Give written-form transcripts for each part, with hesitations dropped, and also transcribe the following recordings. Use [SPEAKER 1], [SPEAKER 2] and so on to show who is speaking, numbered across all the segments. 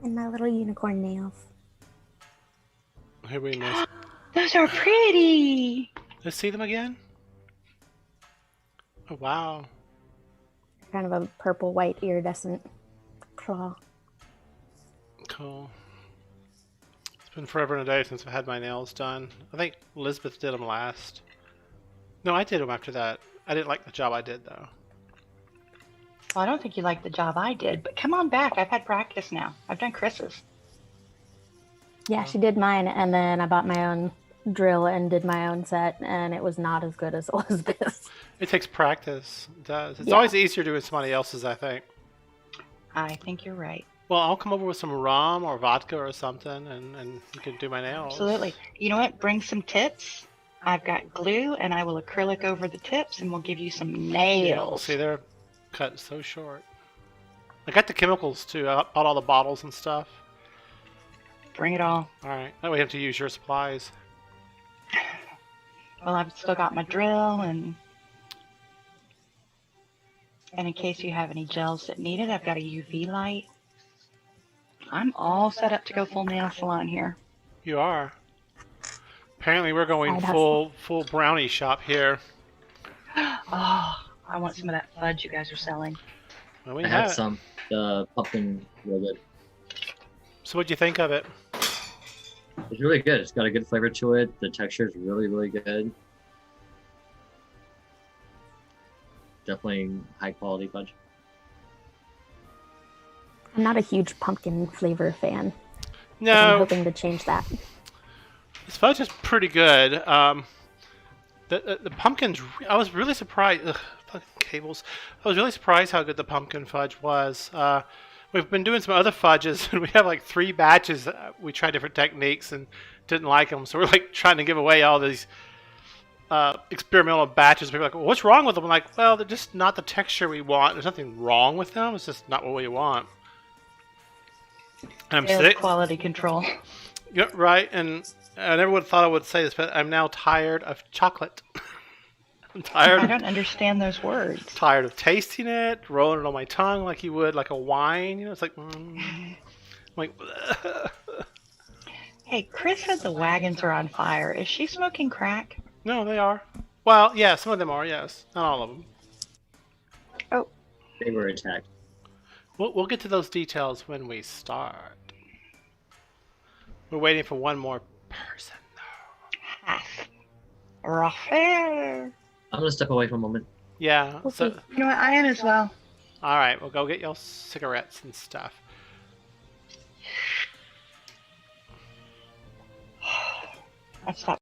[SPEAKER 1] And my little unicorn nails.
[SPEAKER 2] Here we nice.
[SPEAKER 3] Those are pretty.
[SPEAKER 2] Let's see them again. Oh wow.
[SPEAKER 1] Kind of a purple-white iridescent claw.
[SPEAKER 2] Cool. It's been forever and a day since I've had my nails done. I think Elizabeth did them last. No, I did them after that. I didn't like the job I did though.
[SPEAKER 3] Well, I don't think you like the job I did, but come on back. I've had practice now. I've done Chris's.
[SPEAKER 1] Yeah, she did mine, and then I bought my own drill and did my own set, and it was not as good as Elizabeth's.
[SPEAKER 2] It takes practice. It does. It's
[SPEAKER 1] Yeah.
[SPEAKER 2] always easier doing somebody else's, I think.
[SPEAKER 3] I think you're right.
[SPEAKER 2] Well, I'll come over with some rum or vodka or something, and you can do my nails.
[SPEAKER 3] Absolutely. You know what? Bring some tips. I've got glue, and I will acrylic over the tips, and we'll give you some nails.
[SPEAKER 2] See, they're cut so short. I got the chemicals too. I bought all the bottles and stuff.
[SPEAKER 3] Bring it all.
[SPEAKER 2] All right. Now we have to use your supplies.
[SPEAKER 3] Well, I've still got my drill, and in case you have any gels that need it, I've got a UV light. I'm all set up to go full nail salon here.
[SPEAKER 2] You are. Apparently, we're going full brownie shop here.
[SPEAKER 3] Oh, I want some of that fudge you guys are selling.
[SPEAKER 2] Well, we
[SPEAKER 4] I
[SPEAKER 2] have
[SPEAKER 4] had
[SPEAKER 2] it.
[SPEAKER 4] some. The pumpkin real good.
[SPEAKER 2] So, what'd you think of it?
[SPEAKER 4] It's really good. It's got a good flavor to it. The texture is really, really good. Definitely high quality fudge.
[SPEAKER 1] I'm not a huge pumpkin flavor fan. I'm
[SPEAKER 2] No,
[SPEAKER 1] hoping to change that.
[SPEAKER 2] this fudge is pretty good. The pumpkins. I was really surprised. Ugh, fucking cables. I was really surprised how good the pumpkin fudge was. We've been doing some other fudges, and we have like 3 batches. We tried different techniques and didn't like them, so we're like trying to give away all these experimental batches. People are like, well, what's wrong with them? I'm like, well, they're just not the texture we want. There's nothing wrong with them. It's just not what we want. And I'm
[SPEAKER 3] Sales quality control.
[SPEAKER 2] Yeah, right. And I never would have thought I would say this, but I'm now tired of chocolate. I'm tired.
[SPEAKER 3] I don't understand those words.
[SPEAKER 2] Tired of tasting it, rolling it on my tongue like you would like a wine. You know, it's like, I'm like.
[SPEAKER 3] Hey, Chris said the wagons are on fire. Is she smoking crack?
[SPEAKER 2] No, they are. Well, yeah, some of them are. Yes, not all of them.
[SPEAKER 3] Oh,
[SPEAKER 4] They were attacked.
[SPEAKER 2] We'll get to those details when we start. We're waiting for one more person, though.
[SPEAKER 3] half. Raffair.
[SPEAKER 4] I'm gonna step away for a moment.
[SPEAKER 2] Yeah. So,
[SPEAKER 1] see.
[SPEAKER 3] You know what? I am as well.
[SPEAKER 2] all right, we'll go get your cigarettes and stuff.
[SPEAKER 3] I stopped.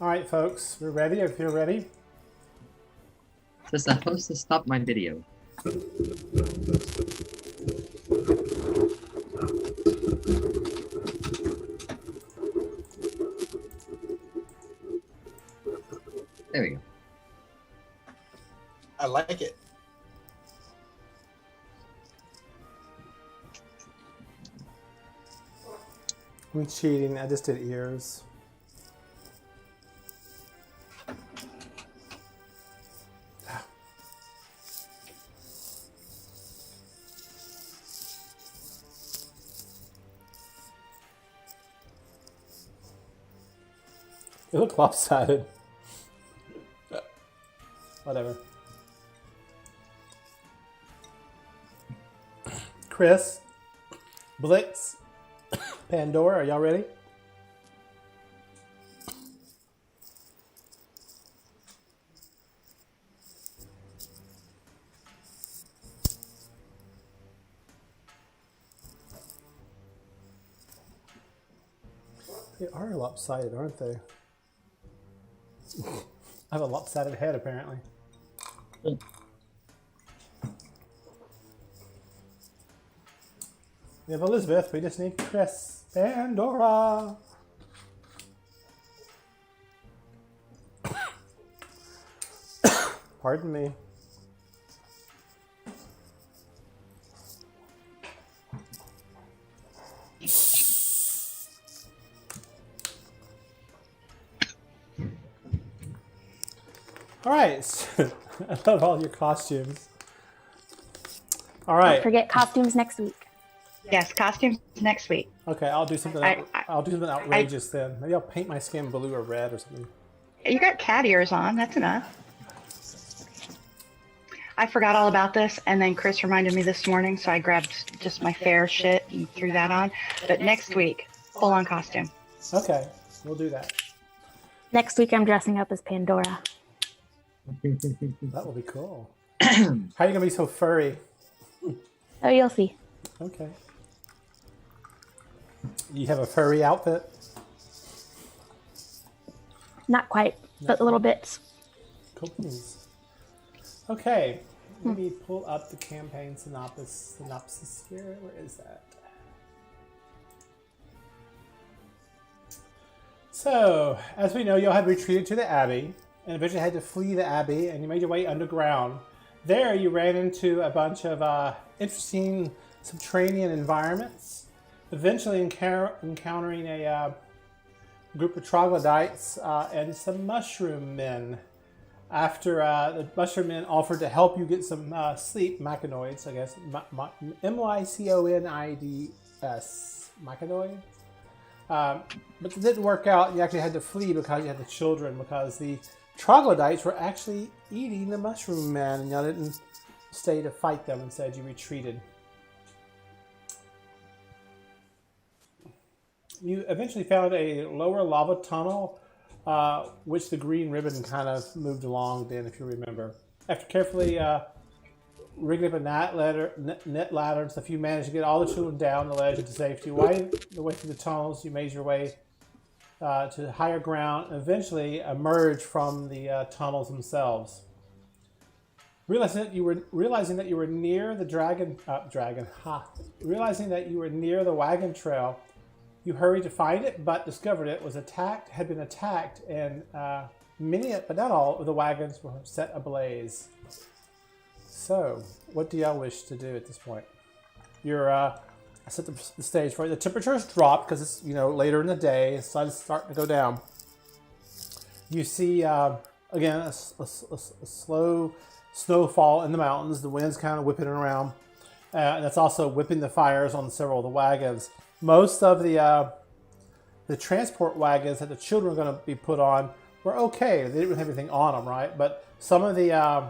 [SPEAKER 2] All right, folks, we're ready. If you're ready.
[SPEAKER 4] Says the host to stop my video. There we go.
[SPEAKER 5] I like it.
[SPEAKER 2] I'm cheating. I just did ears. They look lopsided. Whatever. Chris, Blix, Pandora, are y'all ready? They are lopsided, aren't they? I have a lopsided head, apparently. We have Elizabeth. We just need Chris. Pandora. Pardon me. All right. I love all your costumes. All right.
[SPEAKER 1] Don't forget costumes next week.
[SPEAKER 3] Yes, costumes next week.
[SPEAKER 2] Okay, I'll do something. I'll do something outrageous then. Maybe I'll paint my skin blue or red or something.
[SPEAKER 3] You got cat ears on. That's enough. I forgot all about this, and then Chris reminded me this morning, so I grabbed just my fair shit and threw that on. But next week, full on costume.
[SPEAKER 2] Okay, we'll do that.
[SPEAKER 1] Next week, I'm dressing up as Pandora.
[SPEAKER 2] That will be cool. How are you gonna be so furry?
[SPEAKER 1] Oh, you'll see.
[SPEAKER 2] Okay. You have a furry outfit?
[SPEAKER 1] Not quite, but little bits.
[SPEAKER 2] Cool beans. Okay, let me pull up the campaign synopsis here. Where is that? So, as we know, you all had retreated to the Abbey and eventually had to flee the Abbey, and you made your way underground. There, you ran into a bunch of interesting subterranean environments, eventually encountering a group of troglodytes and some mushroom men. After the mushroom men offered to help you get some sleep, machinoids, I guess, M-Y-C-O-N-I-D-S, machinoid. But it didn't work out. You actually had to flee because you had the children, because the troglodytes were actually eating the mushroom men, and y'all didn't stay to fight them. Instead, you retreated. You eventually found a lower lava tunnel, which the green ribbon kind of moved along then, if you remember. After carefully rigging up a net ladder and stuff, you managed to get all the children down the ledge into safety. Winding the way through the tunnels, you made your way to higher ground and eventually emerged from the tunnels themselves. Realizing that you were near the realizing that you were near the wagon trail, you hurried to find it, but discovered it had been attacked, and many, but not all, of the wagons were set ablaze. So, what do y'all wish to do at this point? I set the stage for you. The temperature has dropped because it's later in the day. The sun is starting to go down. You see again a slow snowfall in the mountains. The wind's kind of whipping around, and that's also whipping the fires on several of the wagons. Most of the transport wagons that the children were going to be put on were okay. They didn't really have anything on them, right? But some of the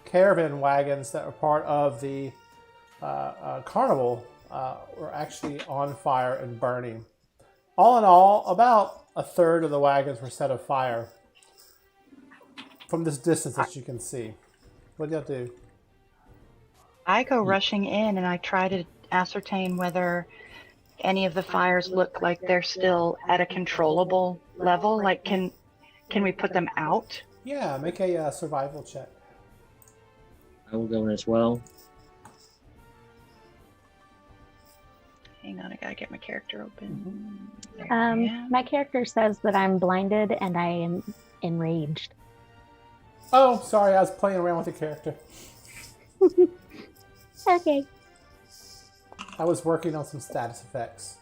[SPEAKER 2] caravan wagons that were part of the carnival were actually on fire and burning. All in all, about a third of the wagons were set afire from this distance that you can see. What do y'all do?
[SPEAKER 3] I go rushing in and I try to ascertain whether any of the fires look like they're still at a controllable level. Like, can Can we put them out?
[SPEAKER 5] Yeah, make a survival check.
[SPEAKER 4] I will go in as well.
[SPEAKER 3] Hang on, I gotta get my character open. There I am.
[SPEAKER 1] My character says that I'm blinded and I am enraged.
[SPEAKER 5] Oh, sorry, I was playing around with the character.
[SPEAKER 1] Okay.
[SPEAKER 5] I was working on some status effects.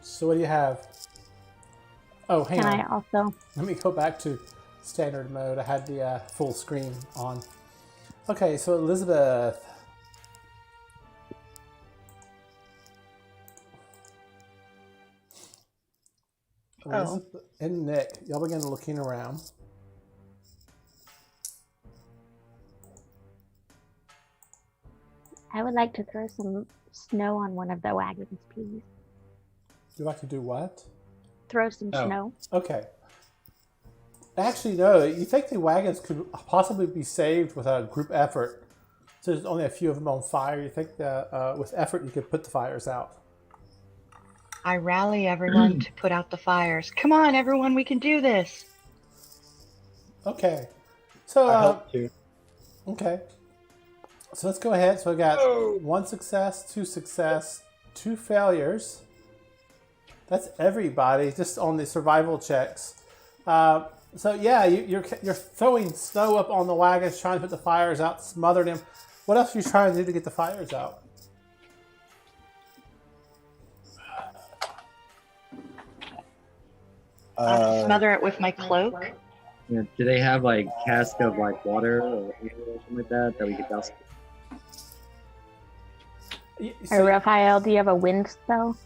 [SPEAKER 5] So what do you have? Oh, hang
[SPEAKER 1] Can
[SPEAKER 5] on.
[SPEAKER 1] I also?
[SPEAKER 5] Let me go back to standard mode. I had the full screen on. Okay, so Elizabeth. Elizabeth and Nick, y'all begin looking around.
[SPEAKER 1] I would like to throw some snow on one of the wagons, please.
[SPEAKER 5] You like to do what?
[SPEAKER 1] Throw some snow.
[SPEAKER 5] Okay. Actually, no. You think the wagons could possibly be saved with a group effort? So there's only a few of them on fire. You think that with effort you could put the fires out?
[SPEAKER 3] I rally everyone to put out the fires. Come on, everyone, we can do this.
[SPEAKER 5] Okay. So
[SPEAKER 6] I help too.
[SPEAKER 5] okay. So let's go ahead. So I got 1 success, 2 success, 2 failures. That's everybody just on the survival checks. So yeah, you're throwing snow up on the wagons, trying to put the fires out, smothering them. What else are you trying to do to get the fires out?
[SPEAKER 3] Smother it with my cloak.
[SPEAKER 4] Yeah, do they have like cask of like water or something like that we could douse?
[SPEAKER 1] Or Raphael, do you have a wind spell?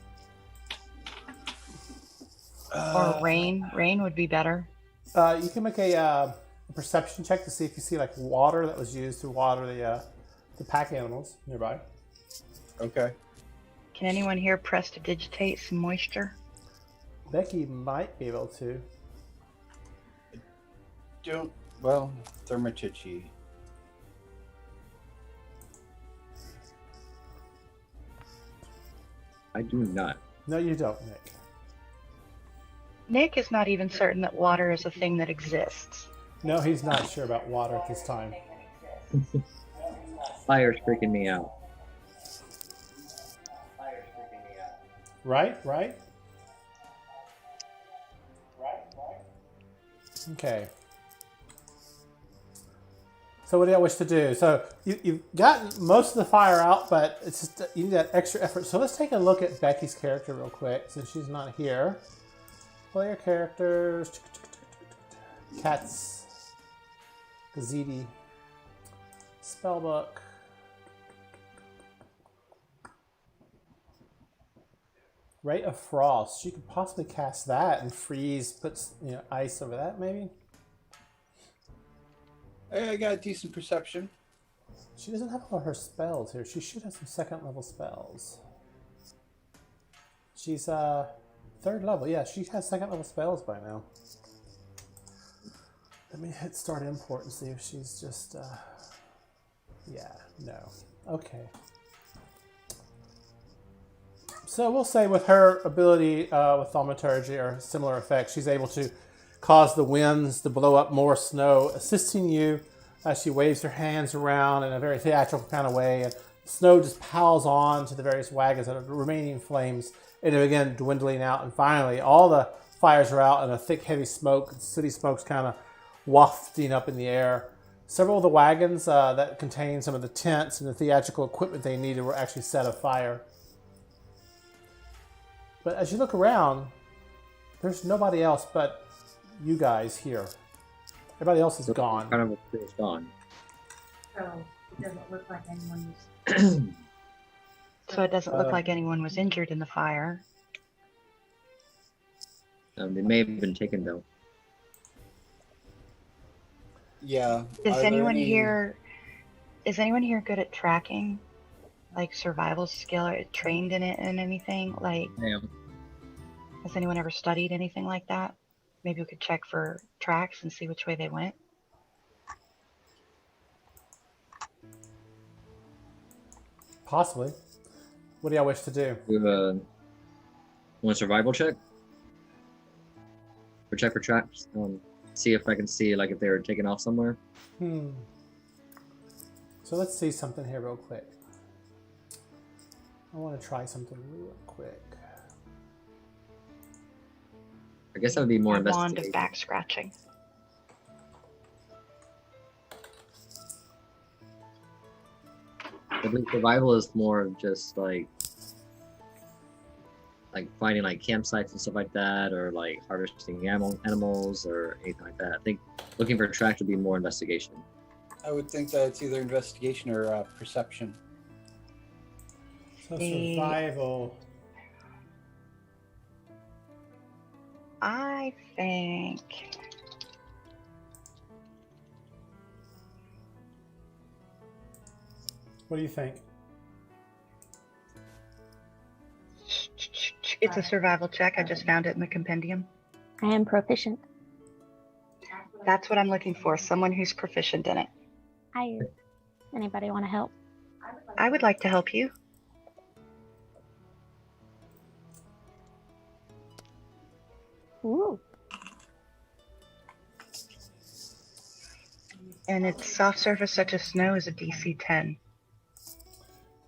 [SPEAKER 3] Or rain. Rain would be better.
[SPEAKER 5] You can make a perception check to see if you see like water that was used to water the pack animals nearby.
[SPEAKER 6] Okay.
[SPEAKER 3] Can anyone here prestidigitate some moisture?
[SPEAKER 5] Becky might be able to.
[SPEAKER 6] Well, Thermatici.
[SPEAKER 4] I do not.
[SPEAKER 5] No, you don't, Nick.
[SPEAKER 3] Nick is not even certain that water is a thing that exists.
[SPEAKER 5] No, he's not sure about water at this time.
[SPEAKER 4] Fire's freaking me out.
[SPEAKER 5] Right? Okay. So what do y'all wish to do? So you've gotten most of the fire out, but it's just you need that extra effort. So let's take a look at Becky's character real quick, since she's not here. Player characters. Cats. Gazidi. Spellbook. Ray of Frost. She could possibly cast that and freeze, put ice over that, maybe.
[SPEAKER 6] I got a decent perception.
[SPEAKER 5] She doesn't have all her spells here. She should have some second level spells. She's 3rd level. Yeah, she has second level spells by now. Let me hit start import and see if she's just yeah, no. Okay. So we'll say with her ability with thaumaturgy or similar effects, she's able to cause the winds to blow up more snow, assisting you as she waves her hands around in a very theatrical kind of way. And snow just piles on to the various wagons and the remaining flames, and they begin dwindling out. And finally, all the fires are out, and a thick, heavy smoke, city smoke's kind of wafting up in the air. Several of the wagons that contain some of the tents and the theatrical equipment they needed were actually set afire. But as you look around, there's nobody else but you guys here. Everybody else is gone.
[SPEAKER 4] Kind of feels gone.
[SPEAKER 7] So it doesn't look like anyone was.
[SPEAKER 3] So it doesn't look like anyone was injured in the fire.
[SPEAKER 4] They may have been taken though.
[SPEAKER 6] Yeah.
[SPEAKER 3] Is
[SPEAKER 6] Are there
[SPEAKER 3] anyone
[SPEAKER 6] any-
[SPEAKER 3] here good at tracking? Like survival skill or trained in it and anything? Like,
[SPEAKER 4] I am.
[SPEAKER 3] has anyone ever studied anything like that? Maybe we could check for tracks and see which way they went.
[SPEAKER 5] Possibly. What do y'all wish to do?
[SPEAKER 4] Do want a survival check? Or check for traps? See if I can see like if they were taken off somewhere.
[SPEAKER 5] So let's see something here real quick. I want to try something real quick.
[SPEAKER 4] I guess that would be more
[SPEAKER 3] A wand of
[SPEAKER 4] investigation.
[SPEAKER 3] back scratching.
[SPEAKER 4] I believe survival is more of just like finding like campsites and stuff like that, or like harvesting animals or anything like that. I think looking for tracks would be more investigation.
[SPEAKER 6] I would think that it's either investigation or perception.
[SPEAKER 5] So survival.
[SPEAKER 3] I think
[SPEAKER 5] What do you think?
[SPEAKER 3] it's a survival check. I just found it in the compendium.
[SPEAKER 1] I am proficient.
[SPEAKER 3] That's what I'm looking for. Someone who's proficient in it.
[SPEAKER 1] Hi. Anybody want to help?
[SPEAKER 3] I would like to help you.
[SPEAKER 1] Ooh.
[SPEAKER 3] And its soft surface such as snow is a DC 10.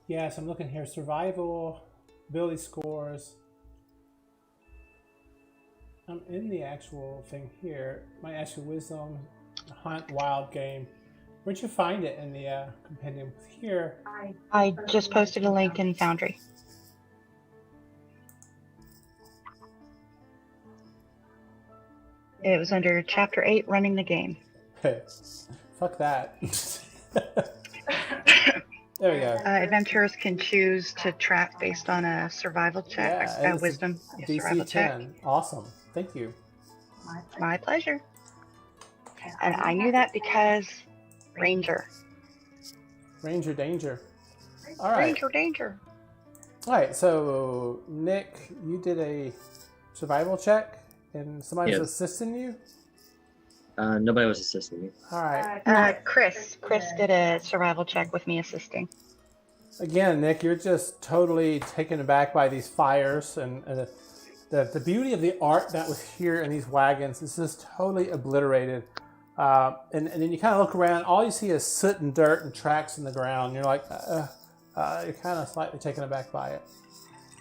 [SPEAKER 5] Yes, I'm looking here. Survival, ability scores. I'm in the actual thing here. My actual wisdom, hunt, wild game. Where'd you find it in the compendium? Here.
[SPEAKER 3] I just posted a link in Foundry. It was under Chapter 8, Running the Game.
[SPEAKER 5] Fuck that. There we go.
[SPEAKER 3] Adventurers can choose to track based on a survival check,
[SPEAKER 5] Yeah, and it's a
[SPEAKER 3] wisdom, a survival
[SPEAKER 5] DC
[SPEAKER 3] check.
[SPEAKER 5] 10. Awesome. Thank you.
[SPEAKER 3] My pleasure. And I knew that because Ranger.
[SPEAKER 5] Ranger danger. All right.
[SPEAKER 3] Ranger danger.
[SPEAKER 5] All right. So Nick, you did a survival check, and somebody's
[SPEAKER 4] Yes.
[SPEAKER 5] assisting you.
[SPEAKER 4] Nobody was assisting me.
[SPEAKER 5] All right.
[SPEAKER 3] Chris did a survival check with me assisting.
[SPEAKER 5] Again, Nick, you're just totally taken aback by these fires and the beauty of the art that was here in these wagons is just totally obliterated. And then you kind of look around, all you see is soot and dirt and tracks in the ground. You're like, you're kind of slightly taken aback by it.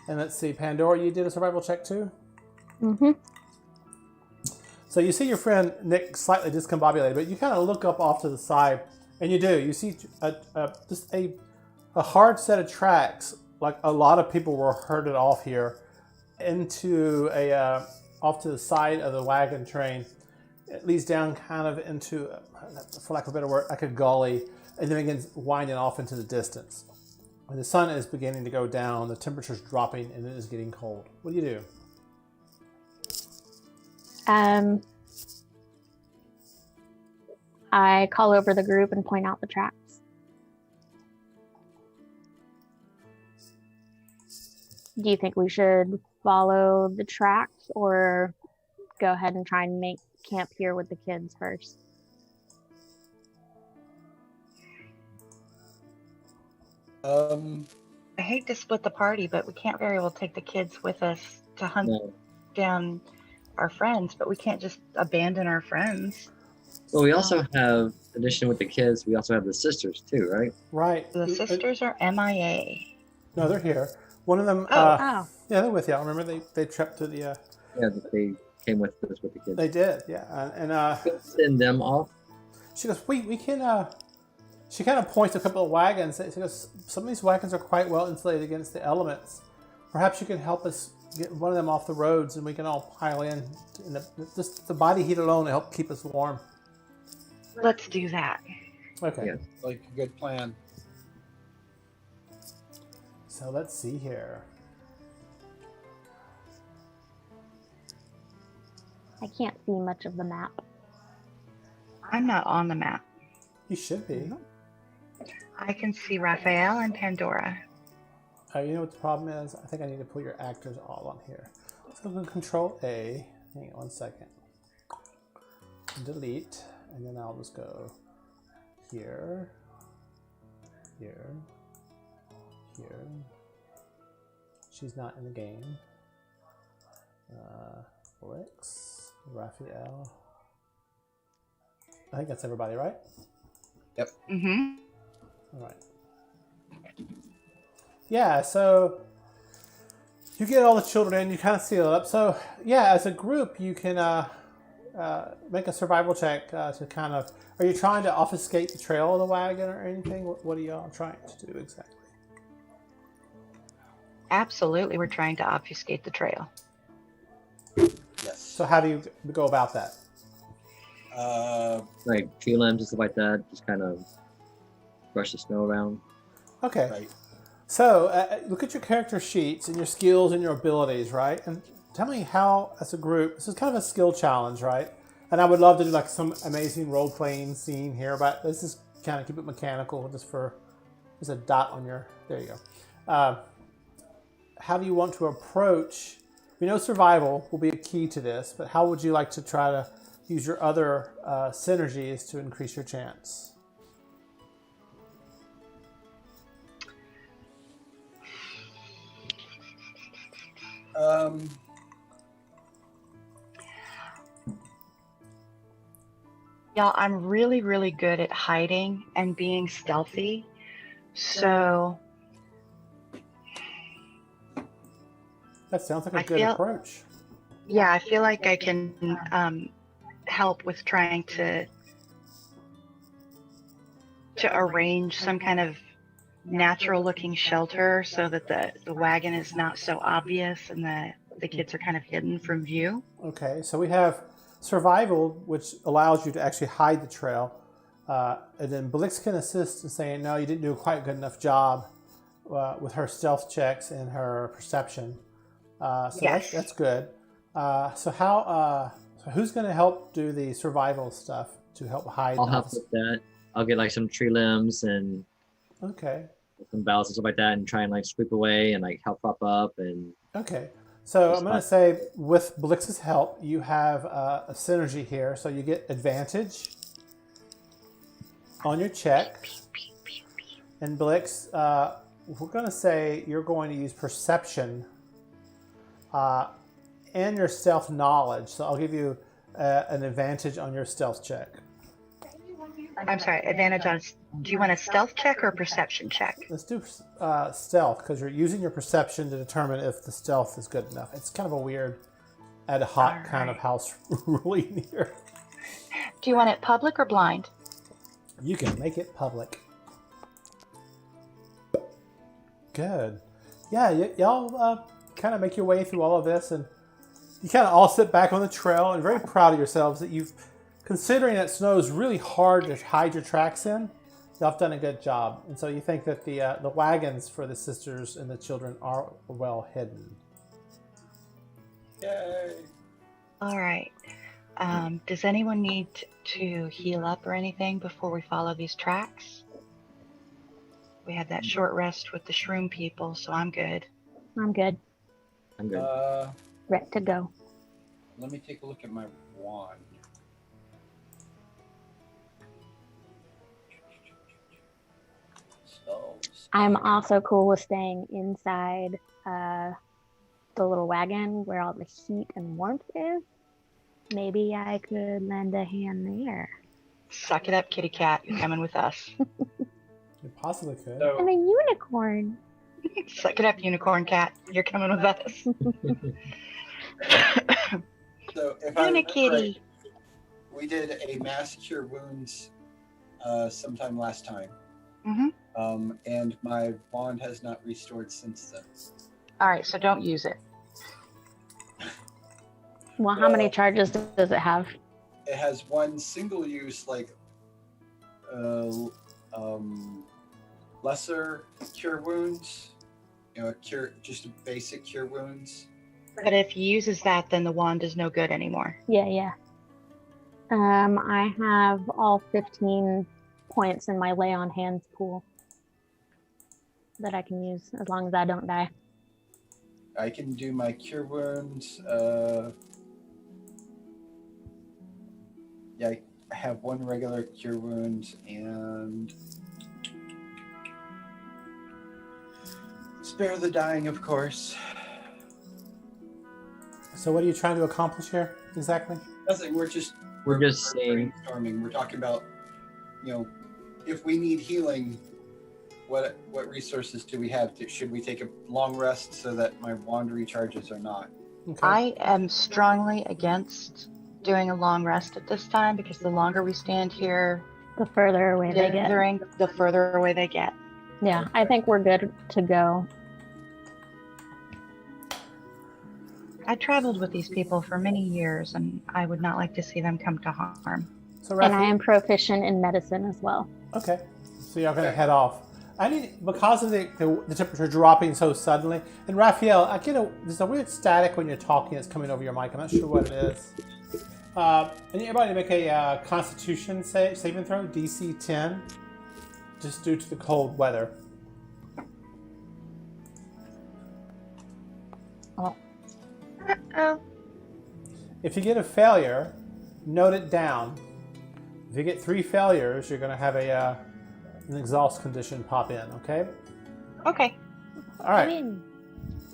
[SPEAKER 5] And let's see, Pandora, you did a survival check too?
[SPEAKER 1] Mm-hmm.
[SPEAKER 5] So you see your friend Nick slightly discombobulated, but you kind of look up off to the side, and you do. You see just a hard set of tracks, like a lot of people were herded off here, into off to the side of the wagon train. It leads down kind of into, for lack of a better word, like a gully, and then begins winding off into the distance. And the sun is beginning to go down, the temperature's dropping, and it is getting cold. What do you do?
[SPEAKER 1] I call over the group and point out the tracks. Do you think we should follow the tracks or go ahead and try and make camp here with the kids first?
[SPEAKER 3] I hate to split the party, but we can't very well take the kids with us to hunt down our friends, but we can't just abandon our friends.
[SPEAKER 4] Well, we also have, in addition with the kids, we also have the sisters too, right?
[SPEAKER 5] Right.
[SPEAKER 3] The sisters are MIA.
[SPEAKER 5] No, they're here. One of them,
[SPEAKER 1] Oh.
[SPEAKER 5] yeah, they're with you. I remember they trekked to the,
[SPEAKER 4] Yeah, that they came with us with the kids.
[SPEAKER 5] they did, yeah. And
[SPEAKER 4] Send them off.
[SPEAKER 5] she goes, we can, she kind of points to a couple of wagons. She goes, some of these wagons are quite well insulated against the elements. Perhaps you can help us get one of them off the roads and we can all pile in. Just the body heat alone to help keep us warm.
[SPEAKER 3] Let's do that.
[SPEAKER 5] Okay.
[SPEAKER 4] Yeah.
[SPEAKER 6] Like a good plan.
[SPEAKER 5] So let's see here.
[SPEAKER 1] I can't see much of the map.
[SPEAKER 3] I'm not on the map.
[SPEAKER 5] You should be.
[SPEAKER 3] I can see Raphael and Pandora.
[SPEAKER 5] You know what the problem is? I think I need to put your actors all on here. Let's go to Control A. Hang on one second. Delete. And then I'll just go here, here, here. She's not in the game. Blix, Raphael. I think that's everybody, right?
[SPEAKER 3] Mm-hmm.
[SPEAKER 5] All right. Yeah, so you get all the children in, you kind of seal it up. So, yeah, as a group, you can make a survival check to kind of. Are you trying to obfuscate the trail of the wagon or anything? What are y'all trying to do exactly?
[SPEAKER 3] Absolutely, we're trying to obfuscate the trail.
[SPEAKER 6] Yes.
[SPEAKER 5] So, how do you go about that?
[SPEAKER 4] Like tree limbs and stuff like that. Just kind of brush the snow around.
[SPEAKER 5] Okay.
[SPEAKER 6] Right.
[SPEAKER 5] So, look at your character sheets and your skills and your abilities, right? And tell me how, as a group, this is kind of a skill challenge, right? And I would love to do like some amazing role-playing scene here, but let's just kind of keep it mechanical, just for there's a dot on your. There you go. How do you want to approach? We know survival will be a key to this, but how would you like to try to use your other synergies to increase your chance?
[SPEAKER 3] Y'all, I'm really, really good at hiding and being stealthy. So
[SPEAKER 5] That sounds like a
[SPEAKER 3] I
[SPEAKER 5] good
[SPEAKER 3] feel-
[SPEAKER 5] approach.
[SPEAKER 3] yeah, I feel like I can help with trying to arrange some kind of natural looking shelter so that the wagon is not so obvious and the kids are kind of hidden from view.
[SPEAKER 5] Okay, so we have survival, which allows you to actually hide the trail. And then Blix can assist in saying, no, you didn't do a quite good enough job with her stealth checks and her perception. So
[SPEAKER 3] Yes.
[SPEAKER 5] that's good. So who's going to help do the survival stuff to help hide?
[SPEAKER 4] I'll help with that. I'll get like some tree limbs and
[SPEAKER 5] Okay.
[SPEAKER 4] some boughs and stuff like that, and try and like sweep away and like help prop up and.
[SPEAKER 5] Okay. So I'm going to say, with Blix's help, you have a synergy here. So you get advantage on your check. And Blix, we're going to say you're going to use perception and your stealth knowledge. So I'll give you an advantage on your stealth check.
[SPEAKER 3] I'm sorry, advantage on. Do you want a stealth check or a perception check?
[SPEAKER 5] Let's do stealth, because you're using your perception to determine if the stealth is good enough. It's kind of a weird ad hoc kind of house ruling here.
[SPEAKER 3] Do you want it public or blind?
[SPEAKER 5] You can make it public. Good. Yeah, y'all kind of make your way through all of this, and you kind of all sit back on the trail and very proud of yourselves that you've, considering that snow is really hard to hide your tracks in, y'all have done a good job. And so you think that the wagons for the sisters and the children are well hidden.
[SPEAKER 6] Yay.
[SPEAKER 3] All right. Does anyone need to heal up or anything before we follow these tracks? We had that short rest with the shroom people, so I'm good.
[SPEAKER 1] I'm good.
[SPEAKER 4] I'm good.
[SPEAKER 1] Ready to go.
[SPEAKER 6] Let me take a look at my wand. Spells.
[SPEAKER 1] I'm also cool with staying inside the little wagon where all the heat and warmth is. Maybe I could lend a hand there.
[SPEAKER 3] Suck it up, kitty cat. You're coming with us.
[SPEAKER 5] You possibly could.
[SPEAKER 1] I'm
[SPEAKER 6] So,
[SPEAKER 1] a unicorn.
[SPEAKER 3] Suck it up, unicorn cat. You're coming with us.
[SPEAKER 6] so if I remember
[SPEAKER 3] Unikitty.
[SPEAKER 6] right, we did a mass cure wounds sometime last time.
[SPEAKER 3] Mm-hmm.
[SPEAKER 6] And my wand has not restored since then.
[SPEAKER 3] All right, so don't use it.
[SPEAKER 1] Well, how many
[SPEAKER 6] Well-
[SPEAKER 1] charges does it have?
[SPEAKER 6] It has one single use, lesser cure wounds. Just a basic cure wounds.
[SPEAKER 3] But if he uses that, then the wand is no good anymore.
[SPEAKER 1] Yeah. I have all 15 points in my lay on hands pool that I can use as long as I don't die.
[SPEAKER 6] I can do my cure wounds. Yeah, I have one regular cure wound and Spare the dying, of course.
[SPEAKER 5] So what are you trying to accomplish here exactly?
[SPEAKER 6] Nothing. We're
[SPEAKER 4] just saying.
[SPEAKER 6] brainstorming. We're talking about, if we need healing, what resources do we have? Should we take a long rest so that my wand recharges or not?
[SPEAKER 5] Okay.
[SPEAKER 3] I am strongly against doing a long rest at this time because the longer we stand here
[SPEAKER 1] The further away they get.
[SPEAKER 3] dithering, the further away they get.
[SPEAKER 1] Yeah, I think we're good to go.
[SPEAKER 3] I traveled with these people for many years, and I would not like to see them come to harm.
[SPEAKER 5] So
[SPEAKER 1] And I
[SPEAKER 5] Raphael,
[SPEAKER 1] am proficient in medicine as well.
[SPEAKER 5] okay. So you're going to head off. I need, because of the temperature dropping so suddenly, and Raphael, there's a weird static when you're talking. It's coming over your mic. I'm not sure what it is. I need everybody to make a Constitution saving throw, DC 10, just due to the cold weather.
[SPEAKER 3] Oh,
[SPEAKER 5] If you get a failure, note it down. If you get 3 failures, you're going to have an exhaust condition pop in, okay?
[SPEAKER 3] okay.
[SPEAKER 5] All right.
[SPEAKER 1] I mean,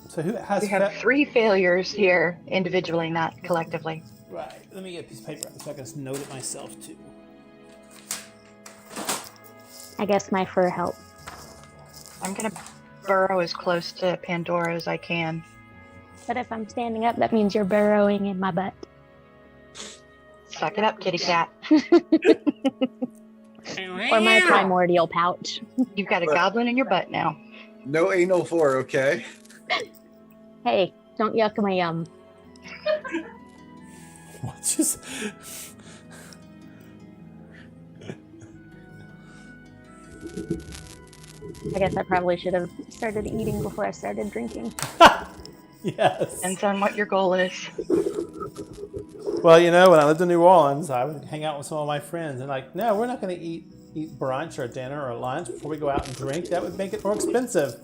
[SPEAKER 5] So who has
[SPEAKER 3] We have 3 failures here individually, not collectively.
[SPEAKER 5] Right. Let me get a piece of paper so I can just note it myself, too.
[SPEAKER 1] I guess my fur helped.
[SPEAKER 3] I'm going to burrow as close to Pandora as I can.
[SPEAKER 1] But if I'm standing up, that means you're burrowing in my butt.
[SPEAKER 3] Suck it up, kitty cat.
[SPEAKER 1] Or my primordial pouch.
[SPEAKER 3] You've got a goblin in your butt now.
[SPEAKER 6] No anal for, okay?
[SPEAKER 1] Hey, don't yuck my yum.
[SPEAKER 5] What just...
[SPEAKER 1] I guess I probably should have started eating before I started drinking.
[SPEAKER 5] Yes.
[SPEAKER 3] Depends on what your goal is.
[SPEAKER 5] Well, when I lived in New Orleans, I would hang out with some of my friends and no, we're not going to eat brunch or dinner or lunch before we go out and drink. That would make it more expensive.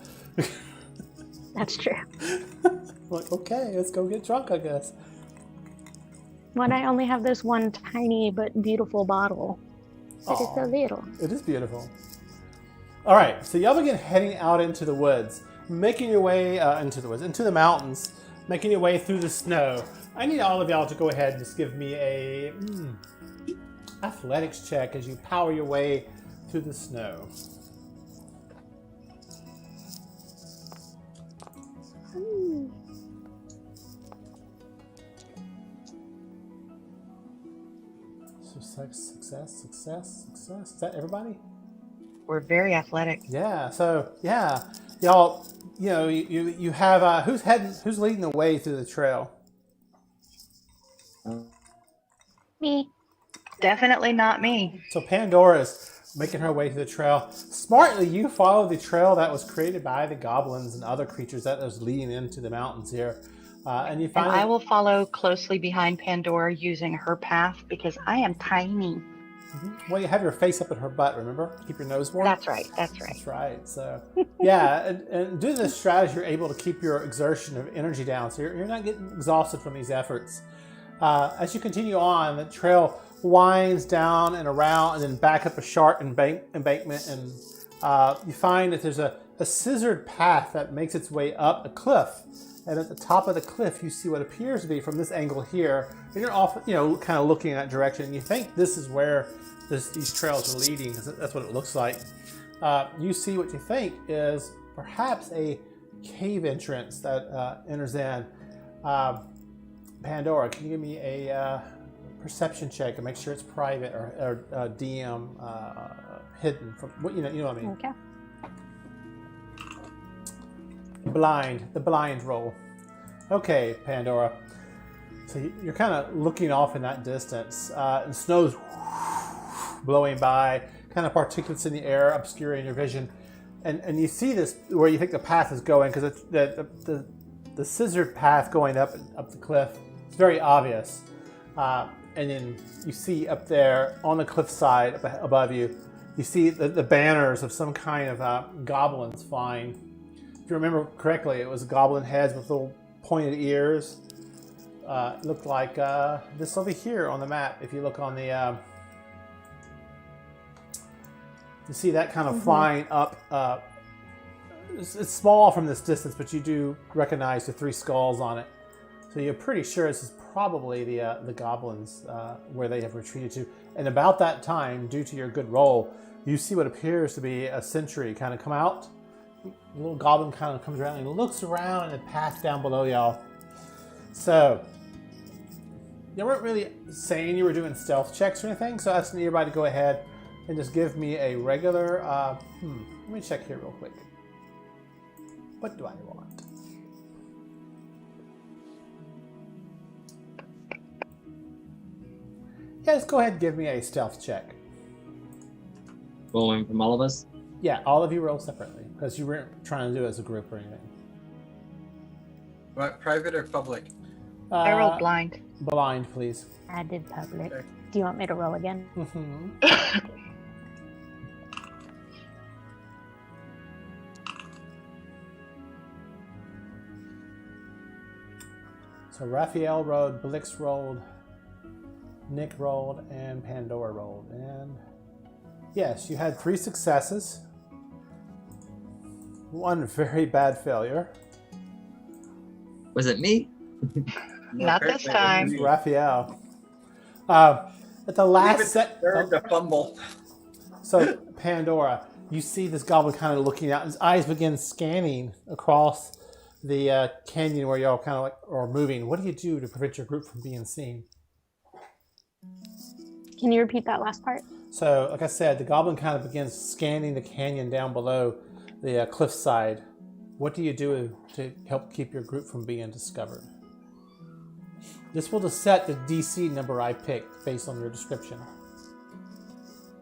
[SPEAKER 1] That's true.
[SPEAKER 5] Like, okay, let's go get drunk, I guess.
[SPEAKER 1] When I only have this one tiny but beautiful bottle. It is so little.
[SPEAKER 5] It is beautiful. All right, so y'all begin heading out into the woods, making your way into the mountains, making your way through the snow. I need all of y'all to go ahead and just give me a athletics check as you power your way through the snow. So success. Is that everybody?
[SPEAKER 3] We're very athletic.
[SPEAKER 5] Yeah. So y'all. You have who's leading the way through the trail?
[SPEAKER 1] Me.
[SPEAKER 3] Definitely not me.
[SPEAKER 5] So Pandora's making her way through the trail. Smartly, you follow the trail that was created by the goblins and other creatures that was leading into the mountains here. And you find
[SPEAKER 3] And I will follow closely behind Pandora using her path because I am tiny.
[SPEAKER 5] Well, you have your face up in her butt, remember? Keep your nose warm.
[SPEAKER 3] That's right.
[SPEAKER 5] That's right. So, yeah, and due to this strategy, you're able to keep your exertion of energy down. So you're not getting exhausted from these efforts. As you continue on, the trail winds down and around and then back up a sharp embankment. And you find that there's a scissored path that makes its way up a cliff. And at the top of the cliff, you see what appears to be from this angle here. And you're off, kind of looking in that direction. And you think this is where these trails are leading, because that's what it looks like. You see what you think is perhaps a cave entrance that enters in. Pandora, can you give me a perception check and make sure it's private or DM hidden from what you know what I mean?
[SPEAKER 1] Okay.
[SPEAKER 5] The blind roll. Okay, Pandora. So you're kind of looking off in that distance, and snow's blowing by, kind of particulates in the air, obscuring your vision, and you see this where you think the path is going, because the scissored path going up the cliff is very obvious, and then you see up there on the cliffside above you, you see the banners of some kind of goblins flying. If you remember correctly, it was goblin heads with little pointed ears. It looked like this over here on the map. If you look on the, you see that kind of flying up it's small from this distance, but you do recognize the 3 skulls on it. So you're pretty sure this is probably the goblins where they have retreated to. And about that time, due to your good roll, you see what appears to be a sentry kind of come out. The little goblin kind of comes around and looks around and then passes down below y'all. So they weren't really saying you were doing stealth checks or anything, so I asked everybody to go ahead and just give me a regular. Let me check here real quick. What do I want? Yeah, just go ahead and give me a stealth check.
[SPEAKER 4] Going from all of us?
[SPEAKER 5] Yeah, all of you roll separately, because you weren't trying to do it as a group or anything.
[SPEAKER 6] What, private or public?
[SPEAKER 3] I rolled blind.
[SPEAKER 5] Blind, please.
[SPEAKER 1] I did public.
[SPEAKER 6] Okay.
[SPEAKER 1] Do you want me to roll again?
[SPEAKER 5] Mm-hmm. So Raphael rolled, Blix rolled, Nick rolled, and Pandora rolled. And yes, you had 3 successes. 1 very bad failure.
[SPEAKER 4] Was it me?
[SPEAKER 3] Not this time.
[SPEAKER 5] It's Raphael. At the last set,
[SPEAKER 6] The fumble.
[SPEAKER 5] so Pandora, you see this goblin kind of looking out. His eyes begin scanning across the canyon where y'all kind of like are moving. What do you do to prevent your group from being seen?
[SPEAKER 1] Can you repeat that last part?
[SPEAKER 5] So, like I said, the goblin kind of begins scanning the canyon down below the cliffside. What do you do to help keep your group from being discovered? This will just set the DC number I picked based on your description.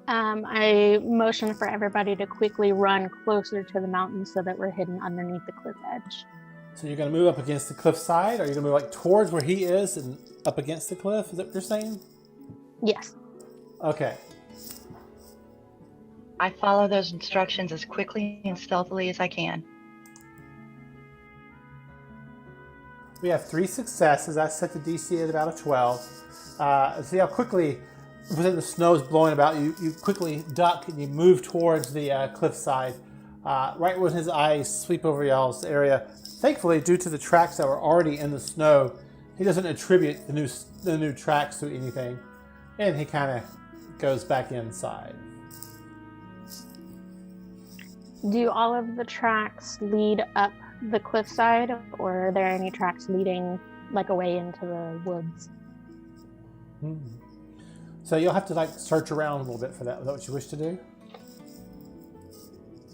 [SPEAKER 1] I motion for everybody to quickly run closer to the mountain so that we're hidden underneath the cliff edge.
[SPEAKER 5] So you're going to move up against the cliffside, or you're going to move like towards where he is and up against the cliff? Is that what you're saying?
[SPEAKER 1] Yes.
[SPEAKER 5] Okay.
[SPEAKER 3] I follow those instructions as quickly and stealthily as I can.
[SPEAKER 5] We have 3 successes. I set the DC at about a 12. See how quickly, within the snow is blowing about, you quickly duck and you move towards the cliffside. Right when his eyes sweep over y'all's area. Thankfully, due to the tracks that were already in the snow, he doesn't attribute the new tracks to anything. And he kind of goes back inside.
[SPEAKER 1] Do all of the tracks lead up the cliffside, or are there any tracks leading like away into the woods?
[SPEAKER 5] So you'll have to like search around a little bit for that. Is that what you wish to do?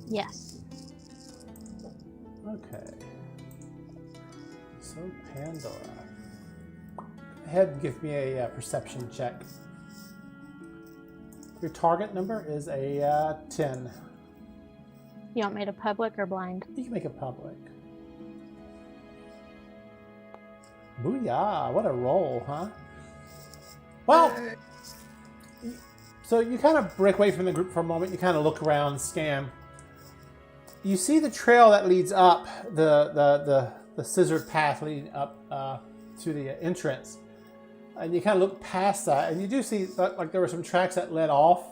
[SPEAKER 1] Yes.
[SPEAKER 5] Okay. So Pandora, go ahead and give me a perception check. Your target number is a 10.
[SPEAKER 1] You want me to public or blind?
[SPEAKER 5] You can make it public. Booyah! What a roll, huh? Well, so you kind of break away from the group for a moment. You kind of look around, scan. You see the trail that leads up, the scissored path leading up to the entrance. And you kind of look past that, and you do see like there were some tracks that led off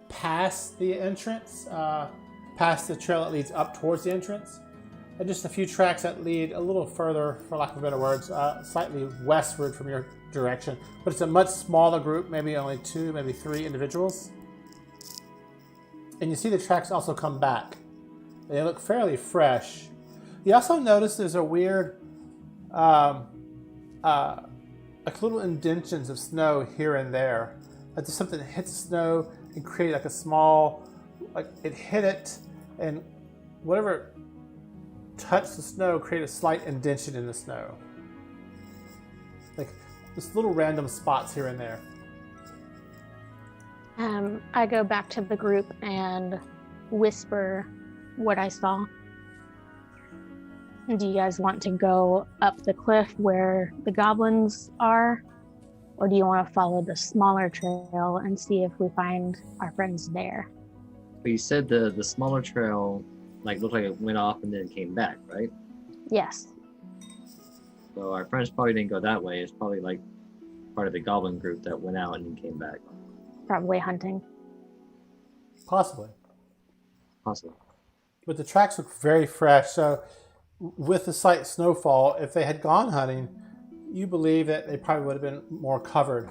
[SPEAKER 5] past the entrance, past the trail that leads up towards the entrance. And just a few tracks that lead a little further, for lack of better words, slightly westward from your direction. But it's a much smaller group, maybe only 2, maybe 3 individuals. And you see the tracks also come back. They look fairly fresh. You also notice there's a weird, like little indentions of snow here and there. Like there's something that hit the snow and created like a small, like it hit it, and whatever touched the snow created a slight indention in the snow. Like just little random spots here and there.
[SPEAKER 1] I go back to the group and whisper what I saw. Do you guys want to go up the cliff where the goblins are? Or do you want to follow the smaller trail and see if we find our friends there?
[SPEAKER 4] But you said the smaller trail like looked like it went off and then came back, right?
[SPEAKER 1] Yes.
[SPEAKER 4] So our friends probably didn't go that way. It's probably like part of the goblin group that went out and then came back.
[SPEAKER 1] Probably hunting.
[SPEAKER 5] Possibly.
[SPEAKER 4] Possible.
[SPEAKER 5] but the tracks look very fresh. So, with the slight snowfall, if they had gone hunting, you believe that they probably would have been more covered.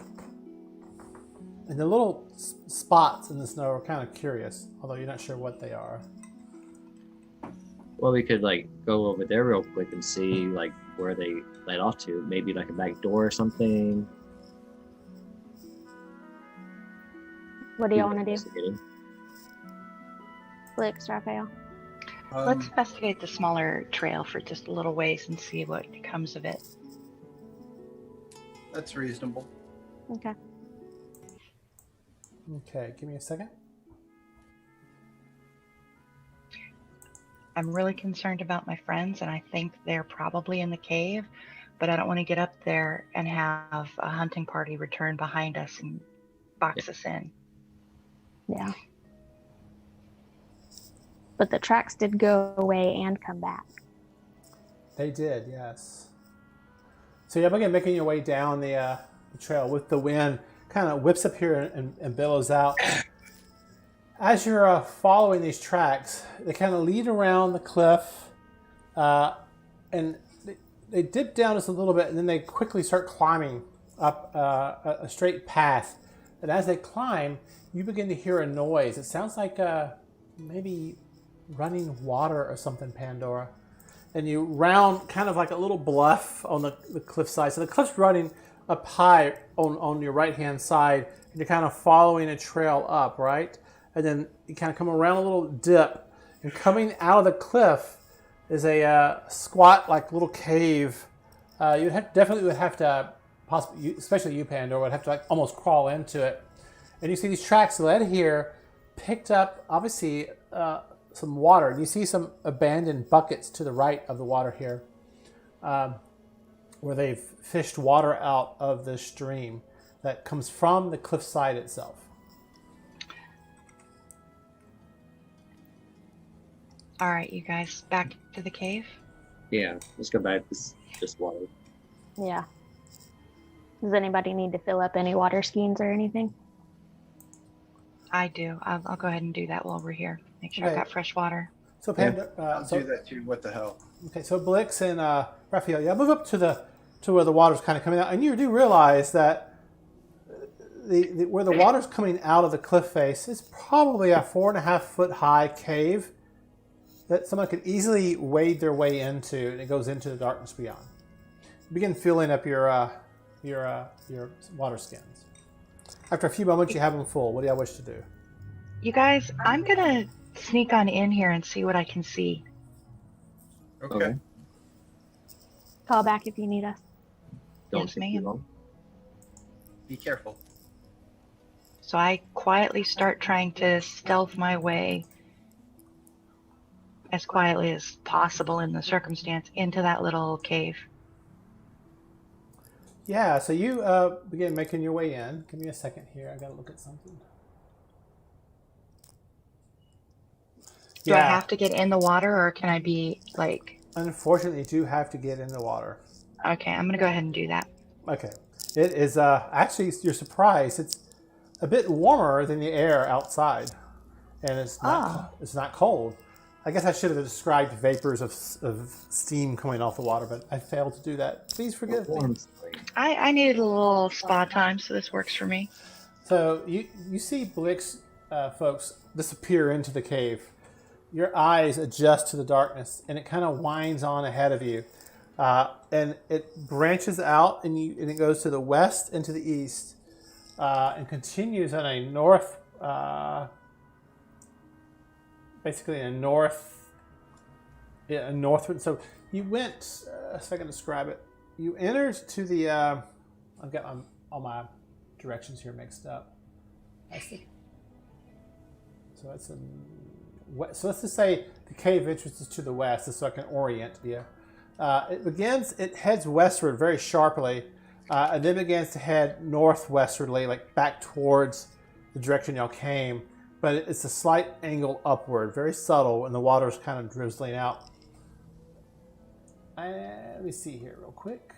[SPEAKER 5] And the little spots in the snow are kind of curious, although you're not sure what they are.
[SPEAKER 4] Well, we could like go over there real quick and see like where they led off to. Maybe like a back door or something.
[SPEAKER 1] What do you want to do?
[SPEAKER 4] Investigating.
[SPEAKER 1] Blix, Raphael.
[SPEAKER 3] Let's investigate the smaller trail for just a little ways and see what comes of it.
[SPEAKER 6] That's reasonable.
[SPEAKER 1] Okay.
[SPEAKER 5] Okay, give me a second.
[SPEAKER 3] I'm really concerned about my friends, and I think they're probably in the cave, but I don't want to get up there and have a hunting party return behind us and box us in.
[SPEAKER 1] Yeah. But the tracks did go away and come back.
[SPEAKER 5] They did, yes. So you're again making your way down the trail with the wind, kind of whips up here and billows out. As you're following these tracks, they kind of lead around the cliff, and they dip down just a little bit, and then they quickly start climbing up a straight path. And as they climb, you begin to hear a noise. It sounds like maybe running water or something, Pandora. And you round kind of like a little bluff on the cliffside. So the cliff's running up high on your right-hand side, and you're kind of following a trail up, right? And then you kind of come around a little dip, and coming out of the cliff is a squat, like little cave. You definitely would have to, possibly, especially you, Pandora, would have to like almost crawl into it. And you see these tracks led here, picked up, obviously, some water. And you see some abandoned buckets to the right of the water here, where they've fished water out of the stream that comes from the cliffside itself.
[SPEAKER 3] All right, you guys, back to the cave?
[SPEAKER 4] Yeah, let's go back. This just water.
[SPEAKER 1] Yeah. Does anybody need to fill up any water skeins or anything?
[SPEAKER 3] I do. I'll go ahead and do that while we're here. Make sure I've
[SPEAKER 5] Okay.
[SPEAKER 3] got fresh water.
[SPEAKER 5] So,
[SPEAKER 6] I'll do that too. What the hell?
[SPEAKER 5] Okay, so Blix and Raphael, yeah, move up to where the water's kind of coming out, and you do realize that where the water's coming out of the cliff face is probably a 4.5 foot high cave that someone could easily wade their way into, and it goes into the darkness beyond. Begin filling up your water skins. After a few moments, you have them full. What do y'all wish to do?
[SPEAKER 3] You guys, I'm gonna sneak on in here and see what I can see.
[SPEAKER 6] Okay.
[SPEAKER 1] Call back if you need us.
[SPEAKER 4] Don't
[SPEAKER 3] Yes,
[SPEAKER 4] take too
[SPEAKER 3] ma'am.
[SPEAKER 4] long.
[SPEAKER 6] Be careful.
[SPEAKER 3] So I quietly start trying to stealth my way as quietly as possible in the circumstance into that little cave.
[SPEAKER 5] Yeah, so you begin making your way in. Give me a second here. I gotta look at something.
[SPEAKER 3] Do I have to get in the water, or can I be like...
[SPEAKER 5] Unfortunately, you do have to get in the water.
[SPEAKER 3] Okay, I'm gonna go ahead and do that.
[SPEAKER 5] Okay. It is, actually, you're surprised. It's a bit warmer than the air outside. And it's not cold. I guess I should have described vapors of steam coming off the water, but I failed to do that. Please forgive me.
[SPEAKER 3] I needed a little spa time, so this works for me.
[SPEAKER 5] So you see Blix folks disappear into the cave. Your eyes adjust to the darkness, and it kind of winds on ahead of you. And it branches out, and it goes to the west and to the east, and continues on a north... basically a northward. So you went, if I can describe it, you entered to the, I've got all my directions here mixed up. I think. So it's so let's just say the cave entrance is to the west, just so I can orient you. It heads westward very sharply, and then begins to head northwestwardly, like back towards the direction y'all came. But it's a slight angle upward, very subtle, and the water's kind of drizzling out. Let me see here real quick.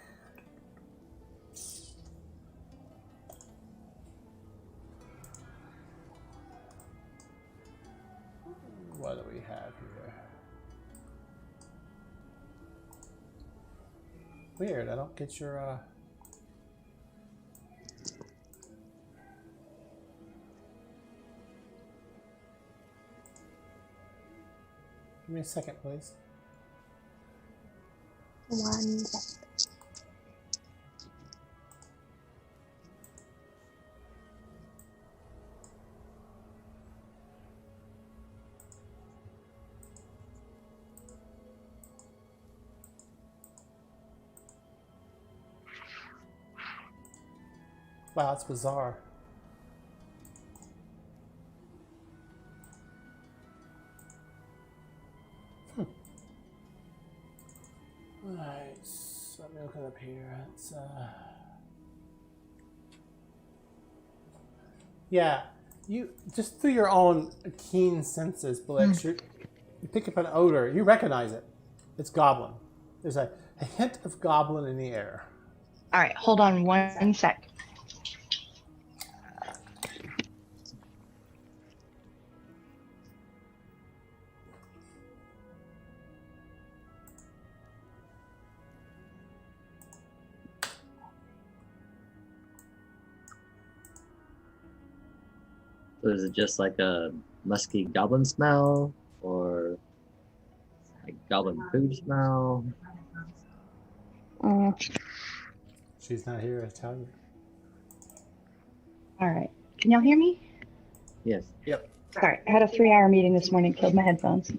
[SPEAKER 5] What do we have here? Weird. I don't get your. Give me a second, please.
[SPEAKER 1] 1 second.
[SPEAKER 5] Wow, that's bizarre. Alright, so let me look it up here. It's yeah, you just through your own keen senses, Blix, you pick up an odor. You recognize it. It's goblin. There's a hint of goblin in the air.
[SPEAKER 3] All right, hold on 1 sec.
[SPEAKER 4] So is it just like a musky goblin smell, or like goblin food smell?
[SPEAKER 5] She's not here to tell you.
[SPEAKER 3] All right, can y'all hear me?
[SPEAKER 4] Yes.
[SPEAKER 6] Yep.
[SPEAKER 3] Sorry, I had a 3-hour meeting this morning, killed my headphones.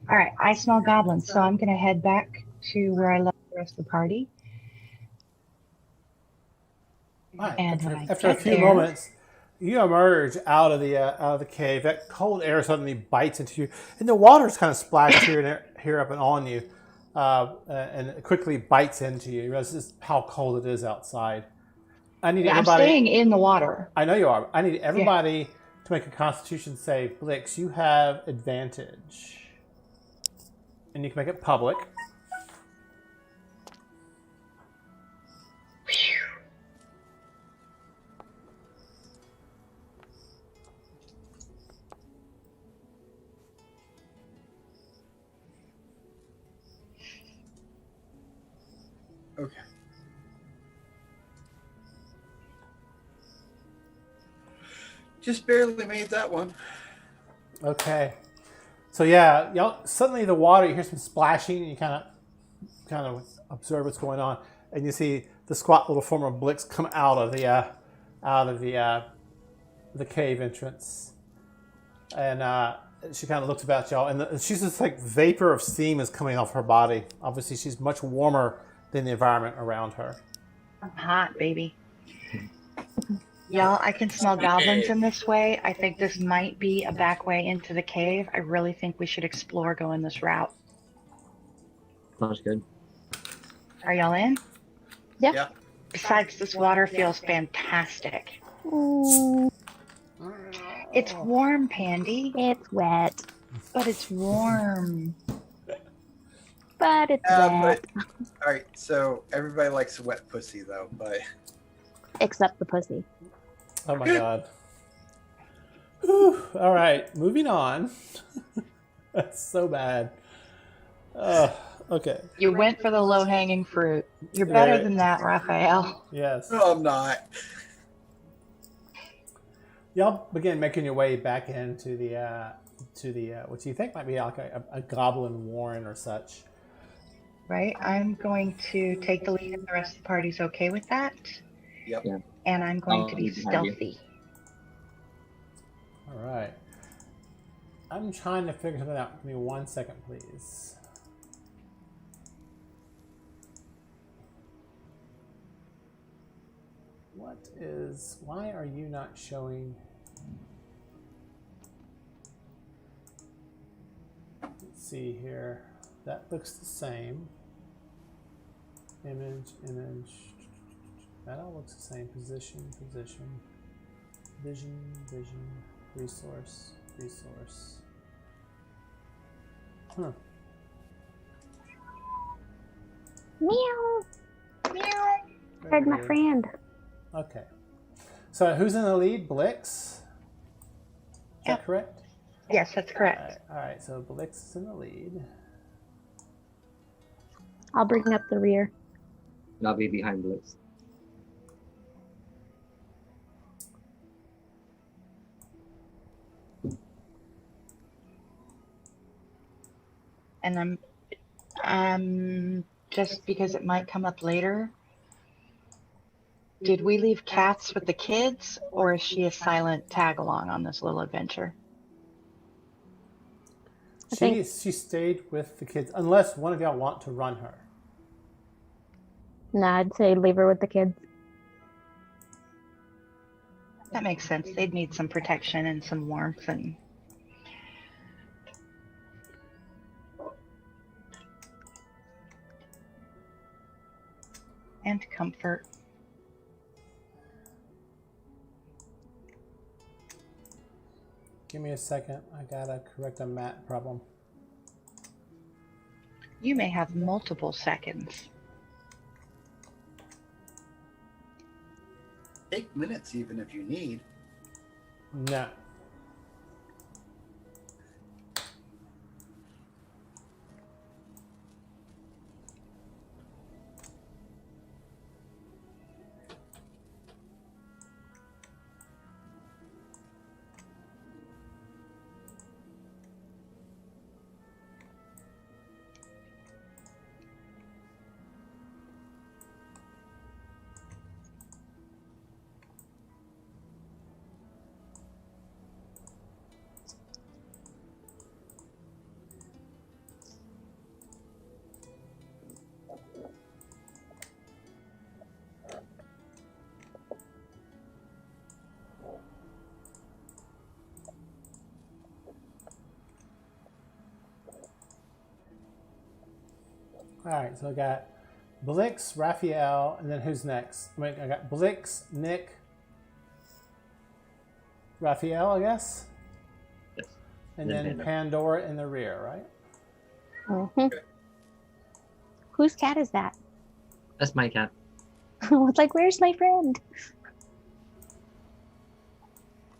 [SPEAKER 3] All right, I smell goblins, so I'm gonna head back to where I left the rest of the party.
[SPEAKER 5] Right.
[SPEAKER 3] And when I
[SPEAKER 5] After a
[SPEAKER 3] get
[SPEAKER 5] few
[SPEAKER 3] there-
[SPEAKER 5] moments, you emerge out of the cave. That cold air suddenly bites into you, and the water's kind of splashed here up and on you, and it quickly bites into you. You realize just how cold it is outside. I need
[SPEAKER 3] Yeah, I'm
[SPEAKER 5] everybody.
[SPEAKER 3] staying in the water.
[SPEAKER 5] I know you are. I need everybody to make a Constitution save. Blix, you have advantage, and you can make it public.
[SPEAKER 6] Okay. Just barely made that one.
[SPEAKER 5] Okay. So yeah, y'all suddenly the water, you hear some splashing, and you kind of observe what's going on, and you see the squat little form of Blix come out of the cave entrance, and she kind of looks about y'all, and she's just like vapor of steam is coming off her body. Obviously, she's much warmer than the environment around her.
[SPEAKER 3] I'm hot, baby. Y'all, I can smell goblins in this way. I think this might be a back way into the cave. I really think we should explore going this route.
[SPEAKER 4] Sounds good.
[SPEAKER 3] Are y'all in?
[SPEAKER 1] Yeah.
[SPEAKER 6] Yeah.
[SPEAKER 3] Besides, this water feels fantastic.
[SPEAKER 1] Ooh,
[SPEAKER 3] It's warm, Pandy,
[SPEAKER 1] it's wet,
[SPEAKER 3] but it's warm.
[SPEAKER 1] but it's
[SPEAKER 6] But
[SPEAKER 1] wet.
[SPEAKER 6] all right. So everybody likes wet pussy though, but
[SPEAKER 1] Except the pussy.
[SPEAKER 5] Oh my god. Whew. All right, moving on. That's so bad. Okay.
[SPEAKER 3] You went for the low-hanging fruit. You're better
[SPEAKER 5] Right.
[SPEAKER 3] than that, Raphael.
[SPEAKER 5] Yes.
[SPEAKER 6] no, I'm not.
[SPEAKER 5] Y'all begin making your way back into the what you think might be like a goblin warren or such.
[SPEAKER 3] Right? I'm going to take the lead if the rest of the party's okay with that.
[SPEAKER 6] Yep.
[SPEAKER 4] Yeah.
[SPEAKER 3] And I'm going to be
[SPEAKER 4] lead behind you.
[SPEAKER 3] stealthy.
[SPEAKER 5] All right. I'm trying to figure something out. Give me 1 second, please. Why are you not showing? Let's see here. That looks the same. Image. That all looks the same. Position. Vision. Resource. Huh.
[SPEAKER 1] Meow.
[SPEAKER 3] Meow.
[SPEAKER 1] Heard my
[SPEAKER 5] Very weird.
[SPEAKER 1] friend.
[SPEAKER 5] Okay. So who's in the lead? Blix? Is that correct?
[SPEAKER 3] Yes, that's correct.
[SPEAKER 5] All right. So Blix is in the lead.
[SPEAKER 1] I'll bring up the rear.
[SPEAKER 4] And I'll be behind Blitz.
[SPEAKER 3] And I'm just because it might come up later. Did we leave Cats with the kids, or is she a silent tag along on this little adventure?
[SPEAKER 1] I think-
[SPEAKER 5] She stayed with the kids, unless one of y'all want to run her.
[SPEAKER 1] No, I'd say leave her with the kids.
[SPEAKER 3] That makes sense. They'd need some protection and some warmth and comfort.
[SPEAKER 5] Give me a second. I gotta correct a map problem.
[SPEAKER 3] You may have multiple seconds.
[SPEAKER 6] Take minutes even if you need.
[SPEAKER 5] No. All right, so I got Blix, Raphael, and then who's next? I got Blix, Nick, Raphael, I guess?
[SPEAKER 4] Yes.
[SPEAKER 5] And then Pandora in the rear, right?
[SPEAKER 1] Mm-hmm. Whose cat is that?
[SPEAKER 4] That's my cat.
[SPEAKER 1] I was like, where's my friend?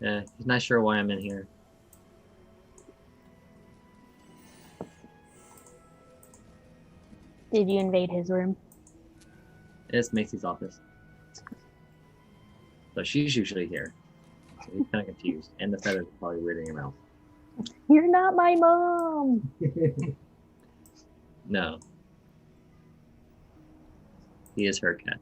[SPEAKER 4] Yeah, he's not sure why I'm in here.
[SPEAKER 1] Did you invade his room?
[SPEAKER 4] It's Macy's office. So she's usually here. So he's kind of confused. And the feathers are probably weirding him out.
[SPEAKER 1] You're not my mom.
[SPEAKER 4] No. He is her cat.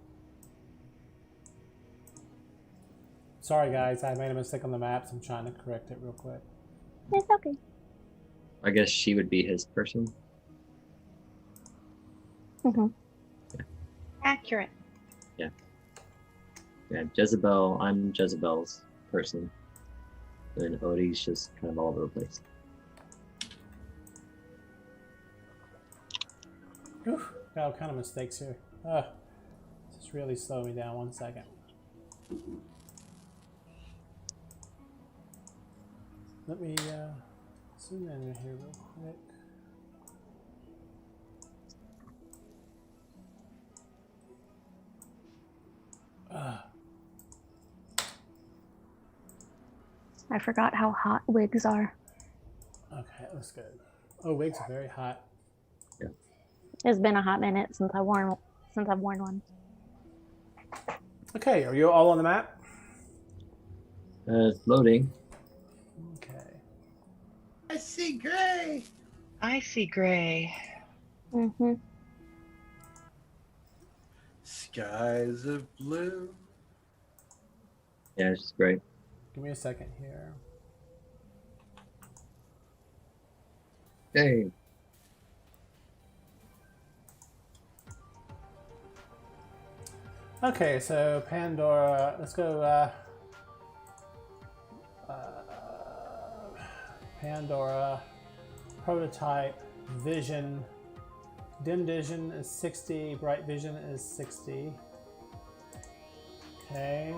[SPEAKER 5] Sorry, guys. I made a mistake on the maps. I'm trying to correct it real quick.
[SPEAKER 1] It's okay.
[SPEAKER 4] I guess she would be his person.
[SPEAKER 1] Mm-hmm.
[SPEAKER 3] Accurate.
[SPEAKER 4] Yeah, Jezebel, I'm Jezebel's person. And Odie's just kind of all over the place.
[SPEAKER 5] Whew, got all kind of mistakes here. Just really slow me down 1 second. Let me zoom in here real quick.
[SPEAKER 1] I forgot how hot wigs are.
[SPEAKER 5] Okay, that's good. Oh, wigs are very hot.
[SPEAKER 1] It's been a hot minute since I've worn one.
[SPEAKER 5] Okay, are you all on the map?
[SPEAKER 4] It's loading.
[SPEAKER 5] Okay.
[SPEAKER 6] I see gray.
[SPEAKER 3] I see gray.
[SPEAKER 1] Mm-hmm.
[SPEAKER 6] Skies of blue.
[SPEAKER 4] Yeah, it's just great.
[SPEAKER 5] Give me a second here.
[SPEAKER 4] Hey.
[SPEAKER 5] Okay, so Pandora, let's go Pandora, prototype, vision, dim vision is 60, bright vision is 60. Okay.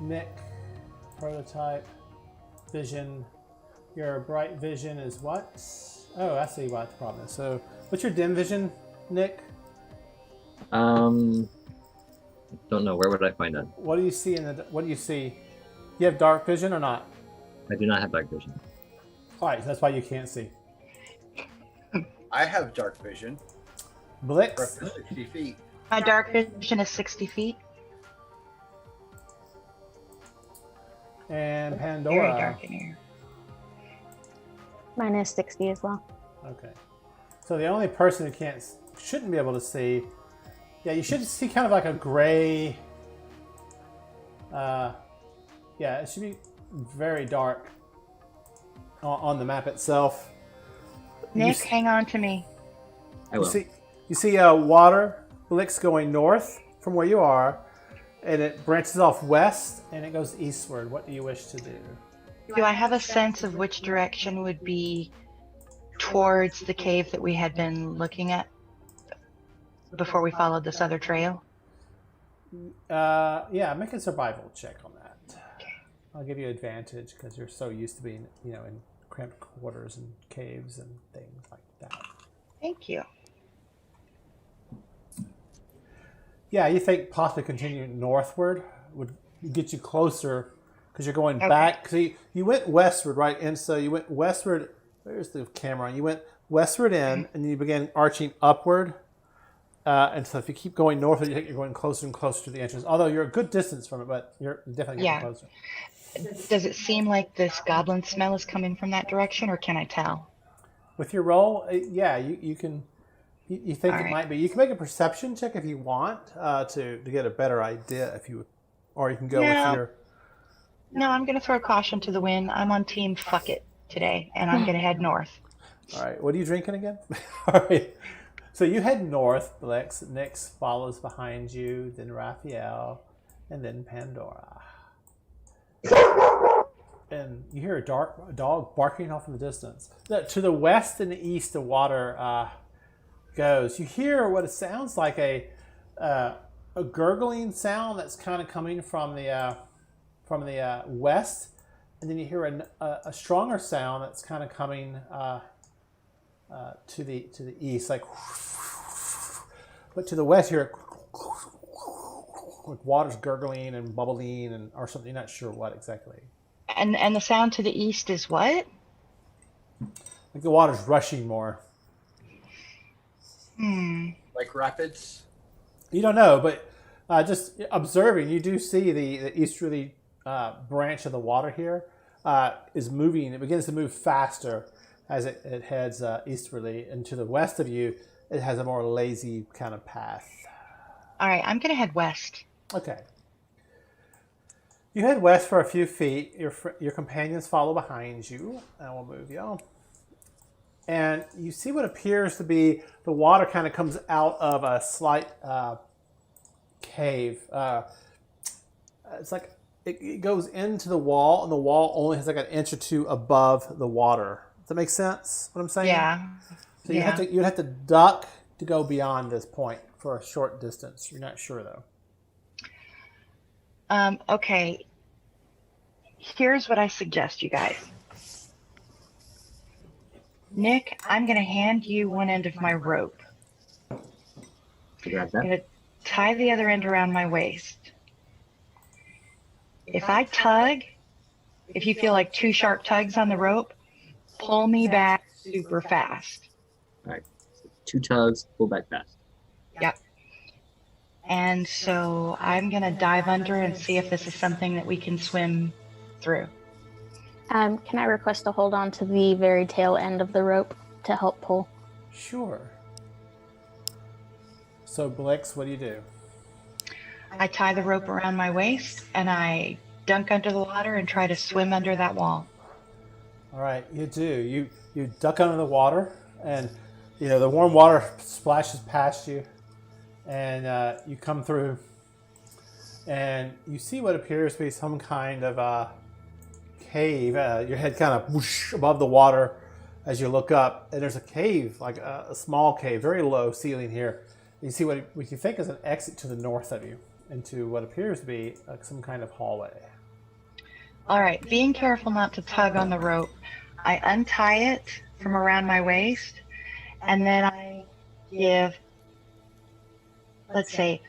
[SPEAKER 5] Nick, prototype, vision, your bright vision is what? Oh, I see what the problem is. So what's your dim vision, Nick?
[SPEAKER 4] Don't know. Where would I find that?
[SPEAKER 5] What do you see what do you see? You have dark vision or not?
[SPEAKER 4] I do not have dark vision.
[SPEAKER 5] All right, that's why you can't see.
[SPEAKER 6] I have dark vision.
[SPEAKER 5] Blix
[SPEAKER 6] 60 feet.
[SPEAKER 3] My dark vision is 60 feet.
[SPEAKER 5] and
[SPEAKER 3] Very
[SPEAKER 5] Pandora.
[SPEAKER 3] dark in here.
[SPEAKER 1] Mine is 60 as well.
[SPEAKER 5] Okay. So the only person who shouldn't be able to see, yeah, you should see kind of like a gray. Yeah, it should be very dark on the map itself.
[SPEAKER 3] Nick, hang on to me.
[SPEAKER 4] I will.
[SPEAKER 5] You see water, Blix going north from where you are, and it branches off west and it goes eastward. What do you wish to do?
[SPEAKER 3] Do I have a sense of which direction would be towards the cave that we had been looking before we followed this other trail?
[SPEAKER 5] Yeah, make a survival check on that. I'll give you advantage because you're so used to being, in cramped quarters and caves and things like that.
[SPEAKER 3] Thank you.
[SPEAKER 5] Yeah, you think possibly continuing northward would get you closer because you're going
[SPEAKER 3] Okay.
[SPEAKER 5] back. See, you went westward, right? And so you went westward. Where's the camera? You went westward in, and then you began arching upward. And so if you keep going northward, you think you're going closer and closer to the entrance. Although you're a good distance from it, but you're definitely getting closer.
[SPEAKER 3] Does it seem like this goblin smell is coming from that direction, or can I tell?
[SPEAKER 5] With your roll, yeah, you can. You think
[SPEAKER 3] All
[SPEAKER 5] it
[SPEAKER 3] right.
[SPEAKER 5] might be. You can make a perception check if you want to get a better idea. Or you can go with your.
[SPEAKER 3] No, I'm going to throw caution to the wind. I'm on team fuck it today, and I'm going to head north.
[SPEAKER 5] All right, what are you drinking again? All right, so you head north. Nyx follows behind you, then Raphael, and then Pandora. And you hear a dog barking off in the distance. To the west and the east, the water goes. You hear what it sounds like a gurgling sound that's kind of coming from the west, and then you hear a stronger sound that's kind of coming to the east, like. But to the west, you hear like water's gurgling and bubbling or something. You're not sure what exactly.
[SPEAKER 3] And the sound to the east is what?
[SPEAKER 5] Like the water's rushing more.
[SPEAKER 6] Like rapids?
[SPEAKER 5] You don't know, but just observing, you do see the easterly branch of the water here is moving. It begins to move faster as it heads easterly. And to the west of you, it has a more lazy kind of path.
[SPEAKER 3] All right, I'm going to head west.
[SPEAKER 5] Okay. You head west for a few feet. Your companions follow behind you. And we'll move you. And you see what appears to be the water kind of comes out of a slight cave. It's like it goes into the wall, and the wall only has like an inch or two above the water. Does that make sense? What I'm saying?
[SPEAKER 3] Yeah.
[SPEAKER 5] So you'd have to duck to go beyond this point for a short distance. You're not sure though.
[SPEAKER 3] Okay. Here's what I suggest, you guys. Nick, I'm going to hand you one end of my rope.
[SPEAKER 4] Figure out
[SPEAKER 3] I'm
[SPEAKER 4] that.
[SPEAKER 3] going to tie the other end around my waist. If I tug, if you feel like two sharp tugs on the rope, pull me back super fast.
[SPEAKER 4] All right. So 2 tugs, pull back fast.
[SPEAKER 3] Yep. And so I'm going to dive under and see if this is something that we can swim through.
[SPEAKER 1] Can I request to hold on to the very tail end of the rope to help pull?
[SPEAKER 5] Sure. So Blix, what do you do?
[SPEAKER 3] I tie the rope around my waist and I dunk under the water and try to swim under that wall.
[SPEAKER 5] All right, you do. You duck under the water, and the warm water splashes past you, and you come through, and you see what appears to be some kind of cave. Your head kind of whoosh above the water as you look up, and there's a cave, like a small cave, very low ceiling here. You see what you think is an exit to the north of you into what appears to be some kind of hallway.
[SPEAKER 3] All right, being careful not to tug on the rope, I untie it from around my waist, and then I give, let's say,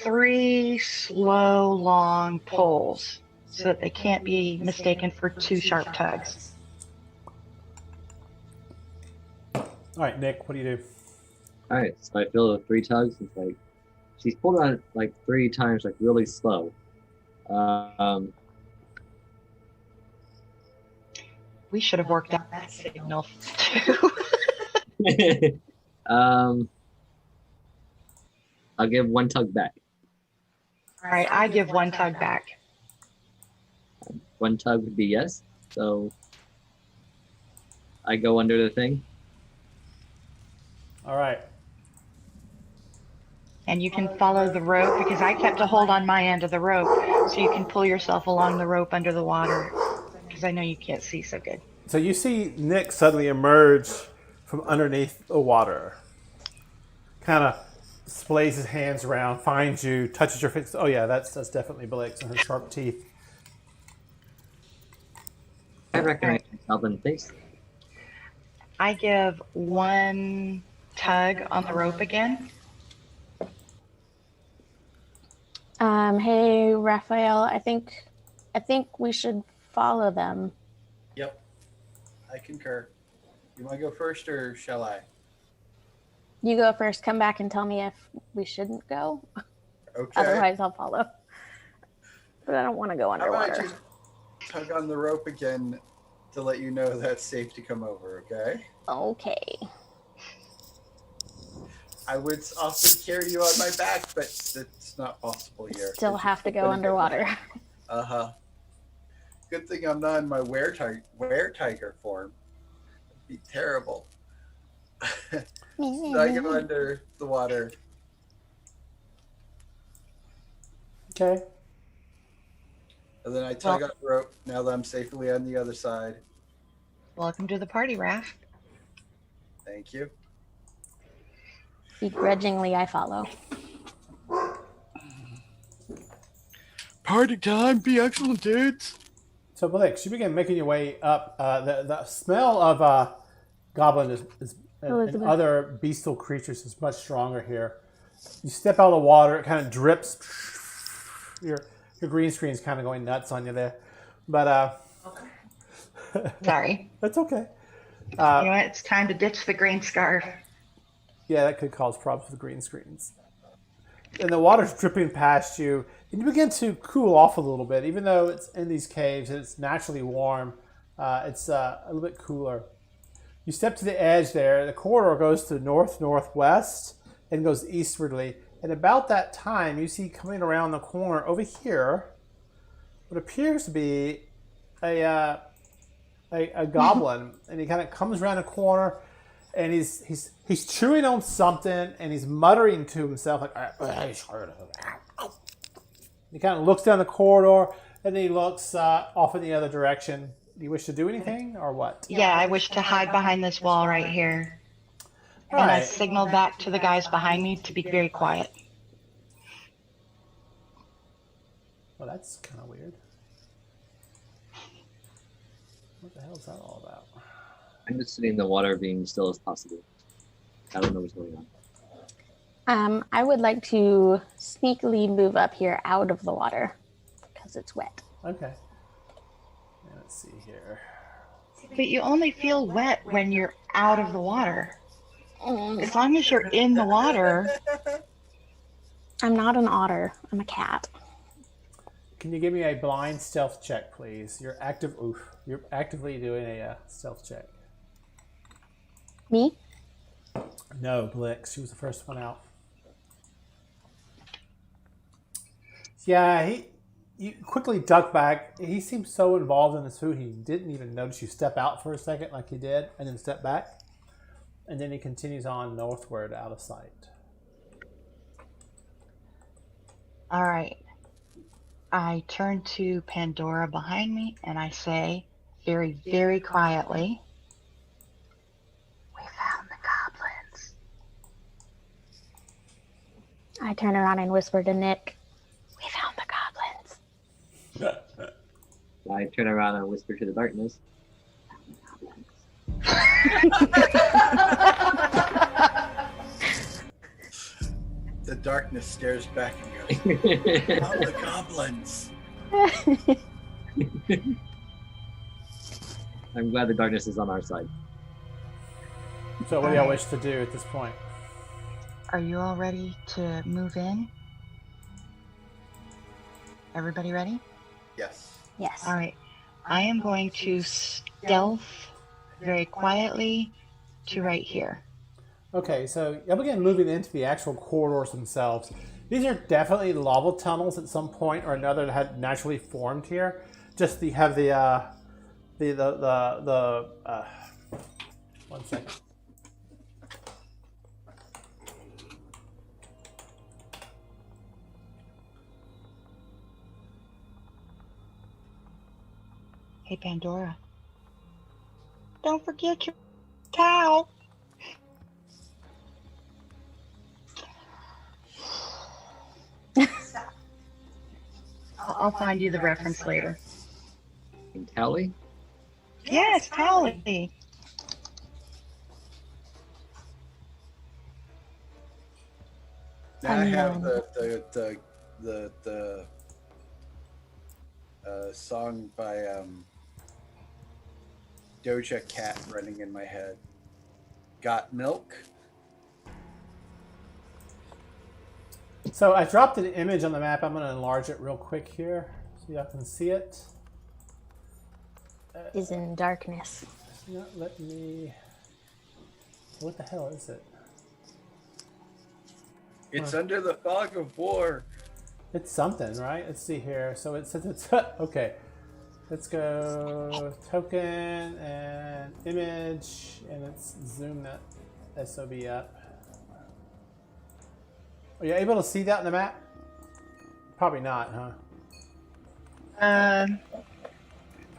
[SPEAKER 3] 3 slow, long pulls so that they can't be mistaken for 2 sharp tugs.
[SPEAKER 5] All right, Nick, what do you do?
[SPEAKER 4] All right, so I feel the 3 tugs. It's like she's pulled on it like 3 times, like really slow. Um,
[SPEAKER 3] We should have worked out that signal too.
[SPEAKER 4] um, I'll give 1 tug back.
[SPEAKER 3] All right, I give 1 tug back.
[SPEAKER 4] 1 tug would be yes. So I go under the thing.
[SPEAKER 5] All right.
[SPEAKER 3] And you can follow the rope because I kept a hold on my end of the rope, so you can pull yourself along the rope under the water because I know you can't see so good.
[SPEAKER 5] So you see Nick suddenly emerge from underneath the water. Kind of splays his hands around, finds you, touches your face. Oh yeah, that's definitely Blake's and her sharp teeth.
[SPEAKER 4] I recognize the goblin face.
[SPEAKER 3] I give 1 tug on the rope again.
[SPEAKER 1] Hey, Raphael, I think we should follow them.
[SPEAKER 6] Yep. I concur. You want to go first or shall I?
[SPEAKER 1] You go first. Come back and tell me if we shouldn't go.
[SPEAKER 6] Okay.
[SPEAKER 1] Otherwise, I'll follow. But I don't want to go
[SPEAKER 6] How about I
[SPEAKER 1] underwater.
[SPEAKER 6] just tug on the rope again to let you know that's safe to come over, okay?
[SPEAKER 1] Okay.
[SPEAKER 6] I would often carry you on my back, but it's not possible here.
[SPEAKER 1] Still have to go underwater.
[SPEAKER 6] Uh-huh. Good thing I'm not in my were-tiger form. It'd be terrible. So I go under the water.
[SPEAKER 5] Okay.
[SPEAKER 6] And then I tug on the rope now that I'm safely on the other side.
[SPEAKER 3] Welcome to the party, Raph.
[SPEAKER 6] Thank you.
[SPEAKER 1] Begrudgingly, I follow.
[SPEAKER 6] Party time. Be excellent, dudes.
[SPEAKER 5] So Blake, you begin making your way up. The smell of goblin is and
[SPEAKER 1] Elizabeth.
[SPEAKER 5] other bestial creatures is much stronger here. You step out of the water, it kind of drips. Your green screen's kind of going nuts on you there, but
[SPEAKER 3] Sorry.
[SPEAKER 5] that's okay.
[SPEAKER 3] You know what? It's time to ditch the green scarf.
[SPEAKER 5] Yeah, that could cause problems with green screens. And the water's dripping past you, and you begin to cool off a little bit. Even though it's in these caves and it's naturally warm, it's a little bit cooler. You step to the edge there. The corridor goes to north-northwest and goes eastwardly. And about that time, you see coming around the corner over here what appears to be a goblin. And he kind of comes around the corner, and he's chewing on something, and he's muttering to himself like. He kind of looks down the corridor, and then he looks off in the other direction. Do you wish to do anything, or what?
[SPEAKER 3] Yeah, I wish to hide behind this wall right here. And I signal back to the guys behind me to be very quiet.
[SPEAKER 5] Well, that's kind of weird. What the hell is that all about?
[SPEAKER 4] I'm just sitting in the water being still as possible. I don't know what's going on.
[SPEAKER 1] I would like to sneakily move up here out of the water because it's wet.
[SPEAKER 5] Okay. Let's see here.
[SPEAKER 3] But you only feel wet when you're out of the water. As long as you're in the water.
[SPEAKER 1] I'm not an otter. I'm a cat.
[SPEAKER 5] Can you give me a blind stealth check, please? You're actively doing a stealth check.
[SPEAKER 1] Me?
[SPEAKER 5] No, Blix. She was the first one out. Yeah, you quickly duck back. He seems so involved in this food, he didn't even notice you step out for a second like he did, and then step back. And then he continues on northward out of sight.
[SPEAKER 3] All right. I turn to Pandora behind me and I say very, very quietly, "We found the goblins."
[SPEAKER 1] I turn around and whisper to Nick, "We found the goblins."
[SPEAKER 4] I turn around and whisper to the darkness.
[SPEAKER 6] The darkness stares back and goes, "Oh, the goblins."
[SPEAKER 4] I'm glad the darkness is on our side.
[SPEAKER 5] So what do y'all wish to do at this point?
[SPEAKER 3] Are you all ready to move in? Everybody ready?
[SPEAKER 6] Yes.
[SPEAKER 1] Yes.
[SPEAKER 3] All right. I am going to stealth very quietly to right here.
[SPEAKER 5] Okay, so you'll begin moving into the actual corridors themselves. These are definitely lava tunnels at some point or another that had naturally formed here. Just you have the 1 second.
[SPEAKER 3] Hey, Pandora. Don't forget your towel. I'll find you the reference later.
[SPEAKER 4] In Cali?
[SPEAKER 3] Yes, towel.
[SPEAKER 6] Now I have
[SPEAKER 1] Um,
[SPEAKER 6] the song by Doja Cat running in my head. Got milk?
[SPEAKER 5] So I dropped an image on the map. I'm going to enlarge it real quick here so y'all can see it.
[SPEAKER 1] is in darkness.
[SPEAKER 5] It's not letting me. What the hell is it?
[SPEAKER 6] It's under the fog of war.
[SPEAKER 5] It's something, right? Let's see here. So it says it's okay. Let's go token and image, and let's zoom that SOB up. Are you able to see that in the map? Probably not, huh?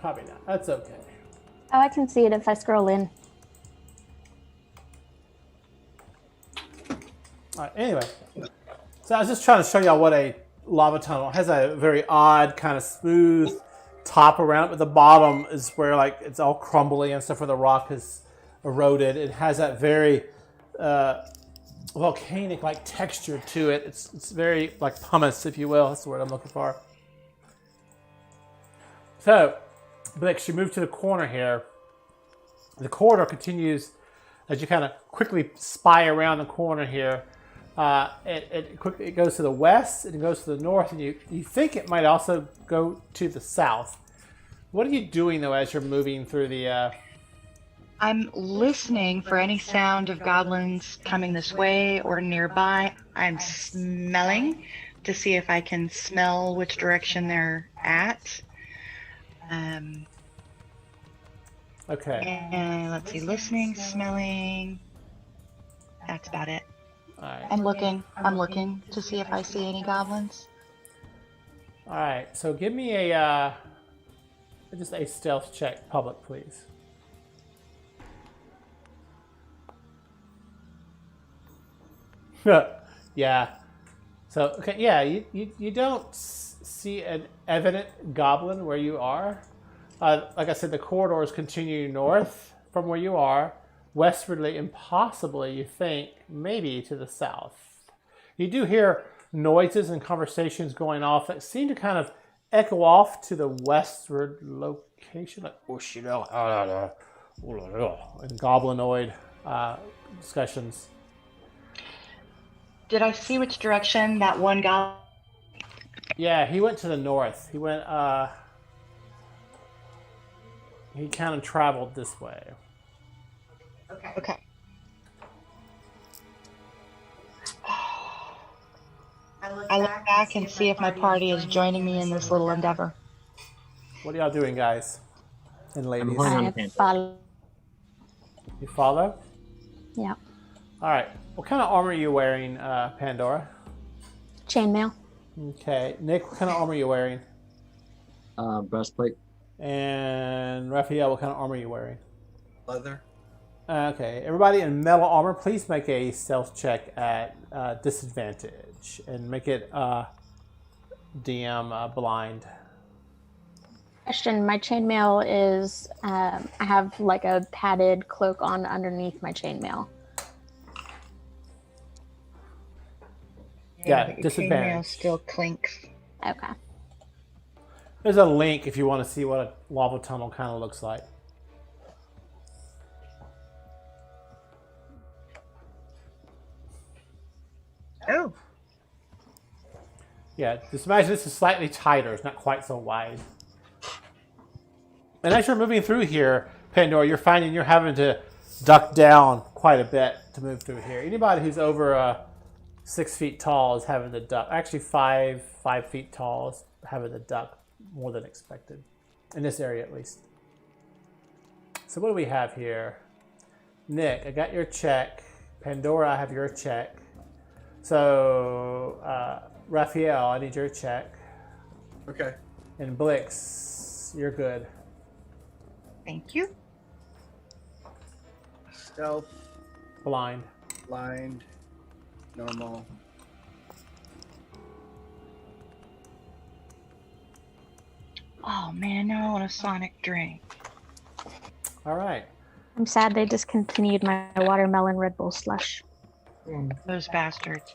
[SPEAKER 5] Probably not. That's okay.
[SPEAKER 1] Oh, I can see it if I scroll in.
[SPEAKER 5] All right, anyway, so I was just trying to show y'all what a lava tunnel has. A very odd kind of smooth top around it, but the bottom is where like it's all crumbly and stuff where the rock is eroded. It has that very volcanic like texture to it. It's very like pumice, if you will. That's the word I'm looking for. So, Blix, you move to the corner here. The corridor continues as you kind of quickly spy around the corner here. It goes to the west, and it goes to the north, and you think it might also go to the south. What are you doing, though, as you're moving through the...
[SPEAKER 3] I'm listening for any sound of goblins coming this way or nearby. I'm smelling to see if I can smell which direction they're at.
[SPEAKER 5] Okay.
[SPEAKER 3] And let's see, listening, smelling. That's about it.
[SPEAKER 5] All right.
[SPEAKER 3] I'm looking to see if I see any goblins.
[SPEAKER 5] All right. So give me just a stealth check, public, please. Yeah. So, okay, yeah, you don't see an evident goblin where you are. Like I said, the corridors continue north from where you are, westwardly and possibly, you think, maybe to the south. You do hear noises and conversations going off that seem to kind of echo off to the westward location, like and goblinoid discussions.
[SPEAKER 3] Did I see which direction that one goblin?
[SPEAKER 5] Yeah, he went to the north. He went, he kind of traveled this way.
[SPEAKER 3] Okay. I look back and see if my party is joining me in this little endeavor.
[SPEAKER 5] What are y'all doing, guys and
[SPEAKER 4] I'm
[SPEAKER 5] ladies?
[SPEAKER 4] holding on to
[SPEAKER 1] I
[SPEAKER 4] Panther.
[SPEAKER 1] follow.
[SPEAKER 5] You follow?
[SPEAKER 1] Yeah.
[SPEAKER 5] All right. What kind of armor are you wearing, Pandora?
[SPEAKER 1] Chainmail.
[SPEAKER 5] Okay. Nick, what kind of armor are you wearing?
[SPEAKER 4] Breastplate.
[SPEAKER 5] And Raphael, what kind of armor are you wearing?
[SPEAKER 6] Leather?
[SPEAKER 5] Okay. Everybody in metal armor, please make a stealth check at disadvantage. And make it DM blind.
[SPEAKER 1] Question, my chainmail is, I have like a padded cloak on underneath my chainmail.
[SPEAKER 5] Yeah,
[SPEAKER 3] but your
[SPEAKER 5] disadvantage.
[SPEAKER 3] chainmail still clinks.
[SPEAKER 1] Okay.
[SPEAKER 5] There's a link if you want to see what a lava tunnel kind of looks like.
[SPEAKER 3] Oh,
[SPEAKER 5] Yeah, just imagine this is slightly tighter. It's not quite so wide. And as you're moving through here, Pandora, you're finding you're having to duck down quite a bit to move through here. Anybody who's over 6 feet tall is having to duck. Actually, 5 feet tall is having to duck more than expected. In this area, at least. So what do we have here? Nick, I got your check. Pandora, I have your check. So, Raphael, I need your check.
[SPEAKER 6] Okay.
[SPEAKER 5] And Blix, you're good.
[SPEAKER 3] thank you.
[SPEAKER 6] Stealth,
[SPEAKER 5] Blind.
[SPEAKER 6] blind, normal.
[SPEAKER 3] Oh man, now I want a Sonic drink.
[SPEAKER 5] All right.
[SPEAKER 1] I'm sad they discontinued my watermelon Red Bull slush.
[SPEAKER 3] Those bastards.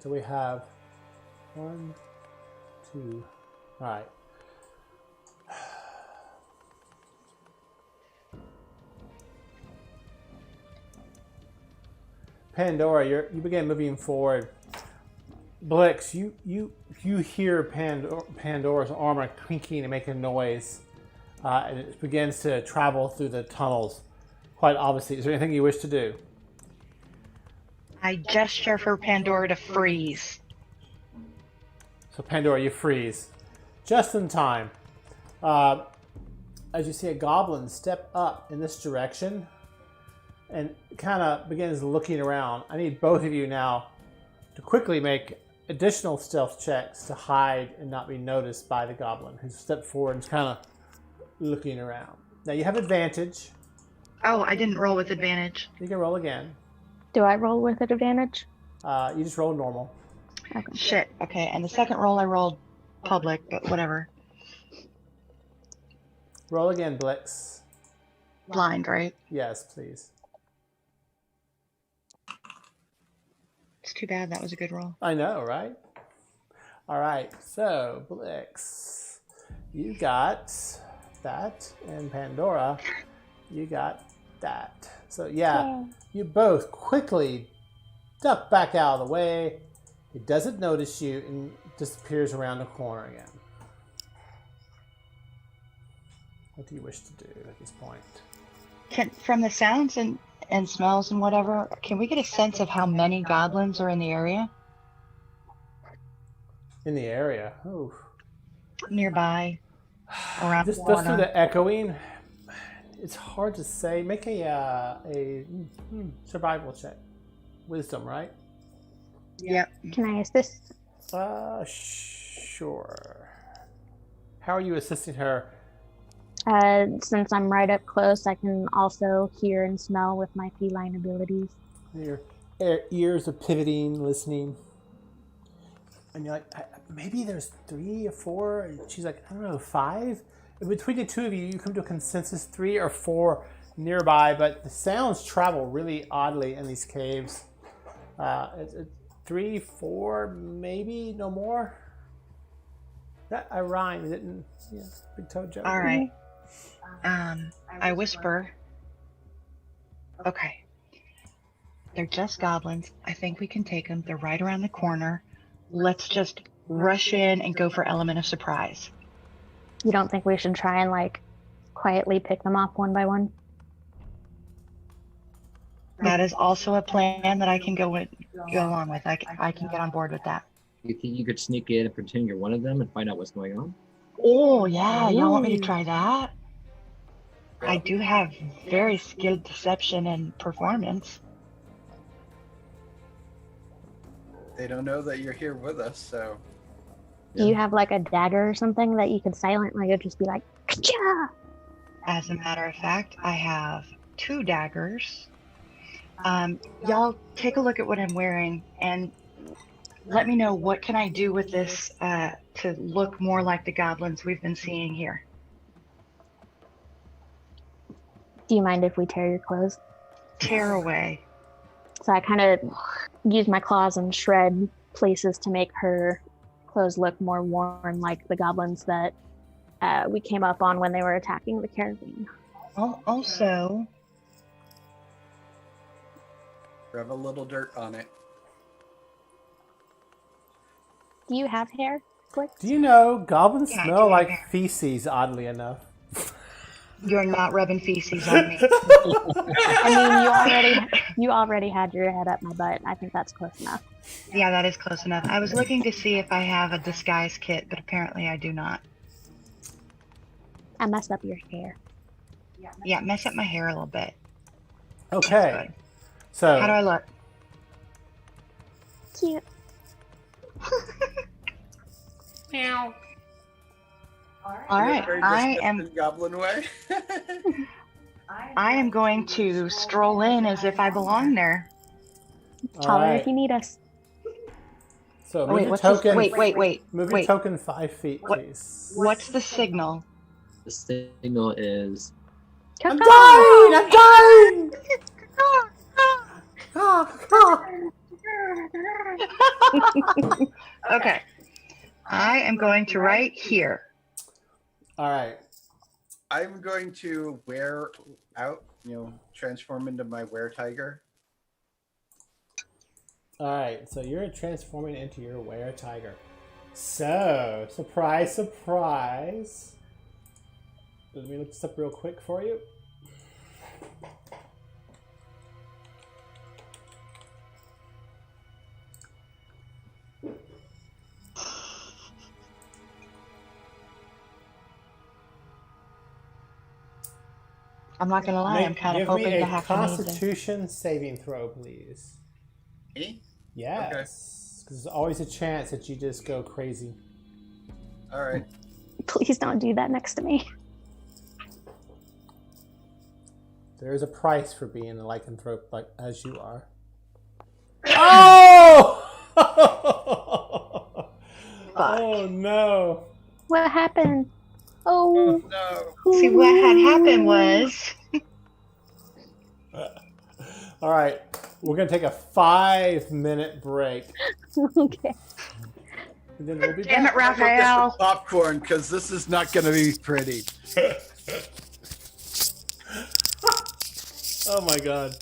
[SPEAKER 5] So we have 1, 2. All right. Pandora, you begin moving forward. Blix, you hear Pandora's armor clinking and making noise, and it begins to travel through the tunnels. Quite obviously, is there anything you wish to do?
[SPEAKER 3] I gesture for Pandora to freeze.
[SPEAKER 5] So Pandora, you freeze, just in time. As you see a goblin step up in this direction, and kind of begins looking around. I need both of you now to quickly make additional stealth checks to hide and not be noticed by the goblin who's stepped forward and is kind of looking around. Now you have advantage.
[SPEAKER 3] Oh, I didn't roll with advantage.
[SPEAKER 5] You can roll again.
[SPEAKER 1] Do I roll with an advantage?
[SPEAKER 5] You just roll normal.
[SPEAKER 1] Okay.
[SPEAKER 3] Shit. Okay, and the second roll I rolled public, but whatever.
[SPEAKER 5] Roll again, Blix.
[SPEAKER 3] Blind, right?
[SPEAKER 5] Yes, please.
[SPEAKER 3] It's too bad that was a good roll.
[SPEAKER 5] I know, right? All right, so Blix, you got that, and Pandora, you got that. So yeah, you both quickly duck back out of the way. It doesn't notice you and disappears around the corner again. What do you wish to do at this point?
[SPEAKER 3] From the sounds and smells and whatever, can we get a sense of how many goblins are in the area?
[SPEAKER 5] In the area? Oh.
[SPEAKER 3] Nearby? Around
[SPEAKER 5] Just
[SPEAKER 3] the
[SPEAKER 5] through
[SPEAKER 3] corner?
[SPEAKER 5] the echoing, it's hard to say. Make a survival check. Wisdom, right?
[SPEAKER 3] Yep.
[SPEAKER 1] Can I assist?
[SPEAKER 5] Sure. How are you assisting her?
[SPEAKER 1] Since I'm right up close, I can also hear and smell with my feline abilities.
[SPEAKER 5] Your ears are pivoting, listening. And you're like, maybe there's 3 or 4. And she's like, I don't know, 5? And between the two of you, you come to a consensus 3 or 4 nearby, but the sounds travel really oddly in these caves. 3, 4, maybe, no more. That I rhymed, didn't? Yeah, big toe joke.
[SPEAKER 3] All right. I whisper. Okay. They're just goblins. I think we can take them. They're right around the corner. Let's just rush in and go for element of surprise.
[SPEAKER 1] You don't think we should try and like quietly pick them off one by one?
[SPEAKER 3] That is also a plan that I can go along with. I can get on board with that.
[SPEAKER 4] You think you could sneak in and pretend you're one of them and find out what's going on?
[SPEAKER 3] Oh yeah, y'all want me to try that? I do have very skilled deception and performance.
[SPEAKER 6] They don't know that you're here with us, so
[SPEAKER 1] Do you have like a dagger or something that you could silently just be like, ka-cha!
[SPEAKER 3] As a matter of fact, I have 2 daggers. Y'all take a look at what I'm wearing and let me know what can I do with this to look more like the goblins we've been seeing here.
[SPEAKER 1] Do you mind if we tear your clothes?
[SPEAKER 3] Tear away.
[SPEAKER 1] So I kind of use my claws and shred places to make her clothes look more worn, like the goblins that we came up on when they were attacking the caravan.
[SPEAKER 3] Also,
[SPEAKER 6] Rub a little dirt on it.
[SPEAKER 1] Do you have hair, Quick?
[SPEAKER 5] Do you know goblins
[SPEAKER 3] Yeah, I
[SPEAKER 5] smell
[SPEAKER 3] do
[SPEAKER 5] like
[SPEAKER 3] have hair.
[SPEAKER 5] feces? Oddly enough.
[SPEAKER 3] you're not rubbing feces on me.
[SPEAKER 1] I mean, you already had your head up my butt. I think that's close enough.
[SPEAKER 3] Yeah, that is close enough. I was looking to see if I have a disguise kit, but apparently I do not.
[SPEAKER 1] I messed up your hair.
[SPEAKER 3] Yeah, mess up my hair a little bit.
[SPEAKER 5] Okay.
[SPEAKER 3] That's good.
[SPEAKER 5] So
[SPEAKER 3] How do I look?
[SPEAKER 1] Cute.
[SPEAKER 2] Meow.
[SPEAKER 3] All right,
[SPEAKER 6] Very
[SPEAKER 3] I
[SPEAKER 6] disgusting
[SPEAKER 3] am.
[SPEAKER 6] goblin way.
[SPEAKER 3] I am going to stroll in as if I belong there.
[SPEAKER 1] Holler
[SPEAKER 5] Alright.
[SPEAKER 1] if you need us.
[SPEAKER 5] So
[SPEAKER 3] Oh,
[SPEAKER 5] move
[SPEAKER 3] wait,
[SPEAKER 5] your
[SPEAKER 3] what's this?
[SPEAKER 5] token.
[SPEAKER 3] Wait.
[SPEAKER 5] Move your token 5 feet,
[SPEAKER 3] What-
[SPEAKER 5] please.
[SPEAKER 3] What's the signal?
[SPEAKER 4] The signal is
[SPEAKER 5] I'm dying! I'm dying!
[SPEAKER 3] Okay. I am going to right here.
[SPEAKER 5] All right.
[SPEAKER 6] I'm going to wear out, transform into my were-tiger.
[SPEAKER 5] All right. So you're transforming into your were-tiger. So, surprise, surprise. Let me look this up real quick for you.
[SPEAKER 3] I'm not gonna lie, I'm kind of
[SPEAKER 5] Give
[SPEAKER 3] hoping
[SPEAKER 5] me
[SPEAKER 3] to
[SPEAKER 5] a
[SPEAKER 3] have to need to.
[SPEAKER 5] Constitution saving throw, please.
[SPEAKER 6] Me?
[SPEAKER 5] Yes. Because there's always a chance that you just go crazy.
[SPEAKER 6] All right.
[SPEAKER 1] Please don't do that next to me.
[SPEAKER 5] There is a price for being a lycanthrope like as you are. Oh! Oh no.
[SPEAKER 1] What happened? Oh.
[SPEAKER 6] No.
[SPEAKER 3] See, what had happened was.
[SPEAKER 5] All right. We're going to take a 5-minute break.
[SPEAKER 1] Okay.
[SPEAKER 5] And then we'll be
[SPEAKER 3] Damn
[SPEAKER 5] back.
[SPEAKER 3] it, Raphael.
[SPEAKER 6] Popcorn, because this is not going to be pretty.
[SPEAKER 5] Oh my god.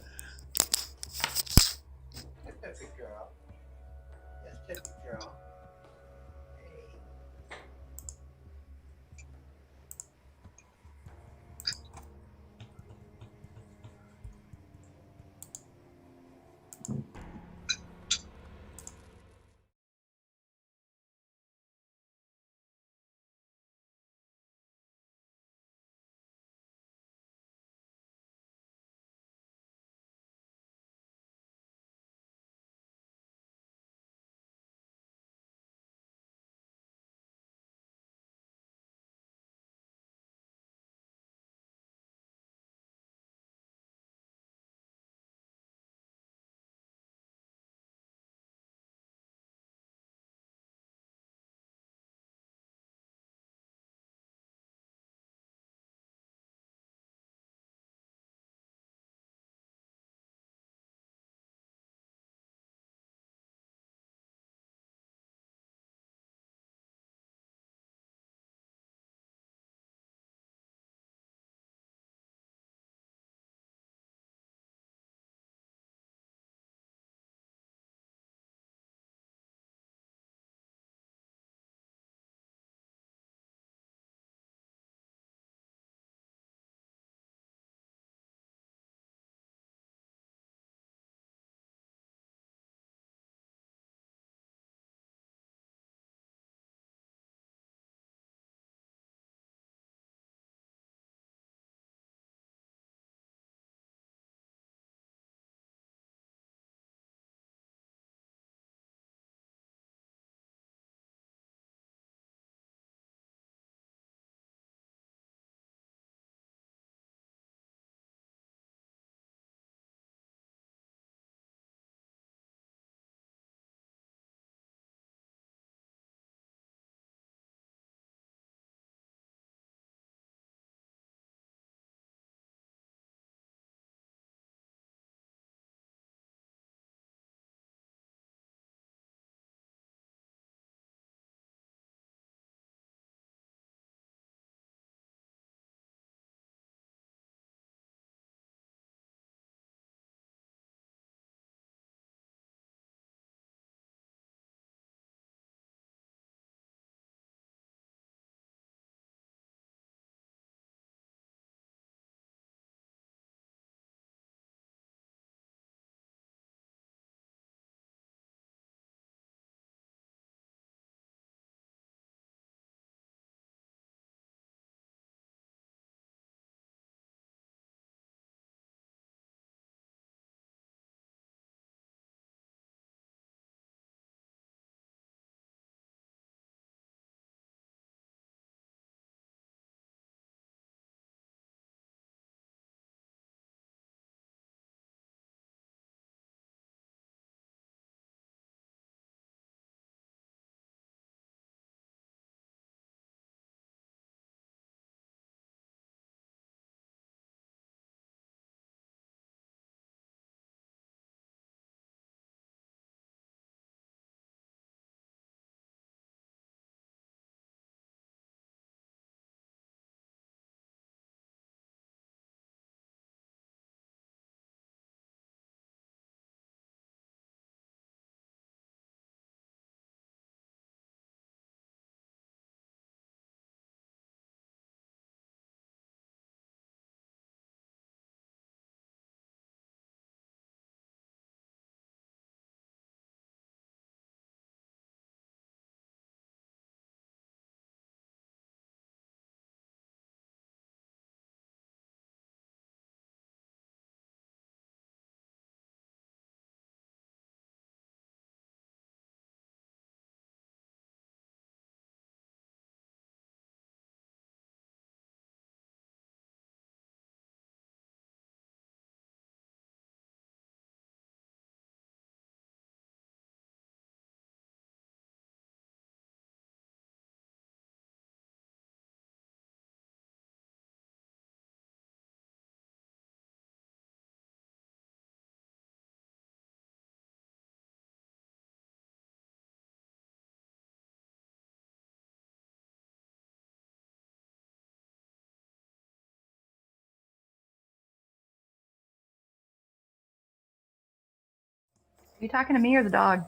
[SPEAKER 3] You talking to me or the dog?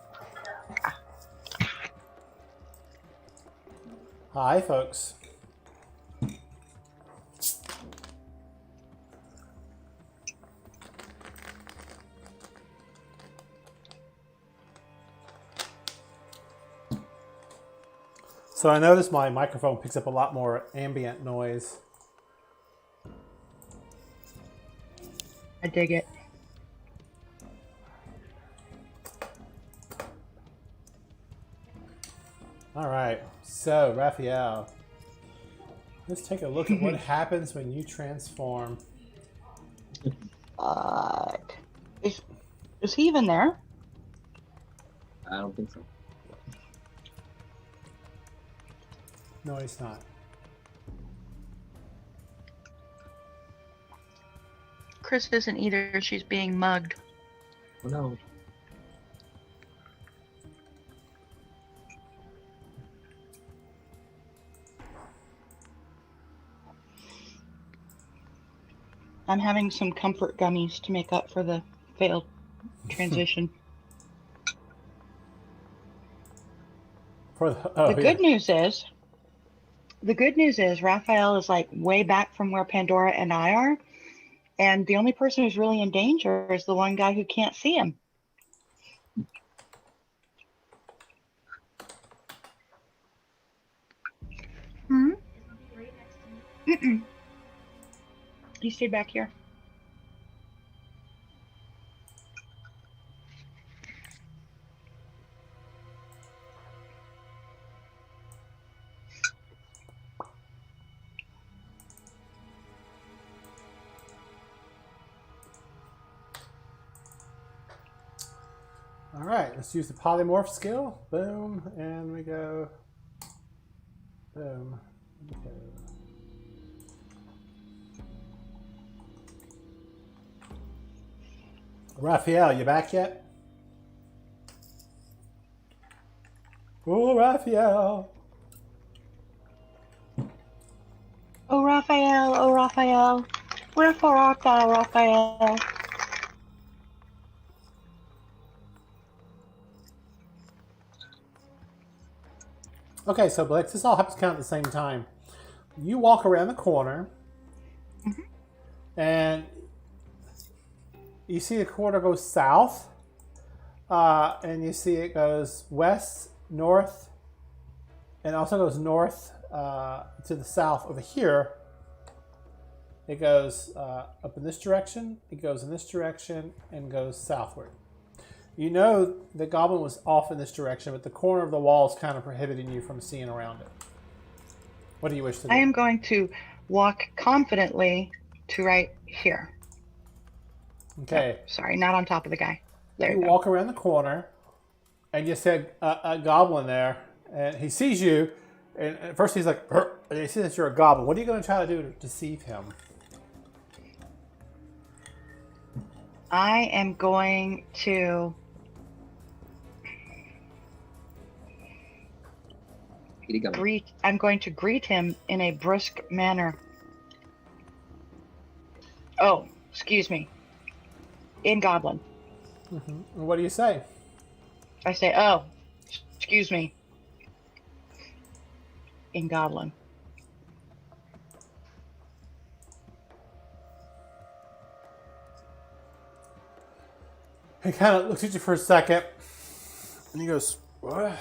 [SPEAKER 5] Hi, folks. So I noticed my microphone picks up a lot more ambient noise.
[SPEAKER 3] I dig it.
[SPEAKER 5] All right, so Raphael, let's take a look at what happens when you transform.
[SPEAKER 3] Is he even there?
[SPEAKER 4] I don't think so.
[SPEAKER 5] No, he's not.
[SPEAKER 3] Chris isn't either. She's being mugged.
[SPEAKER 4] Oh no.
[SPEAKER 3] I'm having some comfort gummies to make up for the failed transition. The good news is Raphael is like way back from where Pandora and I are, and the only person who's really in danger is the one guy who can't see him. Hmm? Mm-mm. He stayed back here.
[SPEAKER 5] All right, let's use the polymorph skill. Boom, and we go. Boom. Okay. Raphael, you back yet? Oh, Raphael.
[SPEAKER 3] Oh, Raphael, wherefore art thou, Raphael?
[SPEAKER 5] Okay, so Blix, this all happens kind of at the same time. You walk around the corner, and you see the corner goes south, and you see it goes west, north, and also goes north to the south over here. It goes up in this direction, it goes in this direction, and goes southward. You know the goblin was off in this direction, but the corner of the wall is kind of prohibiting you from seeing around it. What do you wish to do?
[SPEAKER 3] I am going to walk confidently to right here.
[SPEAKER 5] Okay.
[SPEAKER 3] Oh, sorry, not on top of the guy. There you go.
[SPEAKER 5] Walk around the corner, and you see a goblin there, and he sees you, and at first he's like, "Brr," and he sees that you're a goblin. What are you going to try to do to deceive him?
[SPEAKER 3] I am going to I'm going to greet him in a brisk manner. Oh, excuse me. In Goblin.
[SPEAKER 5] Mm-hmm. And what do you say?
[SPEAKER 3] I say, oh, excuse me. In Goblin.
[SPEAKER 5] He kind of looks at you for a second, and he goes, "What?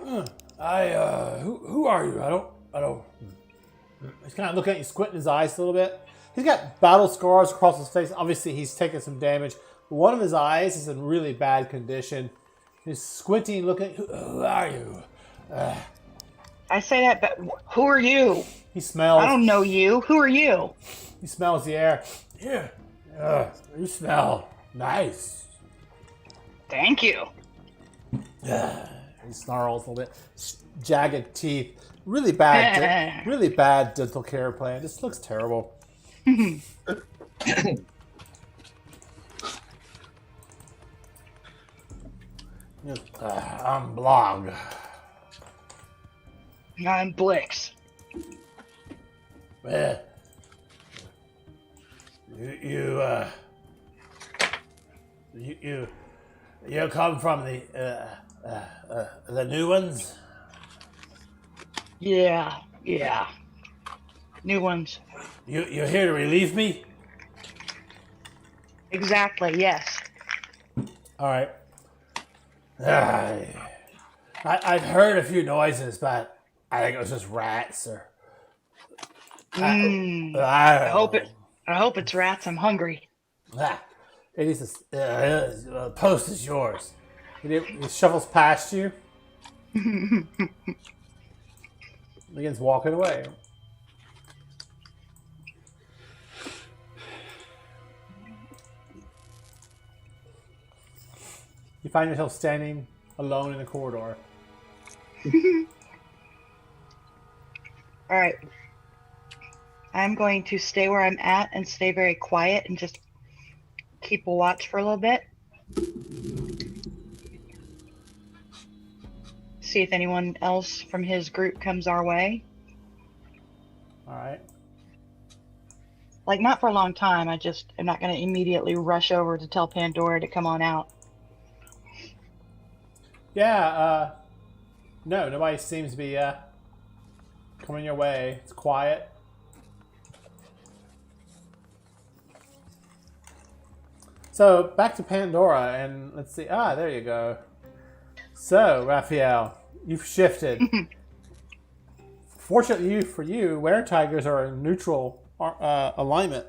[SPEAKER 5] Who are you? I don't. He's kind of looking at you, squinting his eyes a little bit. He's got battle scars across his face. Obviously, he's taken some damage. One of his eyes is in really bad condition. He's squinting, looking. Who are you?
[SPEAKER 3] I say that, but who are you?
[SPEAKER 5] He smells.
[SPEAKER 3] I don't know you. Who are you?
[SPEAKER 5] He smells the air. Yeah. You smell nice.
[SPEAKER 3] Thank you.
[SPEAKER 5] He snarls a little bit. Jagged teeth. Really bad dental care plan. This looks terrible. I'm Blog.
[SPEAKER 3] I'm Blix.
[SPEAKER 5] You come from the new ones?
[SPEAKER 3] Yeah. New ones.
[SPEAKER 5] You're here to relieve me?
[SPEAKER 3] Exactly, yes.
[SPEAKER 5] All right. I've heard a few noises, but I think it was just rats or. I don't
[SPEAKER 3] I hope
[SPEAKER 5] know.
[SPEAKER 3] it's rats. I'm hungry.
[SPEAKER 5] It is the post is yours. He shuffles past you, begins walking away. You find yourself standing alone in the corridor.
[SPEAKER 3] All right. I'm going to stay where I'm at and stay very quiet and just keep a watch for a little bit. See if anyone else from his group comes our way.
[SPEAKER 5] All right.
[SPEAKER 3] Like, not for a long time. I'm not going to immediately rush over to tell Pandora to come on out.
[SPEAKER 5] Yeah. No, nobody seems to be coming your way. It's quiet. So back to Pandora, and let's see. There you go. So Raphael, you've shifted. Fortunately for you, were-tigers are in neutral alignment.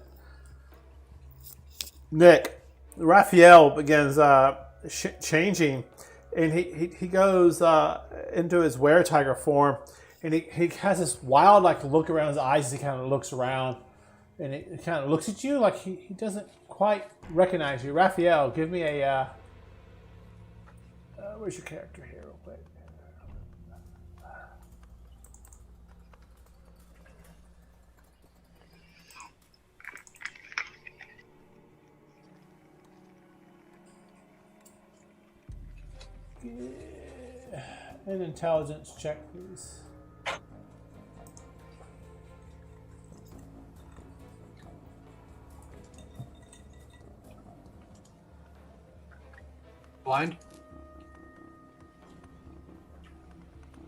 [SPEAKER 5] Nick, Raphael begins changing, and he goes into his were-tiger form, and he has this wild look around his eyes as he kind of looks around, and he kind of looks at you like he doesn't quite recognize you. Raphael, give me a where's your character here real quick? An intelligence check, please.
[SPEAKER 6] Blind?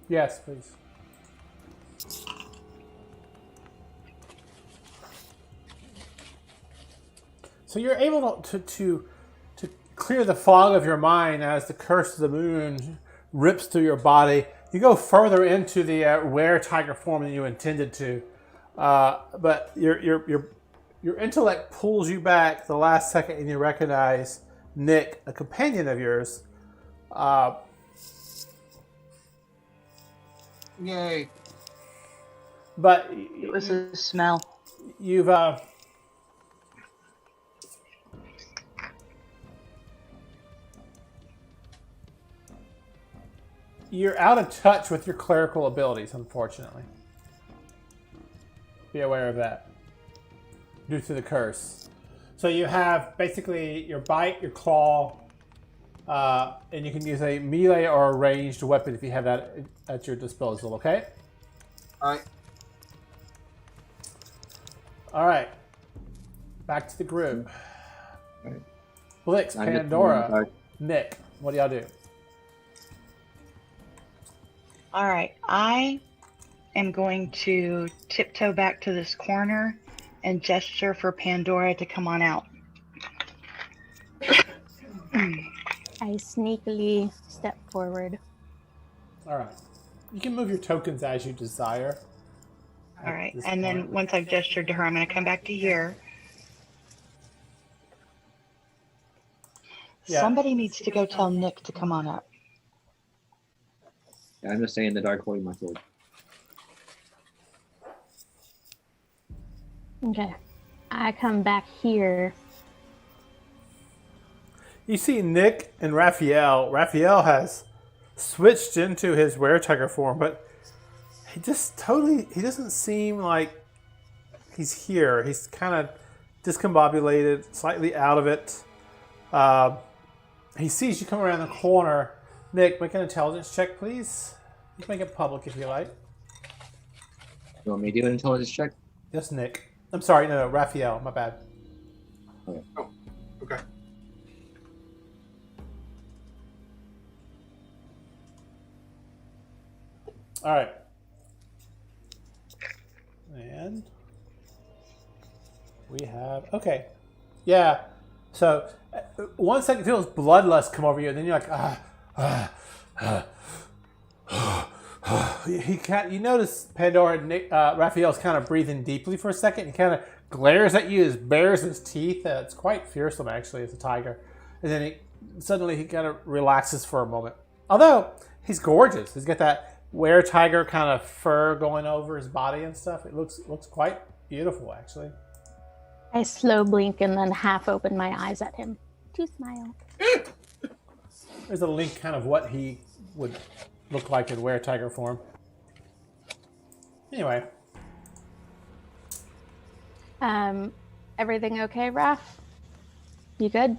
[SPEAKER 5] Yes, please. So you're able to clear the fog of your mind as the curse of the moon rips through your body. You go further into the were-tiger form than you intended to, but your intellect pulls you back the last second, and you recognize Nick, a companion of yours.
[SPEAKER 6] Yay.
[SPEAKER 5] But
[SPEAKER 3] It was a smell.
[SPEAKER 5] you've you're out of touch with your clerical abilities, unfortunately. Be aware of that due to the curse. So you have basically your bite, your claw, and you can use a melee or a ranged weapon if you have that at your disposal, okay?
[SPEAKER 6] Alright.
[SPEAKER 5] Alright. Back to the group.
[SPEAKER 4] Right.
[SPEAKER 5] Blix,
[SPEAKER 4] I'm just
[SPEAKER 5] Pandora,
[SPEAKER 4] going back.
[SPEAKER 5] Nick, what do y'all do?
[SPEAKER 3] All right. I am going to tiptoe back to this corner and gesture for Pandora to come on out.
[SPEAKER 1] I sneakily step forward.
[SPEAKER 5] Alright. You can move your tokens as you desire.
[SPEAKER 3] All right. And then once I've gestured to her, I'm going to come back to here.
[SPEAKER 5] Yeah.
[SPEAKER 3] Somebody needs to go tell Nick to come on up.
[SPEAKER 4] Yeah, I'm just staying in the dark holding my sword.
[SPEAKER 1] Okay. I come back here.
[SPEAKER 5] You see Nick and Raphael. Raphael has switched into his were-tiger form, but he doesn't seem like he's here. He's kind of discombobulated, slightly out of it. He sees you come around the corner. Nick, make an intelligence check, please. You can make it public if you like.
[SPEAKER 4] You want me to do an intelligence check?
[SPEAKER 5] Yes, Nick. I'm sorry, no, Raphael, my bad.
[SPEAKER 6] Okay.
[SPEAKER 5] All right. And we have okay. Yeah. So one second feels bloodlust come over you, and then you're like he can't. You notice Pandora and Raphael's kind of breathing deeply for a second. He kind of glares at you, as bares his teeth. It's quite fearsome, actually, as a tiger. And then suddenly he kind of relaxes for a moment. Although he's gorgeous, he's got that were-tiger kind of fur going over his body and stuff. It looks quite beautiful, actually.
[SPEAKER 1] I slow blink and then half open my eyes at him to smile.
[SPEAKER 5] There's a link, kind of what he would look like in were-tiger form. Anyway.
[SPEAKER 1] Everything okay, Raph? You good?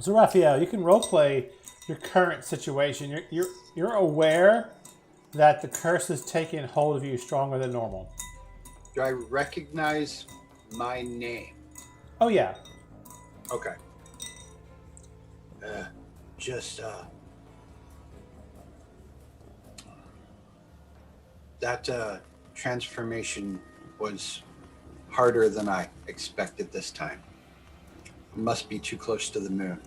[SPEAKER 5] So Raphael, you can roleplay your current situation. You're aware that the curse is taking hold of you stronger than normal.
[SPEAKER 6] Do I recognize my name?
[SPEAKER 5] Oh yeah.
[SPEAKER 6] Okay. Just that transformation was harder than I expected this time. It must be too close to the moon.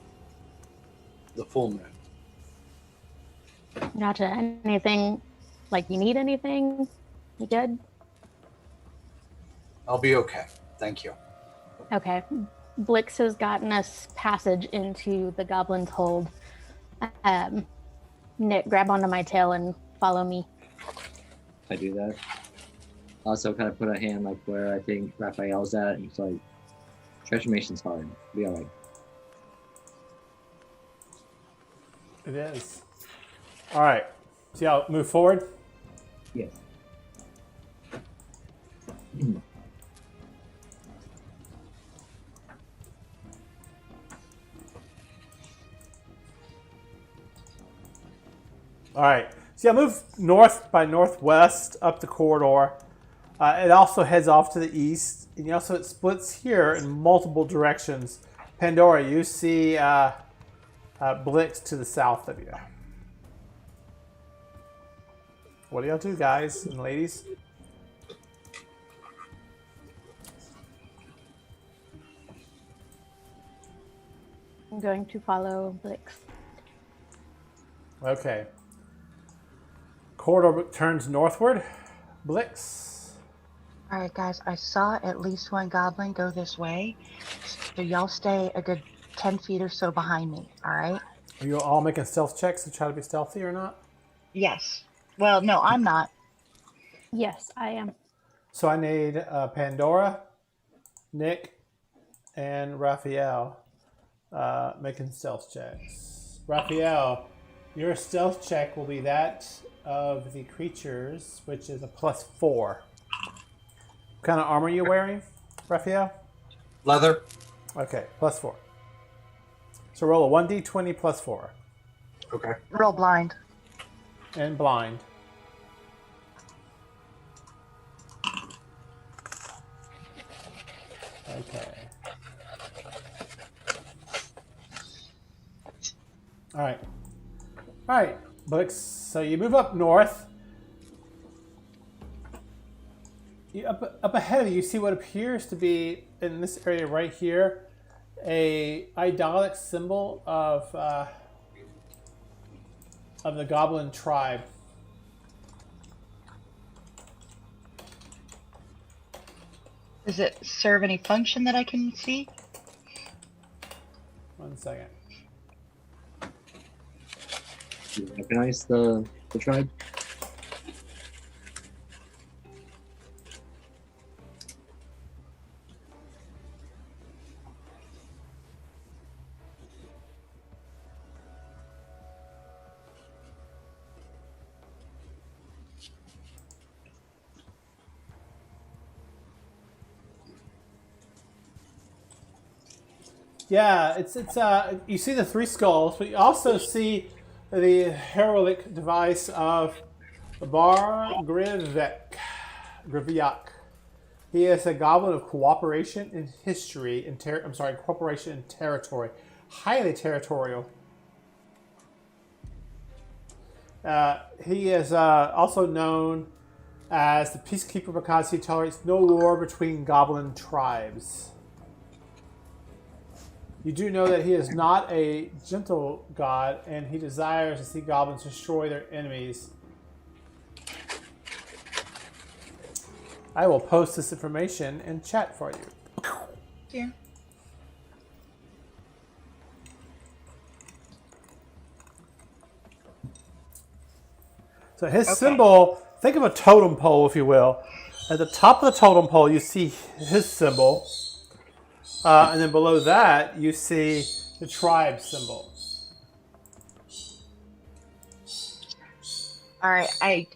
[SPEAKER 6] The full moon.
[SPEAKER 1] Gotcha. Anything, like you need anything? You good?
[SPEAKER 6] I'll be okay. Thank you.
[SPEAKER 1] Okay. Blix has gotten us passage into the goblin's hold. Nick, grab onto my tail and follow me.
[SPEAKER 4] I do that. Also, kind of put a hand like where I think Raphael's at, and it's like, transformation's hard. Be alright.
[SPEAKER 5] It is. All right. See how move forward?
[SPEAKER 4] Yes.
[SPEAKER 5] All right. So yeah, move north by northwest up the corridor. It also heads off to the east, and also it splits here in multiple directions. Pandora, you see Blix to the south of you. What do y'all do, guys and ladies?
[SPEAKER 1] I'm going to follow Blix.
[SPEAKER 5] Okay. Corridor turns northward. Blix.
[SPEAKER 3] All right, guys, I saw at least one goblin go this way, so y'all stay a good 10 feet or so behind me, all right?
[SPEAKER 5] Are you all making stealth checks to try to be stealthy or not?
[SPEAKER 3] Yes. Well, no, I'm not.
[SPEAKER 1] Yes, I am.
[SPEAKER 5] So I need Pandora, Nick, and Raphael making stealth checks. Raphael, your stealth check will be that of the creatures, which is a +4. What kind of armor are you wearing, Raphael?
[SPEAKER 6] Leather.
[SPEAKER 5] Okay, +4. So roll a 1d20 +4.
[SPEAKER 6] Okay.
[SPEAKER 3] Roll blind.
[SPEAKER 5] And blind. Okay. All right. All right, Blix. So you move up north. Up ahead of you, you see what appears to be, in this area right here, a idolic symbol of the goblin tribe.
[SPEAKER 3] Does it serve any function that I can see?
[SPEAKER 5] 1 second.
[SPEAKER 4] Do you recognize the tribe?
[SPEAKER 5] Yeah, it's you see the 3 skulls, but you also see the heraldic device of Bar Griviak. He is a goblin of cooperation in history and cooperation in territory, highly territorial. He is also known as the Peacekeeper because he tolerates no war between goblin tribes. You do know that he is not a gentle god, and he desires to see goblins destroy their enemies. I will post this information in chat for you.
[SPEAKER 3] Yeah.
[SPEAKER 5] So his symbol, think of a totem pole, if you will. At the top of the totem pole, you see his symbol. And then below that, you see the tribe symbol.
[SPEAKER 3] All right,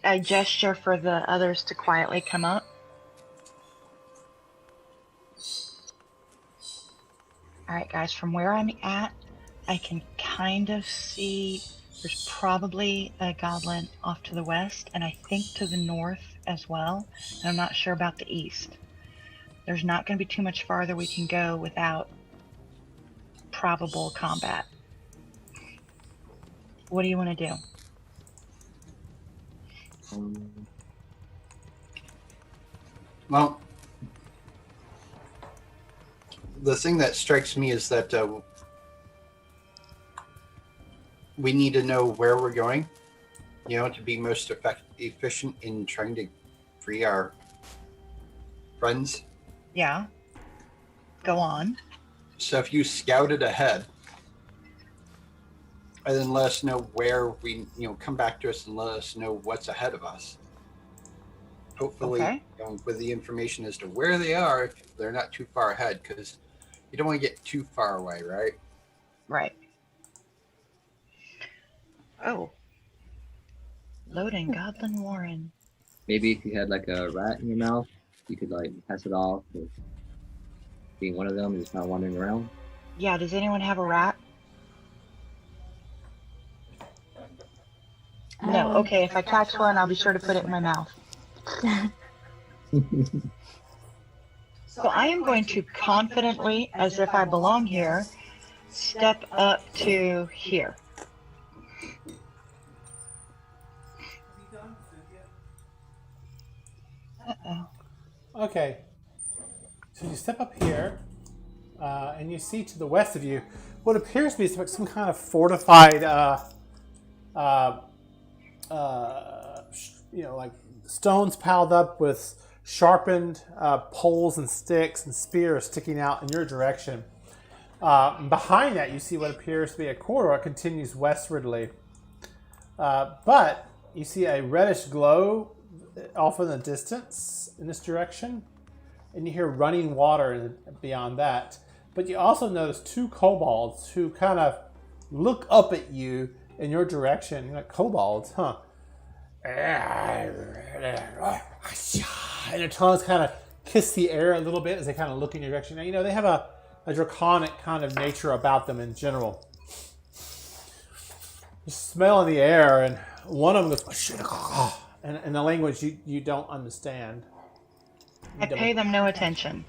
[SPEAKER 3] I gesture for the others to quietly come up. All right, guys, from where I'm at, I can kind of see there's probably a goblin off to the west, and I think to the north as well. And I'm not sure about the east. There's not going to be too much farther we can go without probable combat. What do you want to do?
[SPEAKER 6] Well, the thing that strikes me is that we need to know where we're going, to be most efficient in trying to free our friends.
[SPEAKER 3] Yeah. Go on.
[SPEAKER 6] So if you scouted ahead, and then let us know where we, come back to us and let us know what's ahead of us. Hopefully, with the information as to where they are, if they're not too far ahead, because you don't want to get too far away, right?
[SPEAKER 3] Right. Oh. Loading Goblin Warren.
[SPEAKER 4] Maybe if you had like a rat in your mouth, you could like pass it off with being one of them and just not wandering around.
[SPEAKER 3] Yeah, does anyone have a rat? No, okay, if I catch one, I'll be sure to put it in my mouth. So I am going to confidently, as if I belong here, step up to here. Uh-oh.
[SPEAKER 5] Okay. So you step up here, and you see to the west of you what appears to be some kind of fortified, like stones piled up with sharpened poles and sticks and spears sticking out in your direction. Behind that, you see what appears to be a corridor that continues westwardly. But you see a reddish glow off in the distance in this direction, and you hear running water beyond that. But you also notice two kobolds who kind of look up at you in your direction. You're like, kobolds, huh? And their tongues kind of kiss the air a little bit as they kind of look in your direction. Now, they have a draconic kind of nature about them in general. You smell in the air, and one of them goes, and in the language you don't understand.
[SPEAKER 3] I pay them no attention.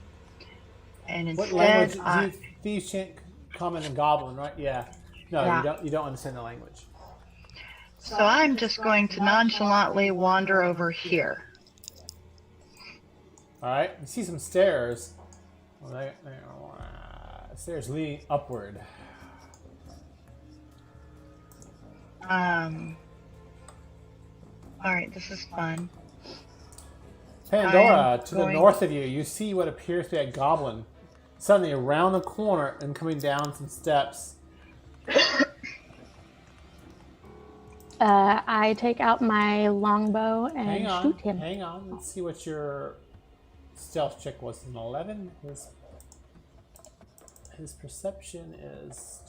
[SPEAKER 3] And instead,
[SPEAKER 5] what language? Thieves can't comment in Goblin, right? Yeah. No, yeah. You don't understand the language.
[SPEAKER 3] So I'm just going to nonchalantly wander over here.
[SPEAKER 5] All right. You see some stairs. Well, stairs leading upward.
[SPEAKER 3] All right, this is fun.
[SPEAKER 5] Pandora, to the north of you, you see what appears to be a goblin suddenly around the corner and coming down some steps.
[SPEAKER 1] I take out my longbow and shoot him.
[SPEAKER 5] Hang on. Let's see what your stealth check was. An 11. His perception is...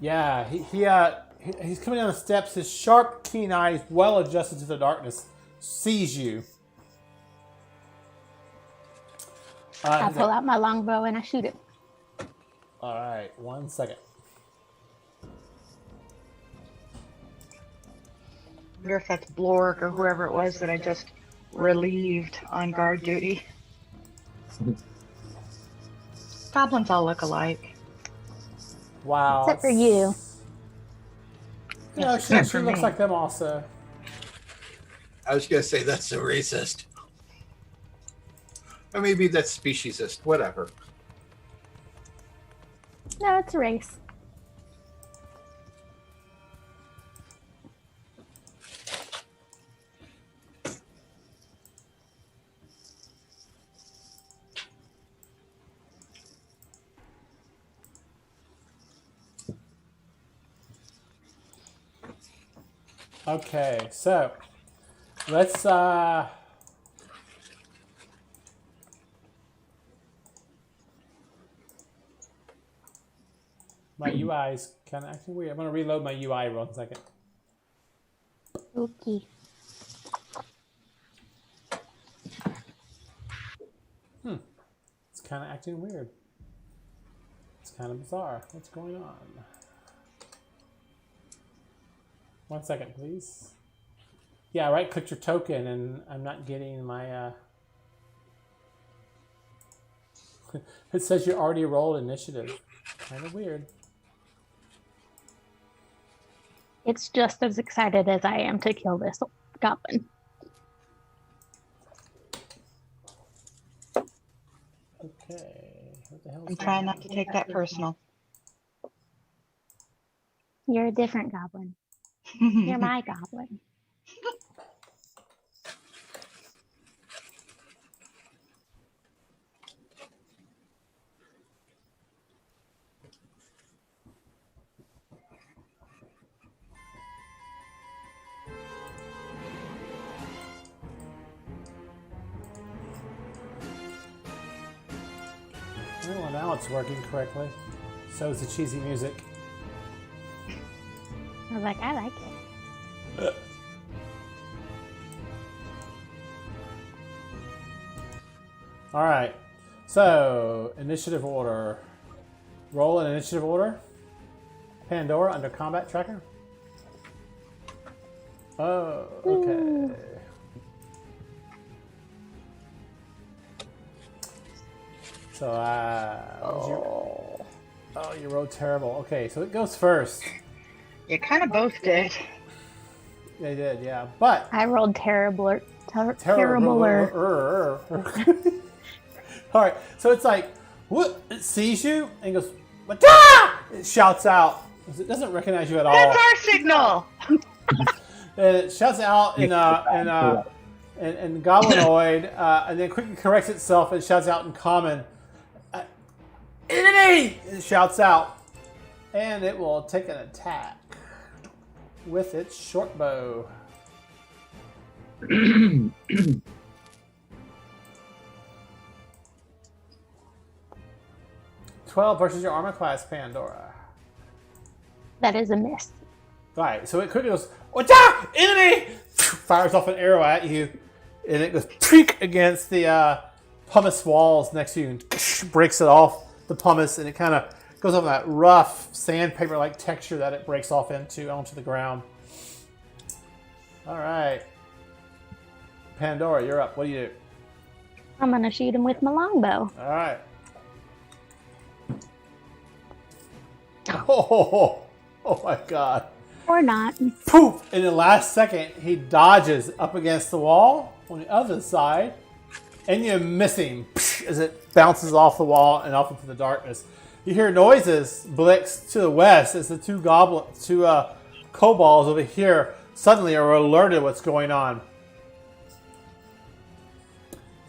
[SPEAKER 5] Yeah, he's coming down the steps. His sharp, keen eyes, well adjusted to the darkness, sees you.
[SPEAKER 1] I pull out my longbow and I shoot him.
[SPEAKER 5] All right, 1 second.
[SPEAKER 3] I wonder if that's Blork or whoever it was that I just relieved on guard duty. Goblins all look alike.
[SPEAKER 5] Wow.
[SPEAKER 1] Except for you.
[SPEAKER 5] Yeah,
[SPEAKER 3] Yes,
[SPEAKER 5] she
[SPEAKER 3] except for
[SPEAKER 5] looks
[SPEAKER 3] me.
[SPEAKER 5] like them also.
[SPEAKER 6] I was gonna say that's so racist. Or maybe that's speciesist. Whatever.
[SPEAKER 1] No, it's a race.
[SPEAKER 5] Okay, so let's my UI is kind of acting weird. I'm gonna reload my UI real second.
[SPEAKER 1] Okay.
[SPEAKER 5] It's kind of acting weird. It's kind of bizarre. What's going on? 1 second, please. Yeah, right-click your token, and I'm not getting my. It says you already rolled initiative. Kind of weird.
[SPEAKER 1] It's just as excited as I am to kill this goblin.
[SPEAKER 5] Okay. What the hell?
[SPEAKER 3] I'm trying not to take that personal.
[SPEAKER 1] You're a different goblin. You're my goblin.
[SPEAKER 5] Well, now it's working correctly. So is the cheesy music.
[SPEAKER 1] I was like, I like it.
[SPEAKER 5] All right. So, initiative order. Roll in initiative order. Pandora under combat tracker. Oh, okay. So, you rolled terrible. Okay, so it goes first.
[SPEAKER 3] You kind of both did.
[SPEAKER 5] They did, yeah. But
[SPEAKER 1] I rolled terribler.
[SPEAKER 5] terribler. All right, so it's like, what? It sees you and goes, "Wata!" It shouts out. It doesn't recognize you at all.
[SPEAKER 3] That's our signal.
[SPEAKER 5] And it shouts out in Goblinoid, and then quickly corrects itself and shouts out in Common, "Enemy!" It shouts out, and it will take an attack with its short bow. 12 versus your armor class, Pandora.
[SPEAKER 1] That is a miss.
[SPEAKER 5] Right, so it quickly goes, "Wata! Enemy!" Fires off an arrow at you, and it goes preek against the pumice walls next to you and breaks it off the pumice, and it kind of goes over that rough sandpaper-like texture that it breaks off onto the ground. All right. Pandora, you're up. What do you do?
[SPEAKER 1] I'm gonna shoot him with my longbow.
[SPEAKER 5] All right. Oh my God.
[SPEAKER 1] Or not.
[SPEAKER 5] Poof! In the last second, he dodges up against the wall on the other side, and you miss him as it bounces off the wall and off into the darkness. You hear noises, Blix, to the west as the two kobolds over here suddenly are alerted what's going on.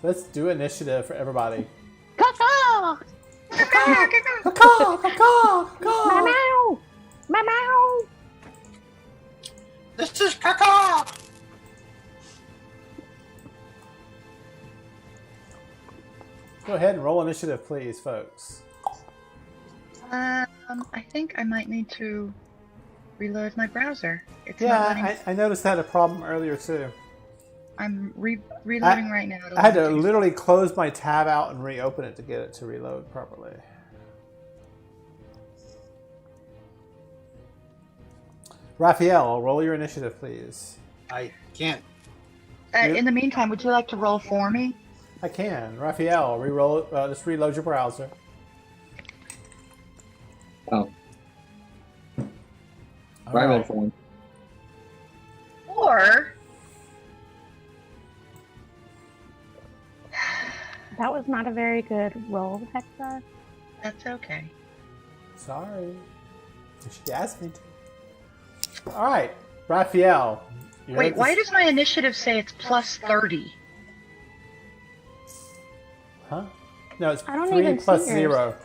[SPEAKER 5] Let's do initiative for everybody.
[SPEAKER 1] Caw-caw!
[SPEAKER 5] Caw, caw, caw, caw.
[SPEAKER 1] Meow! Meow!
[SPEAKER 6] This is Kaka!
[SPEAKER 5] Go ahead and roll initiative, please, folks.
[SPEAKER 3] I think I might need to reload my browser. It's not letting
[SPEAKER 5] Yeah, I noticed I had a problem earlier, too.
[SPEAKER 3] I'm reloading right now.
[SPEAKER 5] I had to literally close my tab out and reopen it to get it to reload properly. Raphael, roll your initiative, please.
[SPEAKER 6] I can't.
[SPEAKER 3] In the meantime, would you like to roll for me?
[SPEAKER 5] I can. Raphael, re-roll. Just reload your browser.
[SPEAKER 4] I rolled
[SPEAKER 5] Alright.
[SPEAKER 4] for one.
[SPEAKER 3] Or
[SPEAKER 1] That was not a very good roll, Hexa.
[SPEAKER 3] that's okay.
[SPEAKER 5] Sorry. She asked me to. Alright, Raphael. you're
[SPEAKER 3] Wait,
[SPEAKER 5] at
[SPEAKER 3] why
[SPEAKER 5] the-
[SPEAKER 3] does my initiative say it's plus 30?
[SPEAKER 5] Huh? No, it's
[SPEAKER 1] I don't
[SPEAKER 5] 3
[SPEAKER 1] even
[SPEAKER 5] plus
[SPEAKER 1] see yours.
[SPEAKER 5] 0.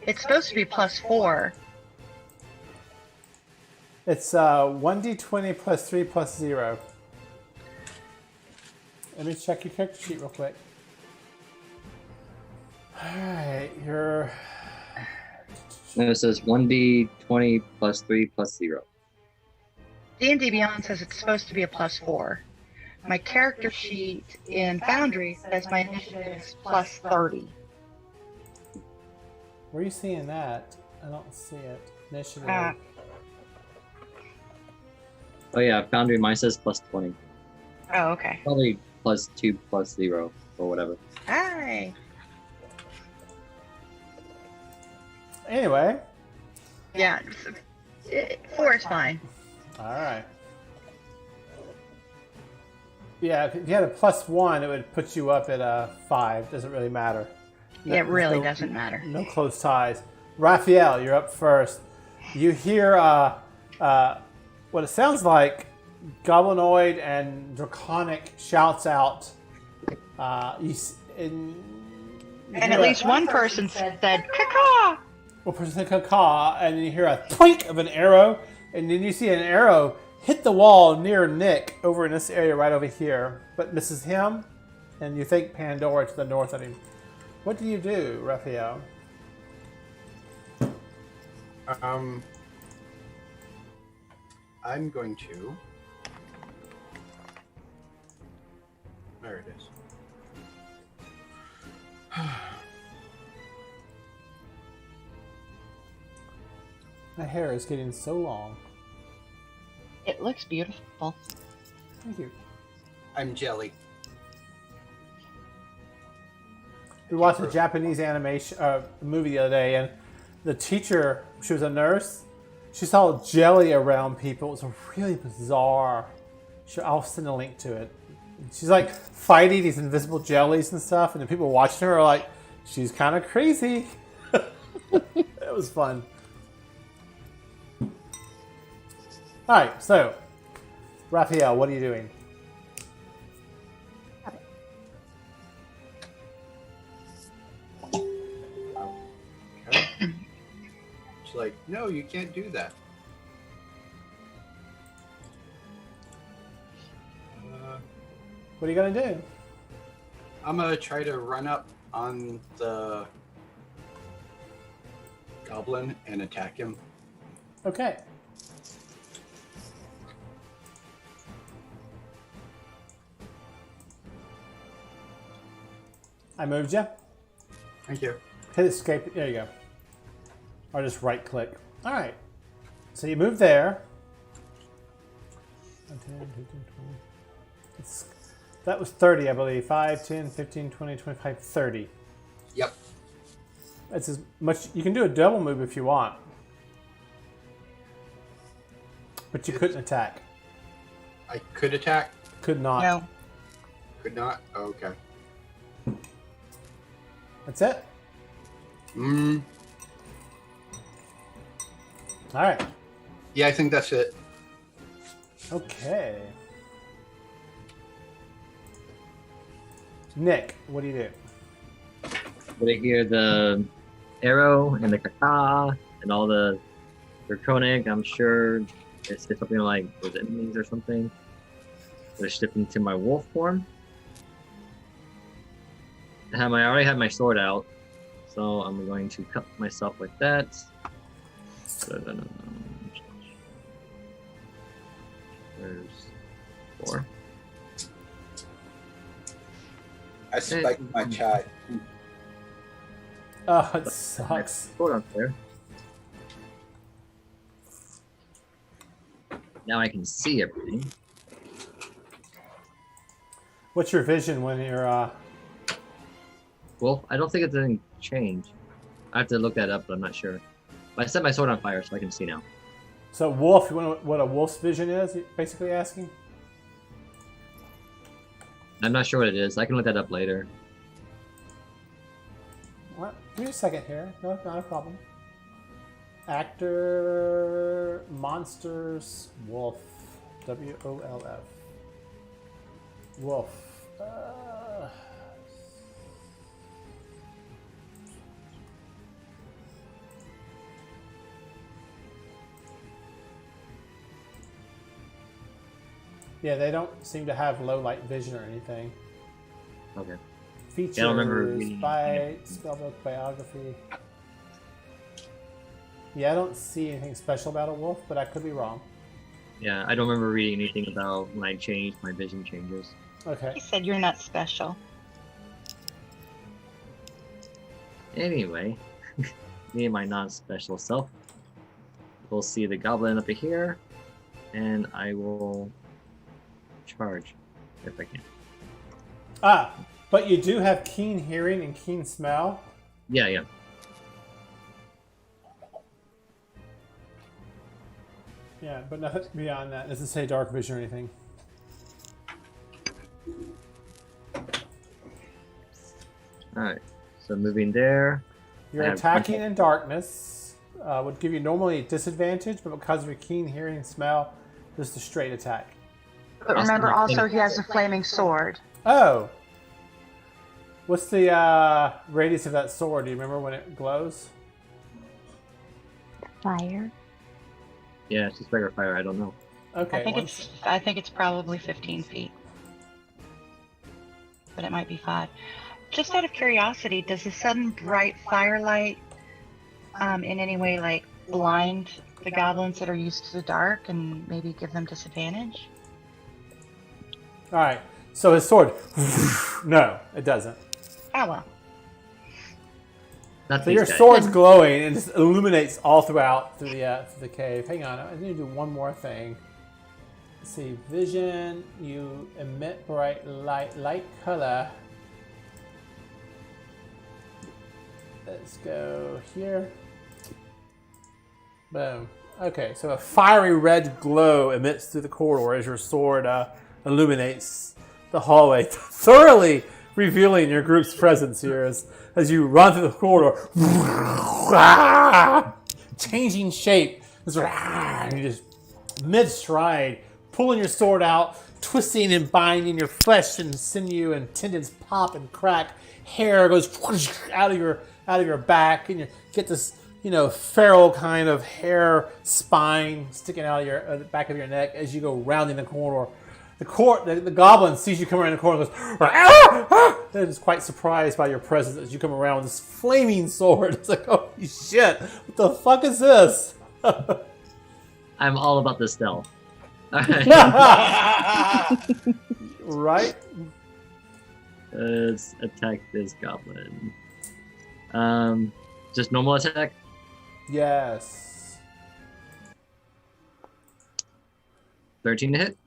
[SPEAKER 3] It's supposed to be plus 4.
[SPEAKER 5] It's 1d20 plus 3 plus 0. Let me check your character sheet real quick. Alright, you're...
[SPEAKER 4] No, it says 1d20 plus 3 plus 0.
[SPEAKER 3] D&D Beyond says it's supposed to be a plus 4. My character sheet in Foundry says my initiative is plus 30.
[SPEAKER 5] Where are you seeing that? I don't see it. Initiative.
[SPEAKER 4] Oh yeah, Foundry, mine says plus 20.
[SPEAKER 3] Oh, okay.
[SPEAKER 4] Probably plus 2 plus 0 or whatever.
[SPEAKER 3] Hi.
[SPEAKER 5] Anyway.
[SPEAKER 3] Yeah, 4 is fine.
[SPEAKER 5] Alright. Yeah, if you had a plus 1, it would put you up at 5. Doesn't really matter.
[SPEAKER 3] It really
[SPEAKER 5] no-
[SPEAKER 3] doesn't matter.
[SPEAKER 5] No close ties. Raphael, you're up first. You hear what it sounds like goblinoid and draconic shouts out.
[SPEAKER 3] And at least one person said, "Caw!"
[SPEAKER 5] One person said caw, and then you hear a twink of an arrow, and then you see an arrow hit the wall near Nick over in this area right over here, but misses him, and you think Pandora to the north of him. What do you do, Raphael?
[SPEAKER 6] I'm going to. There it is.
[SPEAKER 5] My hair is getting so long.
[SPEAKER 3] It looks beautiful.
[SPEAKER 5] Thank you.
[SPEAKER 6] I'm Jelly.
[SPEAKER 5] We watched a Japanese animation movie the other day, and the teacher, she was a nurse, she saw jelly around people. It was really bizarre. I'll send a link to it. She's like fighting these invisible jellies and stuff, and the people watching her are like, she's kind of crazy. It was fun. All right, so Raphael, what are you doing?
[SPEAKER 6] Okay. She's like, no, you can't do that.
[SPEAKER 5] What are you gonna do?
[SPEAKER 6] I'm gonna try to run up on the goblin and attack him.
[SPEAKER 5] Okay. I moved you.
[SPEAKER 6] Thank you.
[SPEAKER 5] Hit escape. There you go. Or just right click. All right. So you move there. 10, 15, 20. That was 30, I believe. 5, 10, 15, 20, 25, 30.
[SPEAKER 6] Yep.
[SPEAKER 5] That's as much. You can do a double move if you want. But you couldn't attack.
[SPEAKER 6] I could attack.
[SPEAKER 5] Could not.
[SPEAKER 3] No.
[SPEAKER 6] Could not. Oh, okay.
[SPEAKER 5] That's it.
[SPEAKER 6] Mm.
[SPEAKER 5] All right.
[SPEAKER 6] Yeah, I think that's it.
[SPEAKER 5] Okay. Nick, what do you do?
[SPEAKER 4] But I hear the arrow and the caca and all the draconic. I'm sure it's something like those enemies or something. They're shift into my wolf form. I already have my sword out, so I'm going to cut myself like that. There's 4.
[SPEAKER 6] I spiked my chai.
[SPEAKER 5] Oh, it sucks.
[SPEAKER 4] Sword up there. Now I can see everything.
[SPEAKER 5] What's your vision when you're
[SPEAKER 4] Well, I don't think it's anything change. I have to look that up, but I'm not sure. I set my sword on fire so I can see now.
[SPEAKER 5] So wolf, you know what a wolf's vision is? You're basically asking.
[SPEAKER 4] I'm not sure what it is. I can look that up later.
[SPEAKER 5] What? Give me a second here. No, not a problem. Actor, monsters, wolf. WOLF. Wolf. Yeah, they don't seem to have low light vision or anything.
[SPEAKER 4] Okay.
[SPEAKER 5] Features,
[SPEAKER 4] Yeah, I don't remember reading
[SPEAKER 5] bite, spellbook, biography. Yeah, I don't see anything special about a wolf, but I could be wrong.
[SPEAKER 4] Yeah, I don't remember reading anything about when I changed, my vision changes.
[SPEAKER 5] Okay.
[SPEAKER 3] He said you're not special.
[SPEAKER 4] Anyway, me and my non-special self. We'll see the goblin up here, and I will charge if I can.
[SPEAKER 5] Ah, but you do have keen hearing and keen smell.
[SPEAKER 4] Yeah, yeah.
[SPEAKER 5] Yeah, but nothing beyond that. It doesn't say dark vision or anything.
[SPEAKER 4] Alright, so moving there.
[SPEAKER 5] You're attacking in darkness. Would give you normally a disadvantage, but because of your keen hearing and smell, just a straight attack.
[SPEAKER 3] But remember also he has a flaming sword.
[SPEAKER 5] Oh! What's the radius of that sword? Do you remember when it glows?
[SPEAKER 1] Fire.
[SPEAKER 4] Yeah, it's just regular fire, I don't know.
[SPEAKER 5] Okay.
[SPEAKER 3] I think it's probably 15 feet. But it might be 5. Just out of curiosity, does the sudden bright firelight in any way like blind the goblins that are used to the dark and maybe give them disadvantage?
[SPEAKER 5] Alright, so his sword. No, it doesn't.
[SPEAKER 3] Oh well.
[SPEAKER 4] Not
[SPEAKER 5] So
[SPEAKER 4] these
[SPEAKER 5] your
[SPEAKER 4] guys.
[SPEAKER 5] sword's glowing and just illuminates all throughout through the cave. Hang on, I need to do one more thing. Let's see, vision. You emit bright light color. Let's go here. Boom. Okay, so a fiery red glow emits through the corridor as your sword illuminates the hallway, thoroughly revealing your group's presence here as you run through the corridor, changing shape, and you just mid-stride, pulling your sword out, twisting and binding your flesh and sinew and tendons pop and crack, hair goes out of your back, and you get this feral kind of hair spine sticking out of your back of your neck as you go rounding the corridor. The goblin sees you come around the corner and goes, ah, ah! And is quite surprised by your presence as you come around with this flaming sword. It's like, holy shit, what the fuck is this?
[SPEAKER 4] I'm all about the stealth.
[SPEAKER 5] Right?
[SPEAKER 4] Let's attack this goblin. Just normal attack?
[SPEAKER 5] Yes.
[SPEAKER 4] 13 to hit?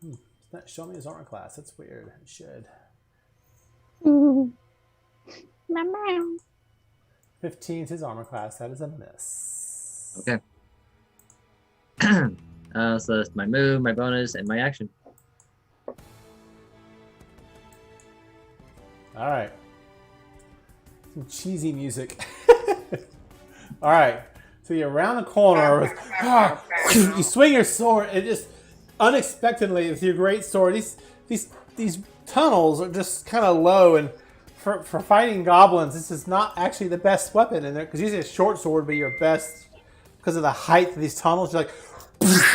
[SPEAKER 5] It's not showing me his armor class. That's weird. It should.
[SPEAKER 1] Meow.
[SPEAKER 5] 15 is his armor class. That is a miss.
[SPEAKER 4] Okay. So that's my move, my bonus, and my action.
[SPEAKER 5] All right. Some cheesy music. All right. So you're around the corner. You swing your sword, and just unexpectedly with your great sword, these tunnels are just kind of low, and for fighting goblins, this is not actually the best weapon in there, because usually a short sword would be your best because of the height of these tunnels. You're like,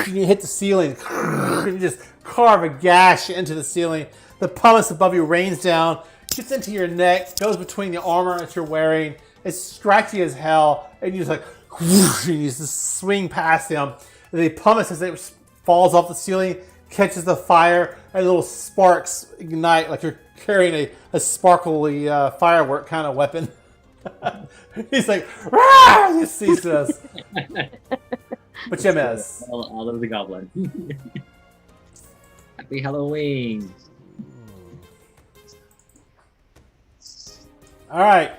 [SPEAKER 5] and you hit the ceiling, and you just carve a gash into the ceiling. The pumice above you rains down, gets into your neck, goes between the armor that you're wearing. It's scratchy as hell, and you just like, and you just swing past them. And the pumice, as it falls off the ceiling, catches the fire, and little sparks ignite like you're carrying a sparkly firework kind of weapon. He's like, "Rah!" He sees this. But you miss.
[SPEAKER 4] All of the goblin. Happy Halloween.
[SPEAKER 5] All right.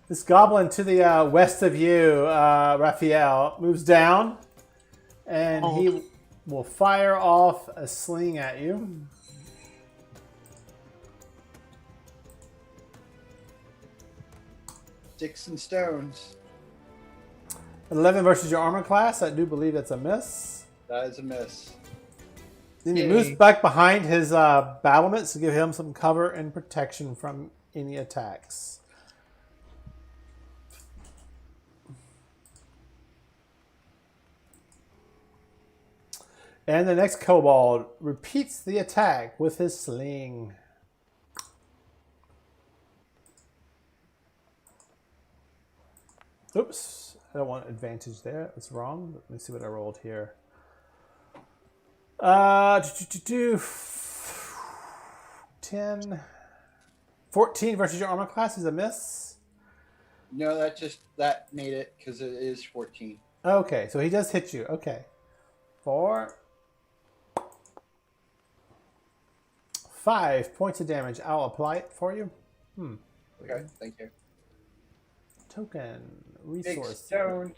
[SPEAKER 5] This goblin to the west of you, Raphael, moves down, and he will fire off a sling at you.
[SPEAKER 6] Sticks and stones.
[SPEAKER 5] 11 versus your armor class. I do believe that's a miss.
[SPEAKER 6] That is a miss.
[SPEAKER 5] Then he moves back behind his battlements to give him some cover and protection from any attacks. And the next kobold repeats the attack with his sling. Oops, I don't want advantage there. That's wrong. Let me see what I rolled here. 10, 14 versus your armor class is a miss.
[SPEAKER 6] No, that made it because it is 14.
[SPEAKER 5] Okay, so he does hit you. Okay. 4, 5 points of damage. I'll apply it for you.
[SPEAKER 6] Okay, thank you.
[SPEAKER 5] Token.
[SPEAKER 6] Big
[SPEAKER 5] Resource.
[SPEAKER 6] stone.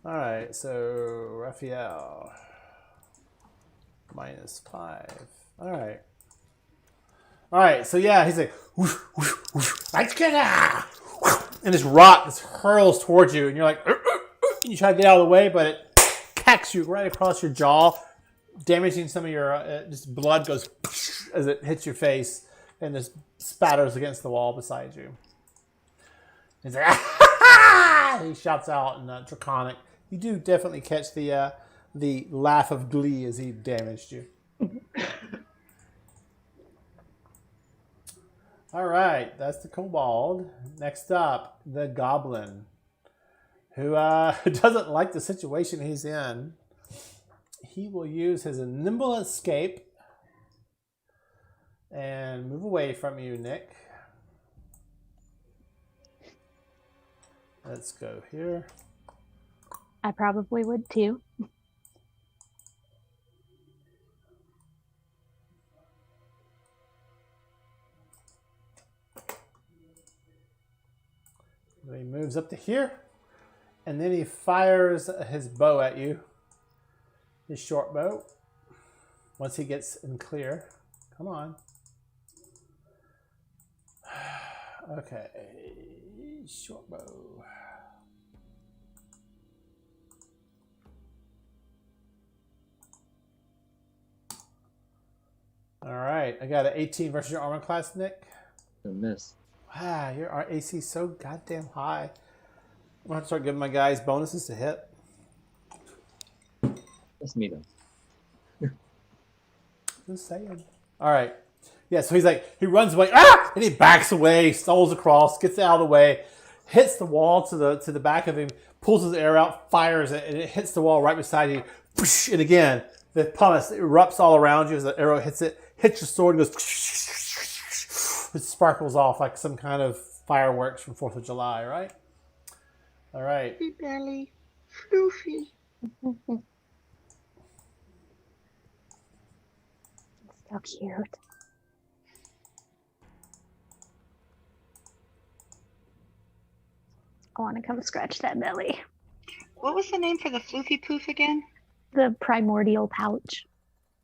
[SPEAKER 5] Alright, so Raphael. -5. Alright. Alright, so yeah, he's like, whoosh, whoosh, whoosh, and this rock just hurls towards you, and you're like, and you try to get out of the way, but it hacks you right across your jaw, damaging some of your, just blood goes as it hits your face, and just spatters against the wall beside you. He's like, he shouts out in Draconic. You do definitely catch the laugh of glee as he damaged you. All right, that's the kobold. Next up, the goblin, who doesn't like the situation he's in. He will use his nimble escape and move away from you, Nick. Let's go here.
[SPEAKER 1] I probably would too.
[SPEAKER 5] He moves up to here, and then he fires his bow at you. His short bow. Once he gets in clear. Come on. Okay. Short bow. All right. I got an 18 versus your armor class, Nick.
[SPEAKER 4] A miss.
[SPEAKER 5] Wow, your AC is so goddamn high. I'm going to start giving my guys bonuses to hit.
[SPEAKER 4] That's me, though.
[SPEAKER 5] Just saying. All right. Yeah, so he's like, he runs away, and he backs away, stumbles across, gets out of the way, hits the wall to the back of him, pulls his arrow out, fires it, and it hits the wall right beside you. And again, the pumice erupts all around you as the arrow hits it, hits your sword, and goes. It sparkles off like some kind of fireworks from 4th of July, right? All right.
[SPEAKER 3] Floofy belly. Floofy.
[SPEAKER 1] So cute. I want to come scratch that belly.
[SPEAKER 3] What was the name for the floofy poof again?
[SPEAKER 1] The primordial pouch.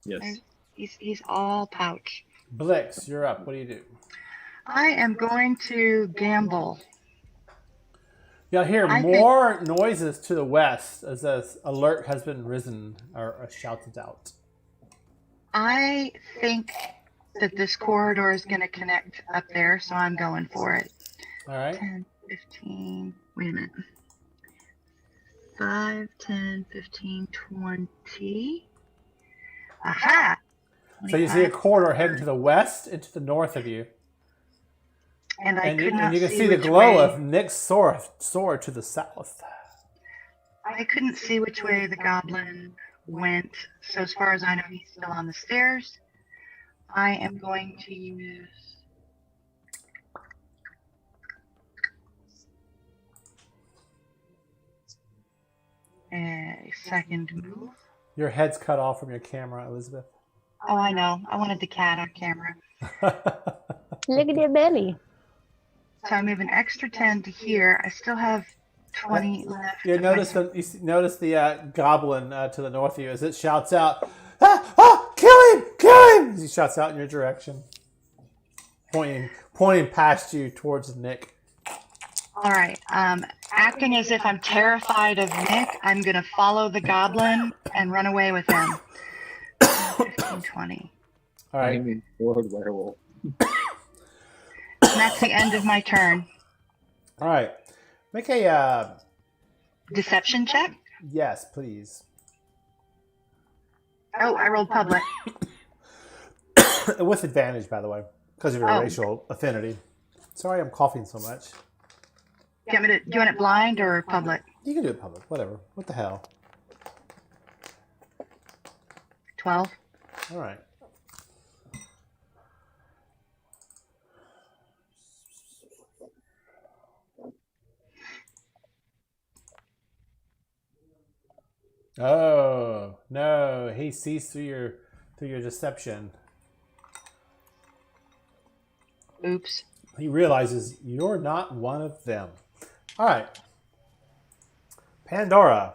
[SPEAKER 4] Yes.
[SPEAKER 3] He's all pouch.
[SPEAKER 5] Blix, you're up. What do you do?
[SPEAKER 3] I am going to gamble.
[SPEAKER 5] You'll hear more noises to the west as an alert has been risen or shouted out.
[SPEAKER 3] I think that this corridor is going to connect up there, so I'm going for it.
[SPEAKER 5] All right.
[SPEAKER 3] 10, 15, wait a minute. 5, 10, 15, 20. Aha!
[SPEAKER 5] So you see a corridor heading to the west and to the north of you.
[SPEAKER 3] And
[SPEAKER 5] you can see the glow of Nick's sword to the south.
[SPEAKER 3] I couldn't see which way the goblin went, so as far as I know, he's still on the stairs. I am going to use a second move.
[SPEAKER 5] Your head's cut off from your camera, Elizabeth.
[SPEAKER 3] Oh, I know. I wanted the cat on camera.
[SPEAKER 1] Look at your belly.
[SPEAKER 3] So I move an extra 10 to here. I still have 20 left.
[SPEAKER 5] You
[SPEAKER 3] of
[SPEAKER 5] notice
[SPEAKER 3] my-
[SPEAKER 5] notice the goblin to the north of you as it shouts out, kill him! Kill him! As he shouts out in your direction. Pointing past you towards Nick.
[SPEAKER 3] All right. Acting as if I'm terrified of Nick, I'm going to follow the goblin and run away with him. 15, 20.
[SPEAKER 5] All right.
[SPEAKER 4] I mean, Lord Werewolf.
[SPEAKER 3] And that's the end of my turn.
[SPEAKER 5] All right. Make a
[SPEAKER 3] Deception check?
[SPEAKER 5] yes, please.
[SPEAKER 3] Oh, I rolled public.
[SPEAKER 5] With advantage, by the way, because of your
[SPEAKER 3] Oh.
[SPEAKER 5] racial affinity. Sorry, I'm coughing so much.
[SPEAKER 3] Do you want it blind or public?
[SPEAKER 5] You can do it public, whatever. What the hell?
[SPEAKER 3] 12.
[SPEAKER 5] All right. Oh no, he sees through your deception.
[SPEAKER 3] Oops.
[SPEAKER 5] He realizes you're not one of them. All right, Pandora.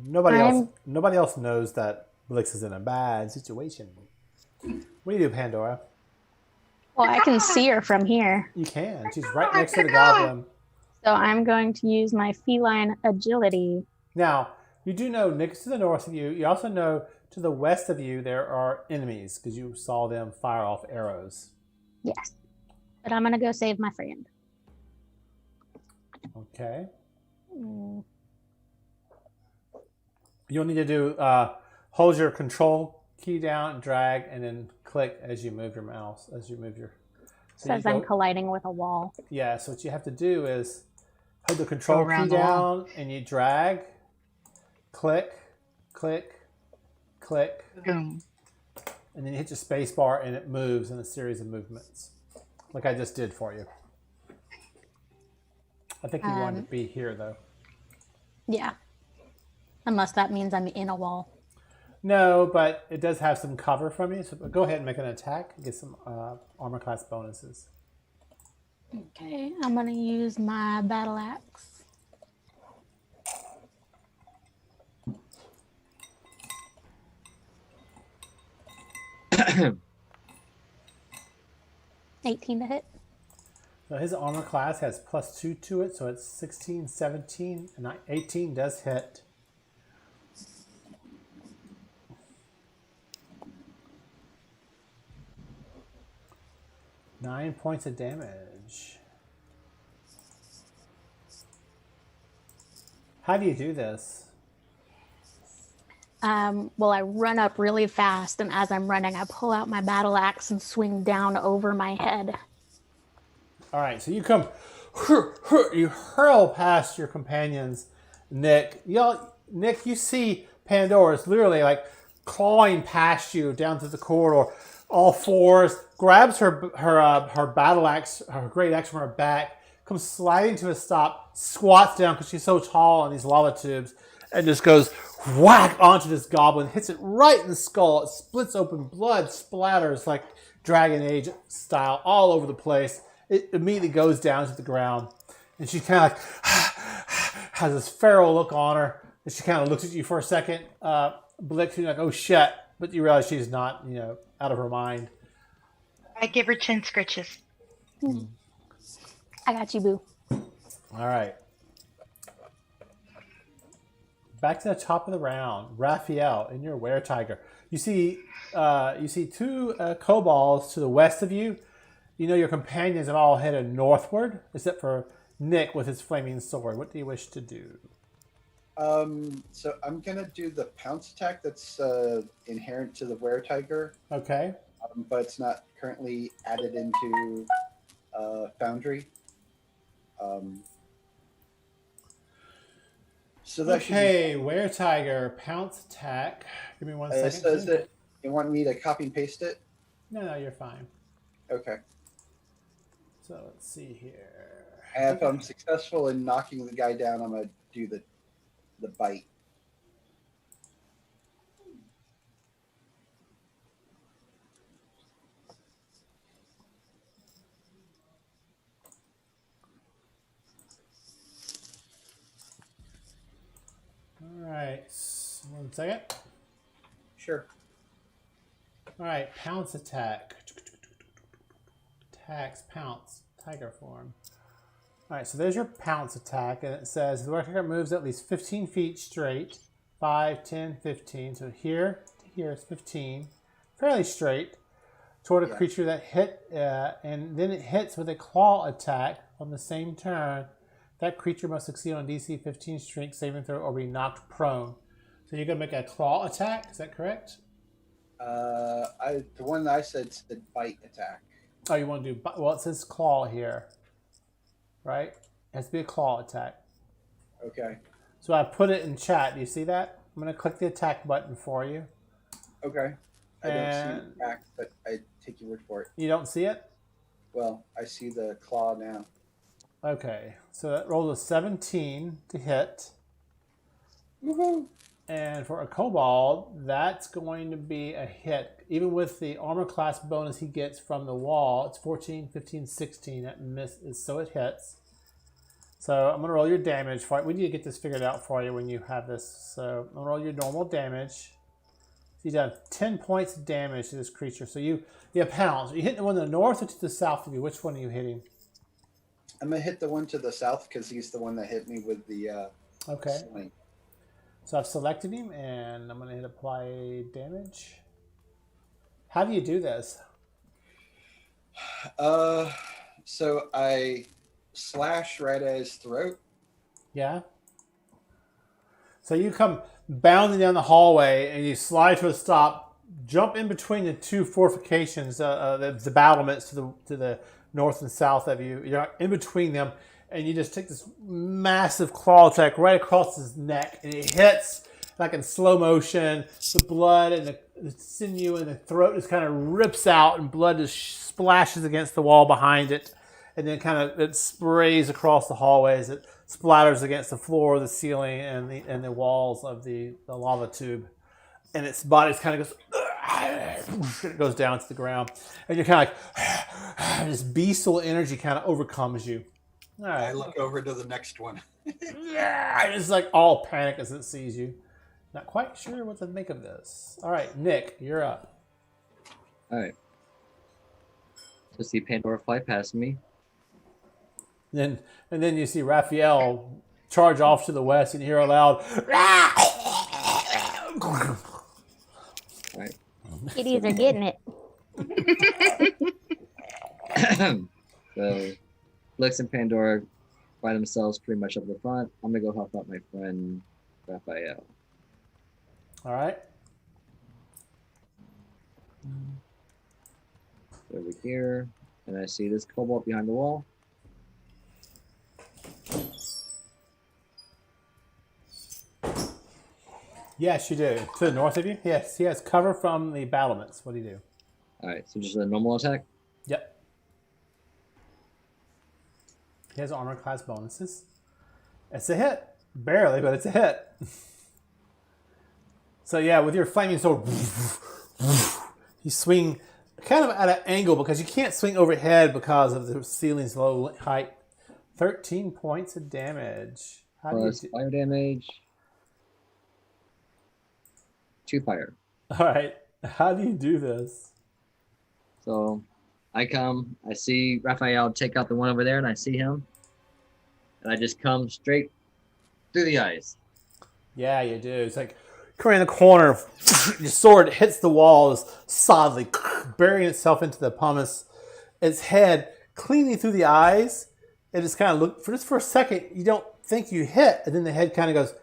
[SPEAKER 5] Nobody else knows that Blix is in a bad situation. What do you do, Pandora?
[SPEAKER 1] Well, I can see her from here.
[SPEAKER 5] You can. She's right next to the goblin.
[SPEAKER 1] So I'm going to use my feline agility.
[SPEAKER 5] Now, you do know Nick's to the north of you. You also know to the west of you there are enemies because you saw them fire off arrows.
[SPEAKER 1] Yes. But I'm going to go save my friend.
[SPEAKER 5] Okay.
[SPEAKER 1] Mm.
[SPEAKER 5] You'll need to do hold your control key down, drag, and then click as you move your mouse. As you move your. So
[SPEAKER 1] Says I'm colliding with a wall.
[SPEAKER 5] Yeah. So what you have to do is hold the control key
[SPEAKER 3] around the wall.
[SPEAKER 5] down, and you drag, click, click, click,
[SPEAKER 3] Boom.
[SPEAKER 5] and then you hit your space bar, and it moves in a series of movements, like I just did for you. I think you wanted to be here though.
[SPEAKER 1] Yeah. Unless that means I'm in a wall.
[SPEAKER 5] No, but it does have some cover from you. So go ahead and make an attack and get some armor class bonuses.
[SPEAKER 1] Okay, I'm going to use my battle axe. $18 to hit.
[SPEAKER 5] So his armor class has +2 to it, so it's 16, 17, and 18 does hit. Nine points of damage. How do you do this?
[SPEAKER 1] Well, I run up really fast, and as I'm running, I pull out my battle axe and swing down over my head.
[SPEAKER 5] All right, so you come, you hurl past your companions, Nick. Nick, you see Pandora's literally like clawing past you down to the corridor, all fours, grabs her battle axe, her great axe from her back, comes sliding to a stop, squats down because she's so tall on these lava tubes, and just goes whack onto this goblin, hits it right in the skull. It splits open, blood splatters like Dragon Age style all over the place. It immediately goes down to the ground, and she kind of like has this feral look on her, and she kind of looks at you for a second. Blix, you're like, oh shit, but you realize she's not, out of her mind.
[SPEAKER 3] I give her chin scritches.
[SPEAKER 1] I got you, boo.
[SPEAKER 5] All right. Back to the top of the round, Raphael in your were-tiger. You see two kobolds to the west of you. You know your companions have all headed northward, except for Nick with his flaming sword. What do you wish to do?
[SPEAKER 6] So I'm gonna do the pounce attack that's inherent to the were-tiger,
[SPEAKER 5] Okay.
[SPEAKER 6] but it's not currently added into Foundry. So that
[SPEAKER 5] Okay, were-tiger, pounce attack. Give me one second.
[SPEAKER 6] So is it? You want me to copy and paste it?
[SPEAKER 5] No, you're fine.
[SPEAKER 6] Okay.
[SPEAKER 5] So let's see here.
[SPEAKER 6] And if I'm successful in knocking the guy down, I'm gonna do the bite.
[SPEAKER 5] 1 second.
[SPEAKER 6] Sure.
[SPEAKER 5] All right, pounce attack. Attacks, pounce, tiger form. All right, so there's your pounce attack, and it says the attacker moves at least 15 feet straight. 5, 10, 15. So here to here is 15. Fairly straight toward a creature that hit, and then it hits with a claw attack on the same turn. That creature must succeed on DC 15 strength saving throw or be knocked prone. So you're going to make a claw attack, is that correct?
[SPEAKER 6] The one that I said bite attack.
[SPEAKER 5] Oh, you want to do, well, it says claw here, right? It has to be a claw attack.
[SPEAKER 6] Okay.
[SPEAKER 5] So I put it in chat. Do you see that? I'm going to click the attack button for you.
[SPEAKER 6] Okay. I don't see the attack, but I take your word for it.
[SPEAKER 5] You don't see it?
[SPEAKER 6] Well, I see the claw now.
[SPEAKER 5] Okay. So that rolls a 17 to hit.
[SPEAKER 6] Woohoo!
[SPEAKER 5] And for a kobold, that's going to be a hit. Even with the armor class bonus he gets from the wall, it's 14, 15, 16. That misses, so it hits. So I'm going to roll your damage for it. We need to get this figured out for you when you have this. So I'm going to roll your normal damage. So you've done 10 points of damage to this creature. So you pounce. Are you hitting the one to the north or to the south of you? Which one are you hitting?
[SPEAKER 6] I'm going to hit the one to the south because he's the one that hit me with the sling.
[SPEAKER 5] So I've selected him, and I'm going to hit apply damage. How do you do this?
[SPEAKER 6] So I slash right at his throat.
[SPEAKER 5] Yeah. So you come bounding down the hallway, and you slide to a stop, jump in between the two fortifications, the battlements to the north and south of you. You're in between them. And you just take this massive claw attack right across his neck, and it hits like in slow motion. The blood and the sinew and the throat just kind of rips out, and blood just splashes against the wall behind it, and then kind of it sprays across the hallways. It splatters against the floor, the ceiling, and the walls of the lava tube, and its body kind of goes. It goes down to the ground, and you're kind of like this bestial energy kind of overcomes you. All right.
[SPEAKER 6] I look over to the next one.
[SPEAKER 5] It's like all panic as it sees you. Not quite sure what to make of this. All right, Nick, you're up.
[SPEAKER 4] All right. So see Pandora fly past me.
[SPEAKER 5] And then you see Raphael charge off to the west, and you hear a loud.
[SPEAKER 4] All right.
[SPEAKER 1] Kitties are getting it.
[SPEAKER 4] So Lex and Pandora by themselves pretty much up the front. I'm going to go help out my friend Raphael.
[SPEAKER 5] All right.
[SPEAKER 4] Over here. And I see this cobalt behind the wall.
[SPEAKER 5] Yes, you do. To the north of you? Yes, he has cover from the battlements. What do you do?
[SPEAKER 4] All right, so just a normal attack?
[SPEAKER 5] Yep. He has armor class bonuses. It's a hit. Barely, but it's a hit. So yeah, with your flaming sword, you swing kind of at an angle because you can't swing overhead because of the ceiling's low height. 13 points of damage. How
[SPEAKER 4] Plus
[SPEAKER 5] do you
[SPEAKER 4] fire damage. 2 fire.
[SPEAKER 5] All right. How do you do this?
[SPEAKER 4] So I come, I see Raphael take out the one over there, and I see him. And I just come straight through the eyes.
[SPEAKER 5] Yeah, you do. It's like coming in the corner, your sword hits the wall, is solidly burying itself into the pumice. Its head cleanly through the eyes. It just kind of look for just for a second. You don't think you hit, and then the head kind of goes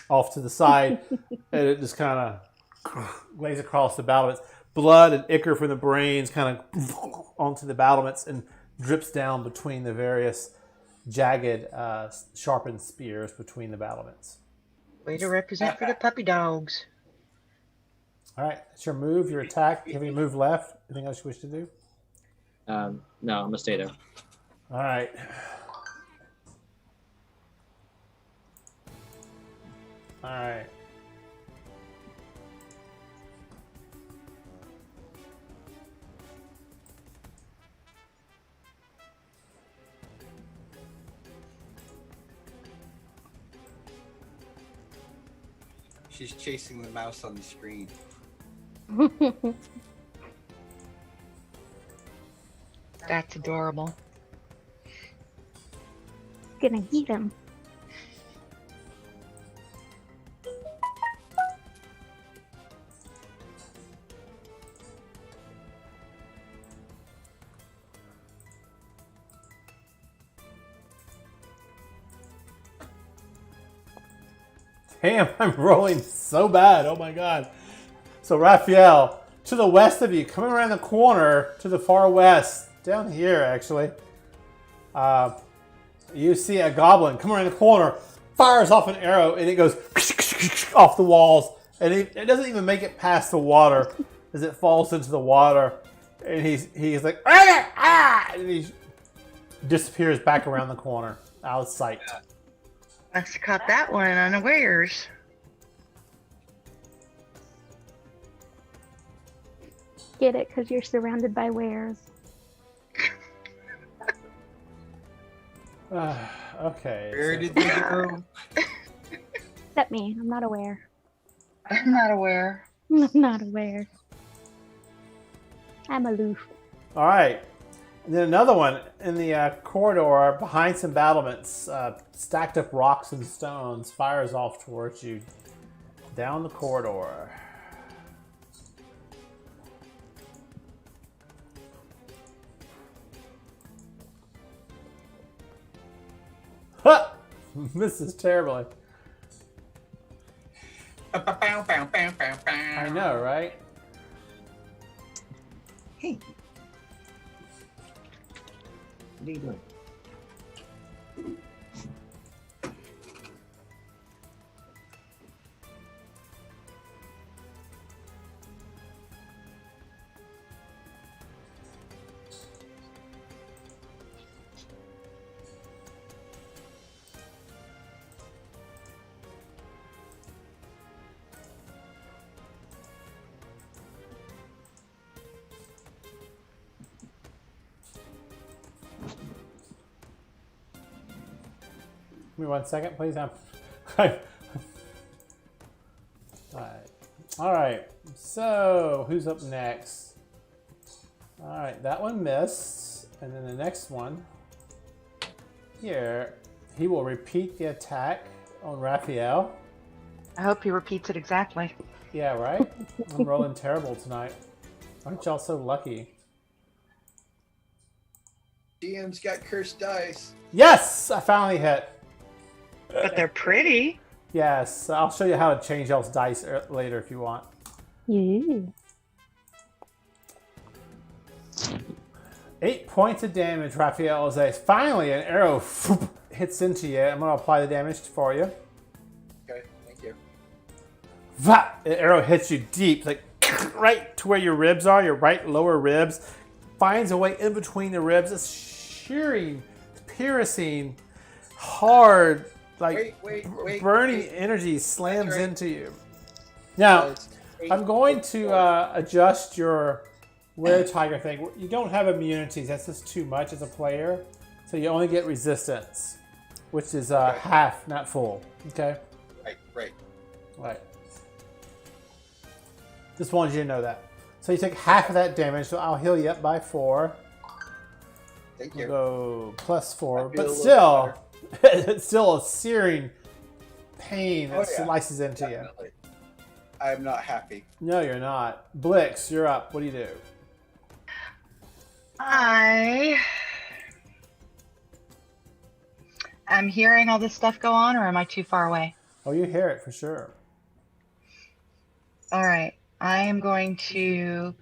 [SPEAKER 5] off to the side, and it just kind of lays across the battlements. Blood and ichor from the brains kind of onto the battlements and drips down between the various jagged, sharpened spears between the battlements.
[SPEAKER 3] Way to represent for the puppy dogs.
[SPEAKER 5] All right, that's your move, your attack. Do you have any move left? Anything else you wish to do?
[SPEAKER 4] No, I'm going to stay there.
[SPEAKER 5] All right. All right.
[SPEAKER 6] She's chasing the mouse on the screen.
[SPEAKER 3] That's adorable.
[SPEAKER 1] Gonna eat him.
[SPEAKER 5] Damn, I'm rolling so bad. Oh my god. So Raphael, to the west of you, coming around the corner to the far west, down here actually, you see a goblin come around the corner, fires off an arrow, and it goes off the walls, and it doesn't even make it past the water as it falls into the water, and he's like and he disappears back around the corner, out of sight.
[SPEAKER 3] Must have caught that one unawares.
[SPEAKER 1] Get it? Because you're surrounded by wares.
[SPEAKER 5] Okay.
[SPEAKER 6] Where
[SPEAKER 5] so-
[SPEAKER 6] did they go?
[SPEAKER 1] Except me. I'm not aware.
[SPEAKER 3] I'm not aware.
[SPEAKER 1] I'm not aware. I'm aloof.
[SPEAKER 5] All right. And then another one in the corridor behind some battlements, stacked up rocks and stones, fires off towards you down the corridor. Ha! Misses terribly. I know, right?
[SPEAKER 4] Hey. What are you doing?
[SPEAKER 5] Give me 1 second, please. All right. So who's up next? All right, that one missed, and then the next one here, he will repeat the attack on Raphael.
[SPEAKER 3] I hope he repeats it exactly.
[SPEAKER 5] Yeah, right. I'm rolling terrible tonight. Aren't y'all so lucky?
[SPEAKER 6] DM's got cursed dice.
[SPEAKER 5] Yes, I finally hit.
[SPEAKER 3] But they're pretty.
[SPEAKER 5] Yes, I'll show you how to change y'all's dice later if you want.
[SPEAKER 1] Yeah.
[SPEAKER 5] 8 points of damage, Raphael, as finally an arrow hits into you. I'm going to apply the damage for you.
[SPEAKER 6] Okay, thank you.
[SPEAKER 5] The arrow hits you deep, like right to where your ribs are, your right lower ribs. Finds a way in between the ribs. It's shearing, piercing, hard, like
[SPEAKER 6] Wait,
[SPEAKER 5] burning
[SPEAKER 6] wait.
[SPEAKER 5] energy slams
[SPEAKER 6] That's right.
[SPEAKER 5] into you. Now,
[SPEAKER 6] It's 8
[SPEAKER 5] I'm going to adjust your were-tiger thing. You don't have immunities. That's just too much as a player. So you only get resistance, which is half, not full. Okay?
[SPEAKER 6] Right.
[SPEAKER 5] Right. Just wanted you to know that. So you take half of that damage, so I'll heal you up by 4.
[SPEAKER 6] Thank
[SPEAKER 5] We'll
[SPEAKER 6] you.
[SPEAKER 5] go plus 4.
[SPEAKER 6] I feel
[SPEAKER 5] But
[SPEAKER 6] a little
[SPEAKER 5] still, it's still a searing pain that
[SPEAKER 6] Oh, yeah.
[SPEAKER 5] slices into you.
[SPEAKER 6] Definitely. I'm not happy.
[SPEAKER 5] No, you're not. Blix, you're up. What do you do?
[SPEAKER 3] I'm hearing all this stuff go on, or am I too far away?
[SPEAKER 5] Oh, you hear it for sure.
[SPEAKER 3] All right. I am going to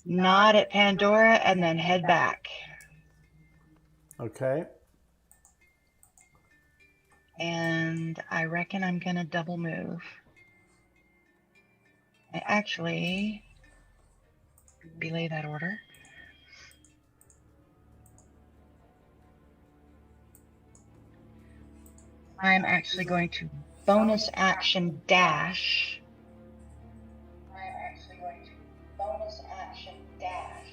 [SPEAKER 3] nod at Pandora and then head back.
[SPEAKER 5] Okay.
[SPEAKER 3] And I reckon I'm going to double move. I actually belay that order. I'm actually going to bonus action dash.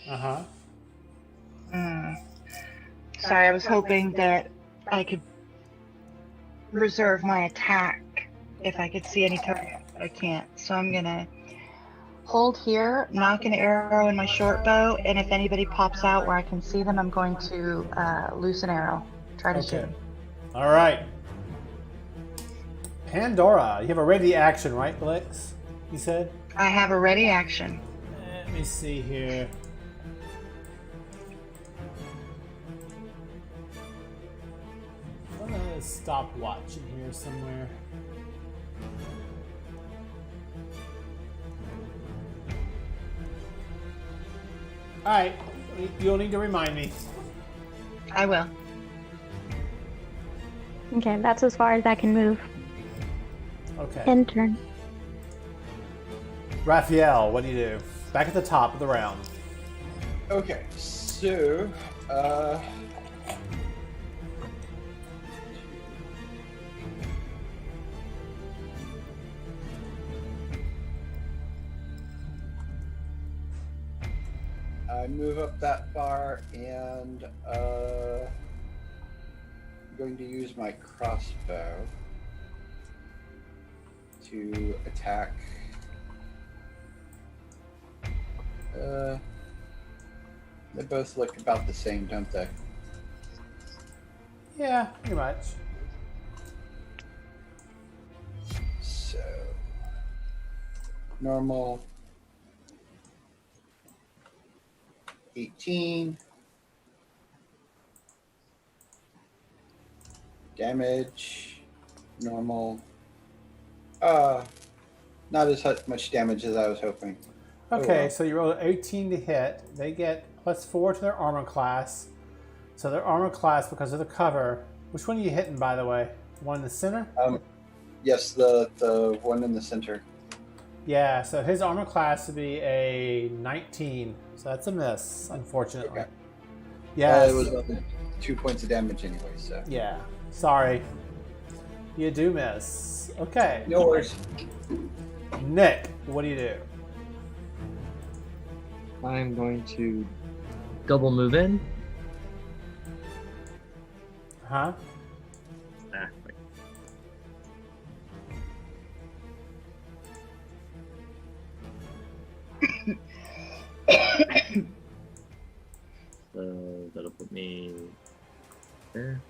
[SPEAKER 5] Uh-huh.
[SPEAKER 3] Sorry, I was hoping that I could reserve my attack if I could see any target. I can't. So I'm gonna hold here, knock an arrow in my short bow, and if anybody pops out where I can see them, I'm going to loose an arrow. Try to shoot
[SPEAKER 5] Okay.
[SPEAKER 3] them.
[SPEAKER 5] All right. Pandora, you have a ready action, right, Blix? You said?
[SPEAKER 3] I have a ready action.
[SPEAKER 5] Let me see here. I'm gonna stop watching here somewhere. All right, you'll need to remind me.
[SPEAKER 3] I will.
[SPEAKER 1] Okay, that's as far as I can move.
[SPEAKER 5] Okay.
[SPEAKER 1] End turn.
[SPEAKER 5] Raphael, what do you do? Back at the top of the round.
[SPEAKER 6] Okay, so I move up that far and I'm going to use my crossbow to attack. They both look about the same, don't they?
[SPEAKER 5] Yeah, pretty much.
[SPEAKER 6] So, normal 18 damage, normal. Not as much damage as I was hoping.
[SPEAKER 5] Okay,
[SPEAKER 6] well.
[SPEAKER 5] so you rolled 18 to hit. They get +4 to their armor class. So their armor class, because of the cover. Which one are you hitting, by the way? One in the center?
[SPEAKER 6] Yes, the one in the center.
[SPEAKER 5] Yeah, so his armor class would be a 19. So that's a miss, unfortunately.
[SPEAKER 6] Okay.
[SPEAKER 5] Yeah.
[SPEAKER 6] It was 2 points of damage anyway, so.
[SPEAKER 5] Yeah, sorry. You do miss. Okay.
[SPEAKER 6] No worries.
[SPEAKER 5] Nick, what do you do?
[SPEAKER 4] I'm going to double move in.
[SPEAKER 5] Huh?
[SPEAKER 4] Wait. So that'll put me there.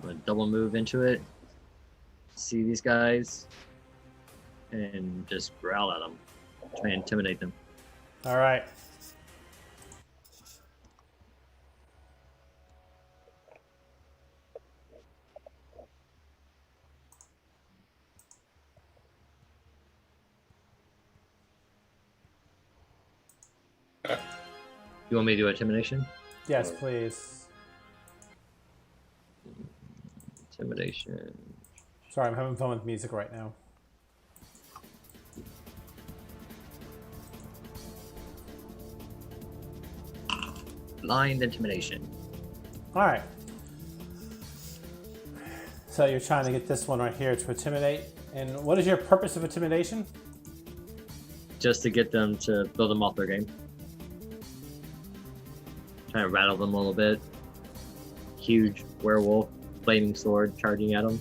[SPEAKER 4] I'm gonna double move into it. See these guys, and just growl at them. Try and intimidate them.
[SPEAKER 5] All right.
[SPEAKER 4] You want me to do intimidation?
[SPEAKER 5] Yes, please.
[SPEAKER 4] Intimidation.
[SPEAKER 5] Sorry, I'm having fun with music right now.
[SPEAKER 4] Blind intimidation.
[SPEAKER 5] All right. So you're trying to get this one right here to intimidate. And what is your purpose of intimidation?
[SPEAKER 4] Just to get them to build them off their game. Trying to rattle them a little bit. Huge werewolf, flaming sword charging at them.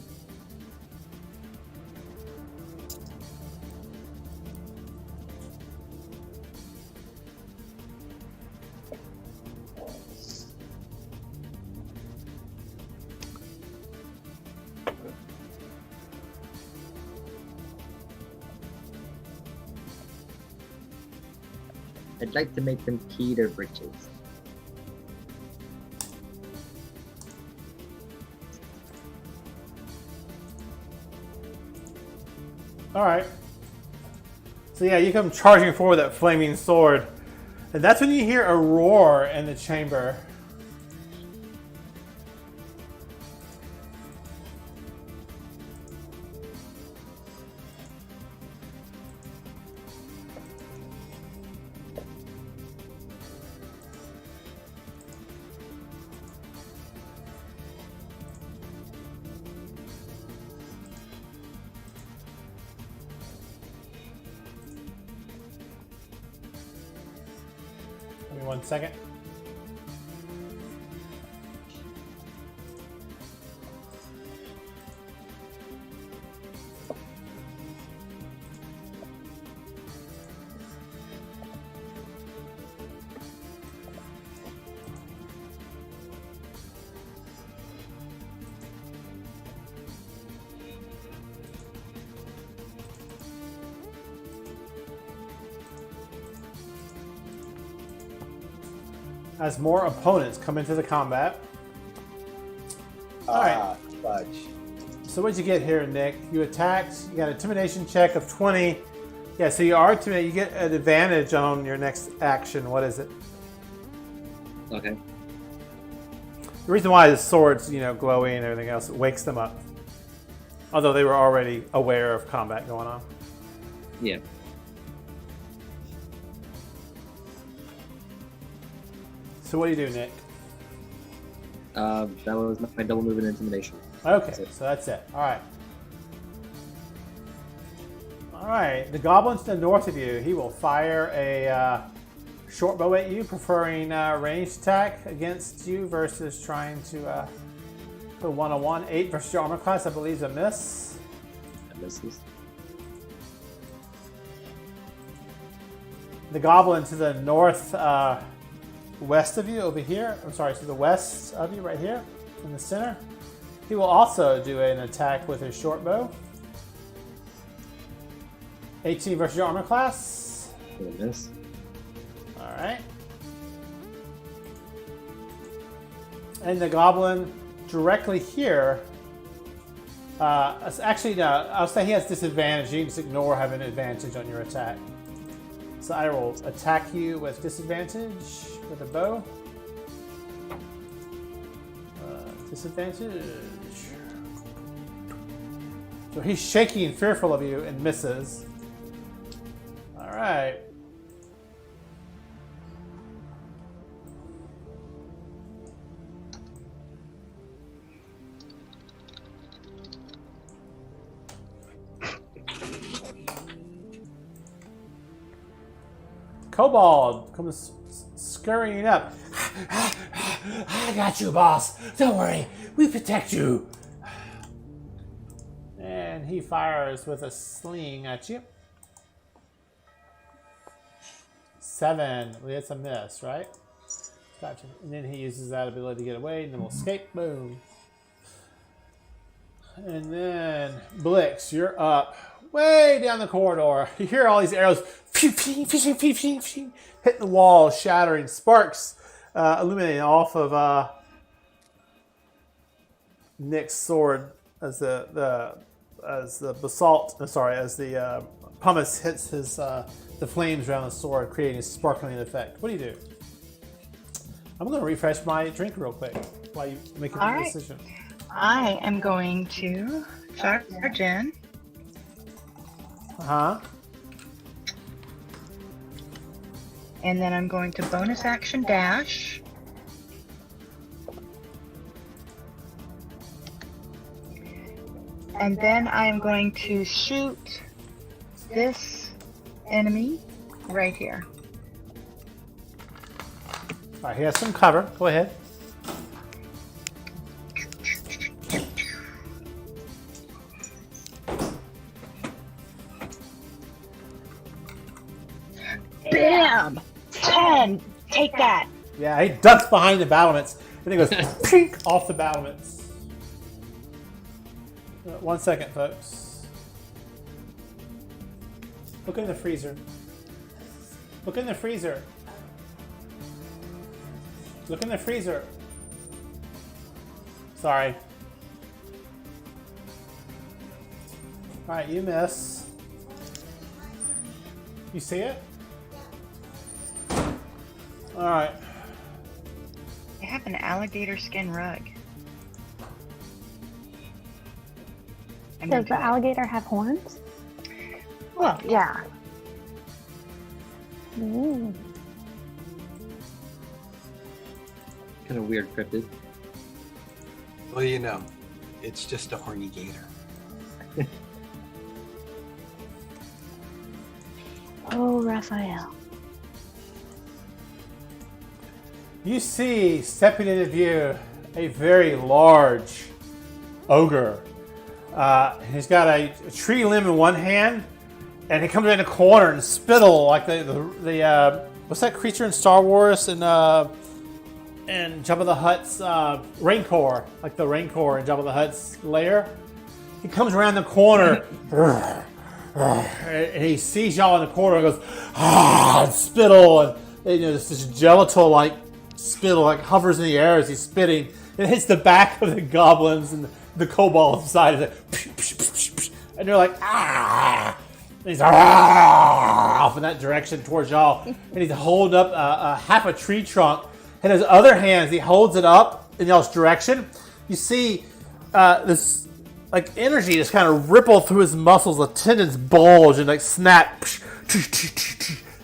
[SPEAKER 4] I'd like to make them key their britches.
[SPEAKER 5] All right. So yeah, you come charging forward with that flaming sword. And that's when you hear a roar in the chamber. Give me 1 second. as more opponents come into the combat. All right.
[SPEAKER 6] Fudge.
[SPEAKER 5] So what'd you get here, Nick? You attacked. You got an intimidation check of 20. Yeah, so you are intimidated. You get an advantage on your next action. What is it?
[SPEAKER 4] Okay.
[SPEAKER 5] The reason why the sword's, glowing and everything else, it wakes them up. Although they were already aware of combat going on.
[SPEAKER 4] Yeah.
[SPEAKER 5] So what do you do, Nick?
[SPEAKER 4] That was my double move and intimidation.
[SPEAKER 5] Okay, so that's it. All right. All right. The goblin to the north of you, he will fire a short bow at you, preferring ranged attack against you versus trying to put 1-on-1. 8 versus your armor class, I believe, is a miss.
[SPEAKER 4] That misses.
[SPEAKER 5] The goblin to the north west of you over here. I'm sorry, to the west of you right here in the center. He will also do an attack with his short bow. 18 versus your armor class.
[SPEAKER 4] Miss.
[SPEAKER 5] All right. And the goblin directly here. Actually, no. I'll say he has disadvantage. You can just ignore having an advantage on your attack. So I will attack you with disadvantage with a bow. Disadvantage. So he's shaky and fearful of you and misses. All right. Kobold comes scurrying up. I got you, boss. Don't worry. We protect you. And he fires with a sling at you. 7. Well, that's a miss, right? Gotcha. And then he uses that ability to get away, and then we'll escape. Boom. And then Blix, you're up. Way down the corridor. You hear all these arrows hitting the wall, shattering, sparks illuminating off of Nick's sword as the pumice hits his the flames around the sword, creating a sparkling effect. What do you do? I'm going to refresh my drink real quick while you make a decision.
[SPEAKER 3] I am going to charge in. And then I'm going to bonus action dash. And then I'm going to shoot this enemy right here.
[SPEAKER 5] All right, he has some cover. Go ahead.
[SPEAKER 3] Bam! 10! Take that!
[SPEAKER 5] Yeah, he ducks behind the battlements, and he goes pink off the battlements. 1 second, folks. Look in the freezer. Look in the freezer. Look in the freezer. Sorry. Alright, you miss. You see it? Alright.
[SPEAKER 3] I have an alligator skin rug.
[SPEAKER 1] Does the alligator have horns?
[SPEAKER 3] Well, yeah.
[SPEAKER 1] Ooh.
[SPEAKER 4] Kind of weird cryptid.
[SPEAKER 6] Well, it's just a horny gator.
[SPEAKER 1] Oh, Raphael.
[SPEAKER 5] You see, stepping into view, a very large ogre. He's got a tree limb in one hand, and he comes in a corner and spittle like the what's that creature in Star Wars and Jabba the Hutt's Rancor, like the Rancor in Jabba the Hutt's lair. He comes around the corner, and he sees y'all in the corner and goes, and spittle, and this gelato-like spittle like hovers in the air as he's spitting. It hits the back of the goblins and the kobolds side of it. And they're like, ah! And he's off in that direction towards y'all. And he's holding up half a tree trunk. And his other hands, he holds it up in y'all's direction. You see this like energy just kind of ripple through his muscles. The tendons bulge and like snap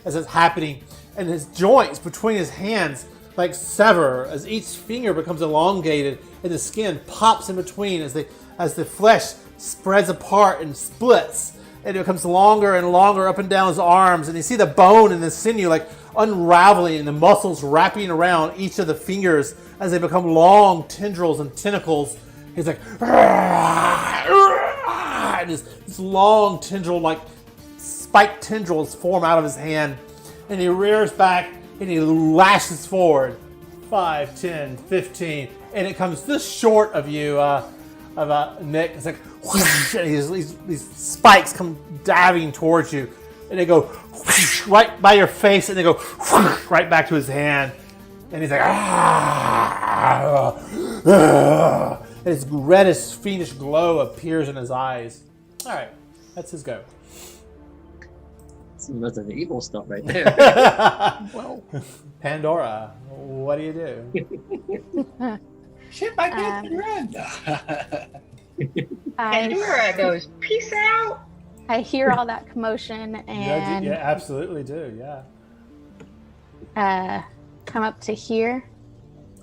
[SPEAKER 5] as it's happening. And his joints between his hands like sever as each finger becomes elongated and the skin pops in between as the flesh spreads apart and splits. And it becomes longer and longer up and down his arms. And you see the bone and the sinew like unraveling and the muscles wrapping around each of the fingers as they become long tendrils and tentacles. He's like, and this long tendril, like spiked tendrils form out of his hand. And he rears back and he lashes forward. 5, 10, 15. And it comes this short of you, Nick. It's like, and these spikes come diving towards you. And they go right by your face and they go right back to his hand. And he's like, and this reddish, fiendish glow appears in his eyes. All right, that's his go.
[SPEAKER 4] Some Resident Evil stuff right there.
[SPEAKER 1] Whoa.
[SPEAKER 5] Pandora, what do you do?
[SPEAKER 6] Shit, my pants and run.
[SPEAKER 3] Pandora goes, peace out.
[SPEAKER 1] I hear all that commotion and
[SPEAKER 5] Yeah, absolutely do. Yeah.
[SPEAKER 1] come up to here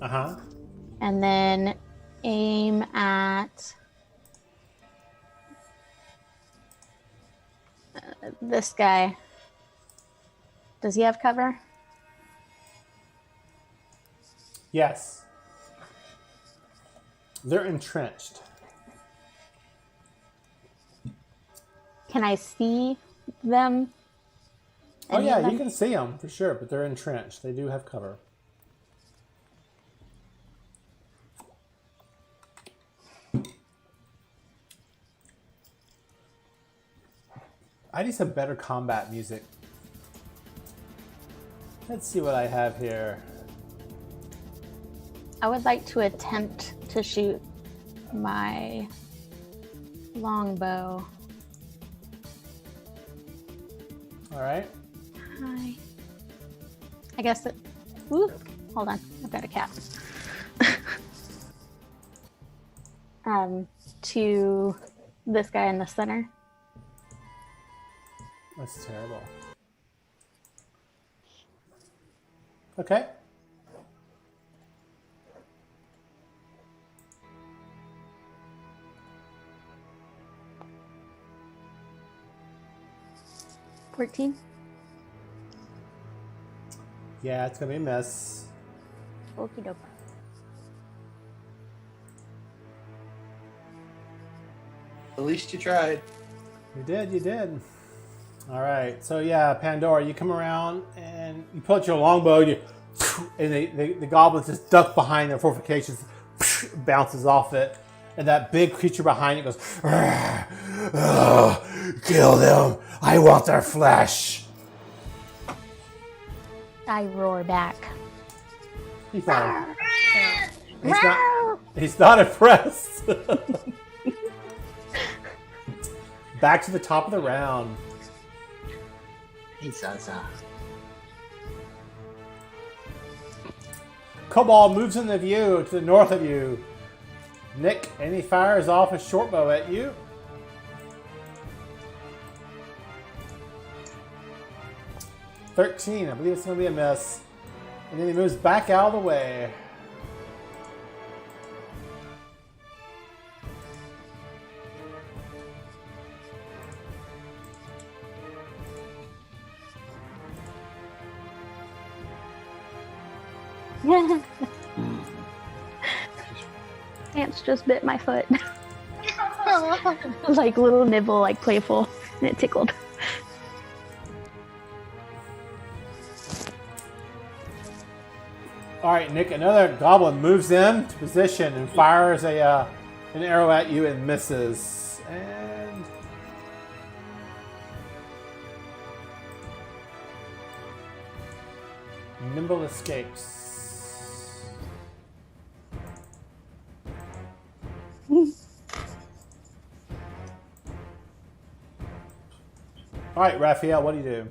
[SPEAKER 1] and then aim at this guy. Does he have cover?
[SPEAKER 5] Yes. They're entrenched.
[SPEAKER 1] Can I see them?
[SPEAKER 5] Oh
[SPEAKER 1] Any
[SPEAKER 5] yeah,
[SPEAKER 1] of them?
[SPEAKER 5] you can see them for sure, but they're entrenched. They do have cover. I need some better combat music. Let's see what I have here.
[SPEAKER 1] I would like to attempt to shoot my longbow.
[SPEAKER 5] All right.
[SPEAKER 1] Hi. I guess it. Ooh, hold on. I've got a cat. To this guy in the center.
[SPEAKER 5] That's terrible. Okay.
[SPEAKER 1] $14.
[SPEAKER 5] Yeah, it's gonna be a miss.
[SPEAKER 1] Okie doke.
[SPEAKER 6] At least you tried.
[SPEAKER 5] You did. All right, so yeah, Pandora, you come around and you pull out your longbow, and the goblins just duck behind their fortifications, bounces off it, and that big creature behind it goes, kill them! I want their flesh.
[SPEAKER 1] I roar back.
[SPEAKER 5] He's not impressed. Back to the top of the round.
[SPEAKER 4] Hey, Zaza.
[SPEAKER 5] Kobold moves into view to the north of you. Nick, and he fires off a short bow at you. $13. I believe it's going to be a miss. And then he moves back out of the way.
[SPEAKER 1] Ants just bit my foot. Like little nibble, like playful, and it tickled.
[SPEAKER 5] All right, Nick, another goblin moves in to position and fires an arrow at you and misses. And Nimble escapes. All right, Raphael, what do you do?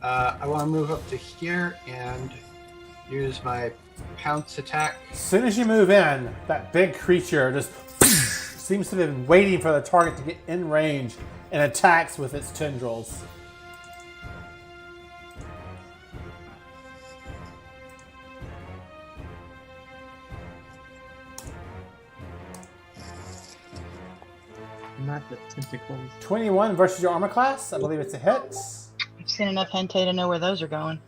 [SPEAKER 6] I want to move up to here and use my pounce attack.
[SPEAKER 5] As soon as you move in, that big creature just seems to have been waiting for the target to get in range and attacks with its tendrils.
[SPEAKER 4] Not the tentacles.
[SPEAKER 5] 21 versus your armor class. I believe it's a hit.
[SPEAKER 3] I've seen enough hentai to know where those are going.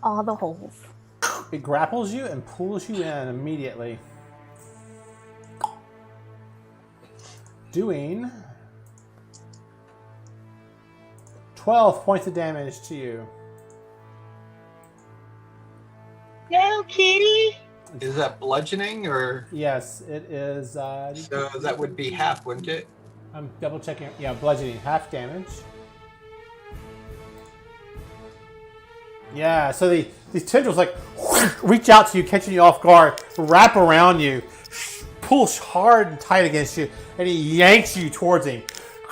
[SPEAKER 1] All the holes.
[SPEAKER 5] It grapples you and pulls you in immediately. Doing 12 points of damage to you.
[SPEAKER 3] No, kitty!
[SPEAKER 6] Is that bludgeoning or?
[SPEAKER 5] Yes, it is.
[SPEAKER 6] So that would be half, wouldn't it?
[SPEAKER 5] I'm double checking. Yeah, bludgeoning, half damage. Yeah, so these tendrils like reach out to you, catching you off guard, wrap around you, pull hard and tight against you, and he yanks you towards him.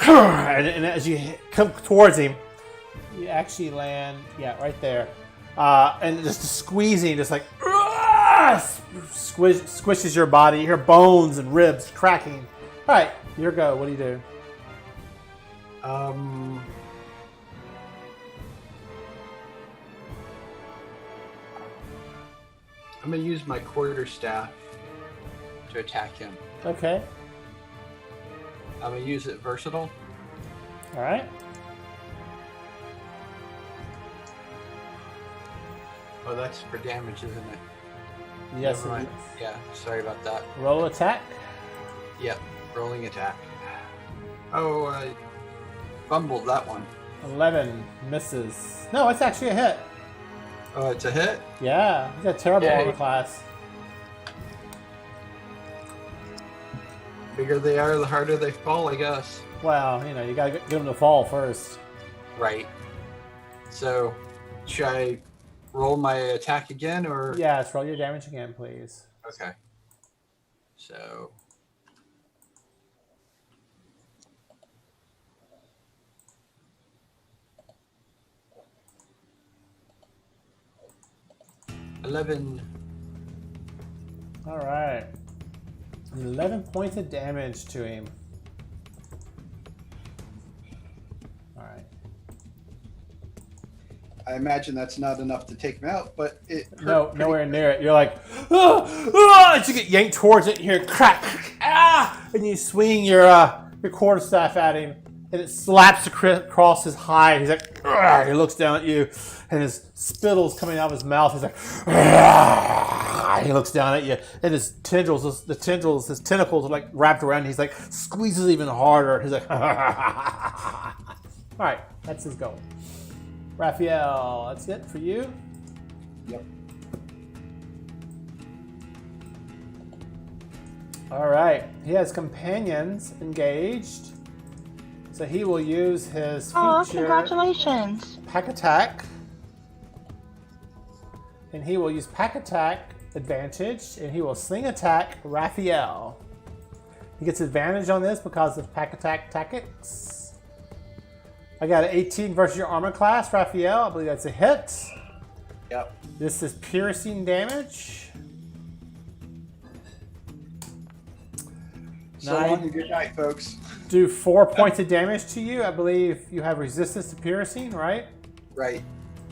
[SPEAKER 5] And as you come towards him, you actually land, yeah, right there. And just squeezing, just like squishes your body, your bones and ribs cracking. All right, your go. What do you do?
[SPEAKER 6] I'm gonna use my quarterstaff to attack him.
[SPEAKER 5] Okay.
[SPEAKER 6] I'm gonna use it versatile.
[SPEAKER 5] All right.
[SPEAKER 6] Oh, that's for damage, isn't it?
[SPEAKER 5] Yes.
[SPEAKER 6] Never mind. Yeah, sorry about that.
[SPEAKER 5] Roll attack.
[SPEAKER 6] Yep, rolling attack. Oh, I fumbled that one.
[SPEAKER 5] 11 misses. No, it's actually a hit.
[SPEAKER 6] Oh, it's a hit?
[SPEAKER 5] Yeah, he's got terrible
[SPEAKER 6] Yay.
[SPEAKER 5] armor class.
[SPEAKER 6] Bigger they are, the harder they fall, I guess.
[SPEAKER 5] Well, you know, you gotta get them to fall first.
[SPEAKER 6] Right. So, should I roll my attack again, or?
[SPEAKER 5] Yes, roll your damage again, please.
[SPEAKER 6] Okay. So.
[SPEAKER 5] All right. 11 points of damage to him. All right.
[SPEAKER 6] I imagine that's not enough to take him out, but it hurt
[SPEAKER 5] No,
[SPEAKER 6] pretty
[SPEAKER 5] nowhere
[SPEAKER 6] good.
[SPEAKER 5] near it. You're like, as you get yanked towards it, and you hear crack, and you swing your quarterstaff at him, and it slaps across his hide. He's like, he looks down at you, and his spittle's coming out of his mouth. He's like, he looks down at you, and his tendrils, his tentacles are like wrapped around. He's like squeezes even harder. He's like, all right, that's his goal. Raphael, that's it for you.
[SPEAKER 6] Yep.
[SPEAKER 5] All right, he has companions engaged, so he will use his
[SPEAKER 3] Oh,
[SPEAKER 5] feature
[SPEAKER 3] congratulations!
[SPEAKER 5] pack attack, and he will use pack attack advantage, and he will sling attack Raphael. He gets advantage on this because of pack attack tactics. I got an 18 versus your armor class, Raphael. I believe that's a hit.
[SPEAKER 6] Yep.
[SPEAKER 5] This is piercing damage.
[SPEAKER 6] So long and good night, folks.
[SPEAKER 5] Do 4 points of damage to you. I believe you have resistance to piercing, right?
[SPEAKER 6] Right.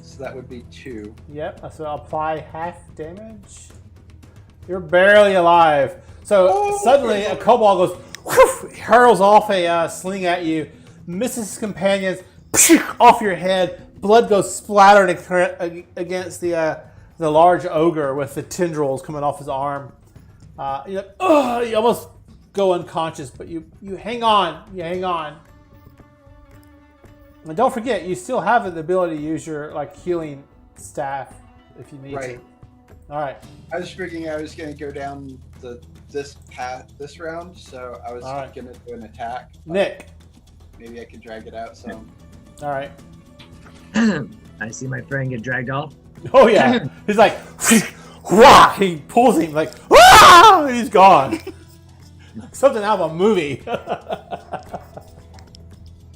[SPEAKER 6] So that would be 2.
[SPEAKER 5] Yep. So I'll apply half damage. You're barely alive. So suddenly a kobold goes, whoosh, hurls off a sling at you, misses his companions, off your head. Blood goes splattering against the large ogre with the tendrils coming off his arm. You're like, oh, you almost go unconscious, but you hang on. You hang on. And don't forget, you still have the ability to use your healing staff if you need
[SPEAKER 6] Right.
[SPEAKER 5] to. All right.
[SPEAKER 6] I was figuring I was going to go down this path this round, so I was
[SPEAKER 5] All right.
[SPEAKER 6] going to do an attack. but
[SPEAKER 5] Nick.
[SPEAKER 6] Maybe I could drag it out some.
[SPEAKER 5] All right.
[SPEAKER 4] I see my friend get dragged off.
[SPEAKER 5] Oh yeah. He's like, wah! He pulls him like, wah! He's gone. Something out of a movie.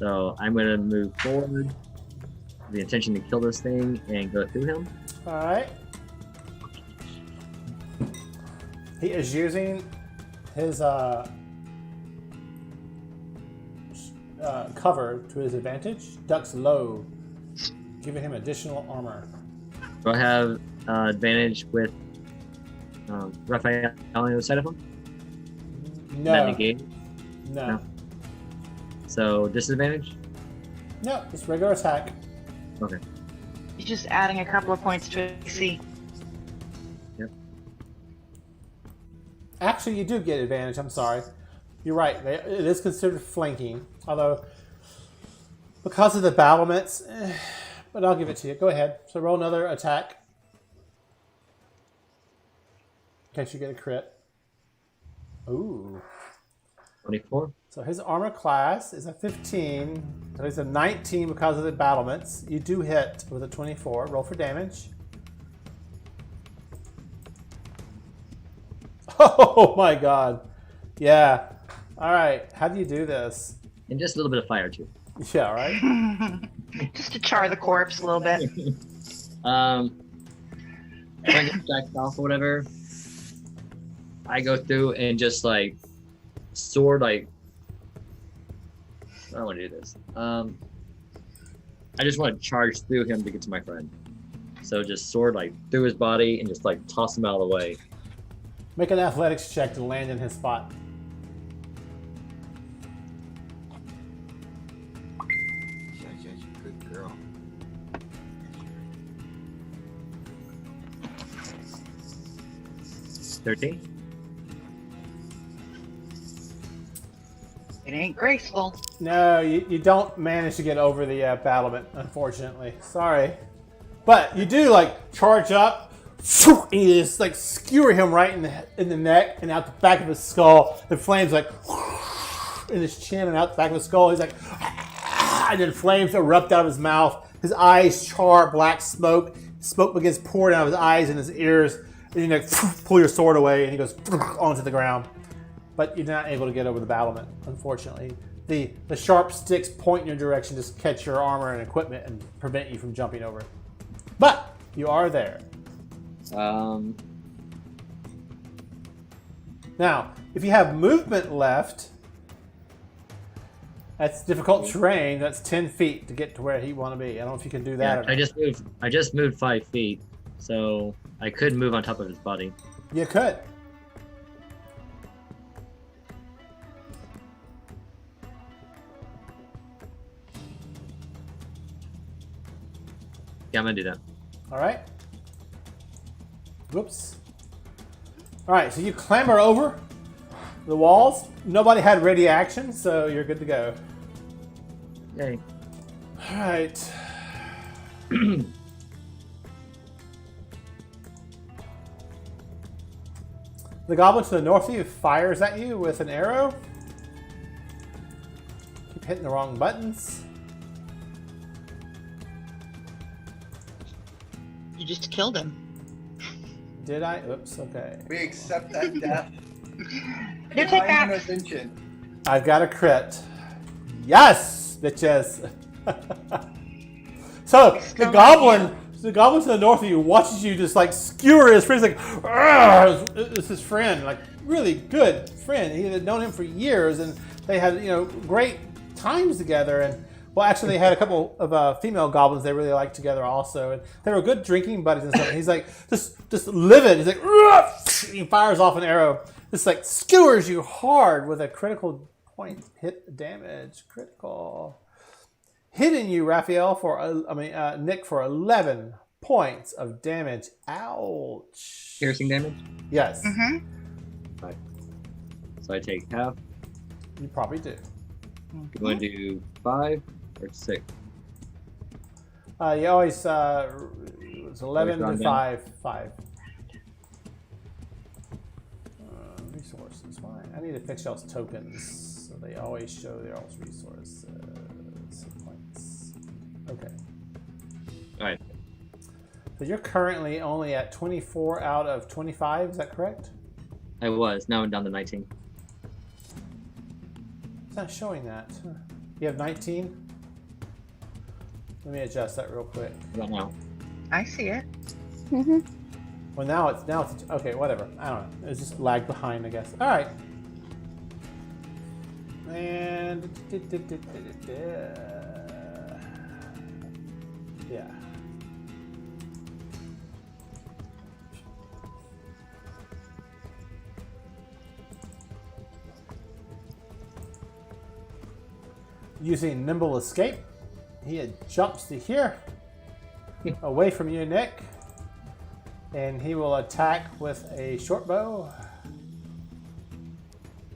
[SPEAKER 4] So I'm gonna move forward with the intention to kill this thing and go through him.
[SPEAKER 5] All right. He is using his cover to his advantage. Ducks low, giving him additional armor.
[SPEAKER 4] Do I have advantage with Raphael on the other side of him? That
[SPEAKER 5] No.
[SPEAKER 4] negate?
[SPEAKER 5] No.
[SPEAKER 4] No. So disadvantage?
[SPEAKER 5] No, it's regular attack.
[SPEAKER 4] Okay.
[SPEAKER 3] He's just adding a couple of points to AC.
[SPEAKER 5] Actually, you do get advantage. I'm sorry. You're right. It is considered flanking, although because of the battlements. But I'll give it to you. Go ahead. So roll another attack. In case you get a crit. Ooh.
[SPEAKER 4] 24.
[SPEAKER 5] So his armor class is a 15. So he's a 19 because of the battlements. You do hit with a 24. Roll for damage. Oh my god. Yeah. Alright. How do you do this?
[SPEAKER 4] And just a little bit of fire too.
[SPEAKER 5] Yeah, right?
[SPEAKER 3] Just to char the corpse a little bit.
[SPEAKER 4] If I get jacked off or whatever, I go through and just like sword like I don't want to do this. I just want to charge through him to get to my friend. So just sword like through his body and just like toss him out of the way.
[SPEAKER 5] Make an athletics check to land in his spot.
[SPEAKER 6] Good girl.
[SPEAKER 4] 13.
[SPEAKER 3] It ain't graceful.
[SPEAKER 5] No, you don't manage to get over the battlement, unfortunately. Sorry. But you do, like, charge up, and you just, like, skewer him right in the neck and out the back of his skull. The flames, like, in his chin and out the back of his skull. He's like, and then flames erupt out of his mouth. His eyes char black smoke. Smoke begins pouring out of his eyes and his ears. And you, like, pull your sword away, and he goes onto the ground. But you're not able to get over the battlement, unfortunately. The sharp sticks point in your direction to catch your armor and equipment and prevent you from jumping over. But you are there. Now, if you have movement left, that's difficult terrain. That's 10 feet to get to where you want to be. I don't know if you can do that.
[SPEAKER 4] Yeah, I just moved 5 feet, so I could move on top of his body.
[SPEAKER 5] You could.
[SPEAKER 4] Yeah, I'm gonna do that.
[SPEAKER 5] All right. Whoops. All right, so you clamber over the walls. Nobody had ready action, so you're good to go.
[SPEAKER 4] Yay.
[SPEAKER 5] All right. The goblin to the north of you fires at you with an arrow. Keep hitting the wrong buttons.
[SPEAKER 3] You just killed him.
[SPEAKER 5] Did I? Oops, okay.
[SPEAKER 6] We accept that death.
[SPEAKER 3] You take that.
[SPEAKER 6] Attention.
[SPEAKER 5] I've got a crit. Yes, bitches. So the goblin to the north of you watches you just like skewer his friend. He's like, it's his friend, like really good friend. He had known him for years, and they had great times together. And well, actually, they had a couple of female goblins they really liked together also, and they were good drinking buddies and stuff. And he's like just livid. He's like, he fires off an arrow. Just like skewers you hard with a critical point hit damage. Critical. Hitting you, Raphael, Nick, for 11 points of damage. Ouch.
[SPEAKER 4] Piercing damage?
[SPEAKER 5] Yes.
[SPEAKER 3] Mm-hmm.
[SPEAKER 4] Right. So I take half.
[SPEAKER 5] You probably do.
[SPEAKER 4] You want to do 5 or 6?
[SPEAKER 5] You always, it's 11 to 5. Resources, fine. I need to fix y'all's tokens, so they always show their all's resources. Points. Okay.
[SPEAKER 4] Alright.
[SPEAKER 5] So you're currently only at 24 out of 25, is that correct?
[SPEAKER 4] I was. Now I'm down to 19.
[SPEAKER 5] It's not showing that. Huh. You have 19? Let me adjust that real quick.
[SPEAKER 4] Right now.
[SPEAKER 3] I see it.
[SPEAKER 1] Mm-hmm.
[SPEAKER 5] Well, now it's okay. Whatever. I don't know. It's just lagged behind, I guess. All right. And yeah. Using nimble escape, he jumps to here, away from you, Nick, and he will attack with a short bow.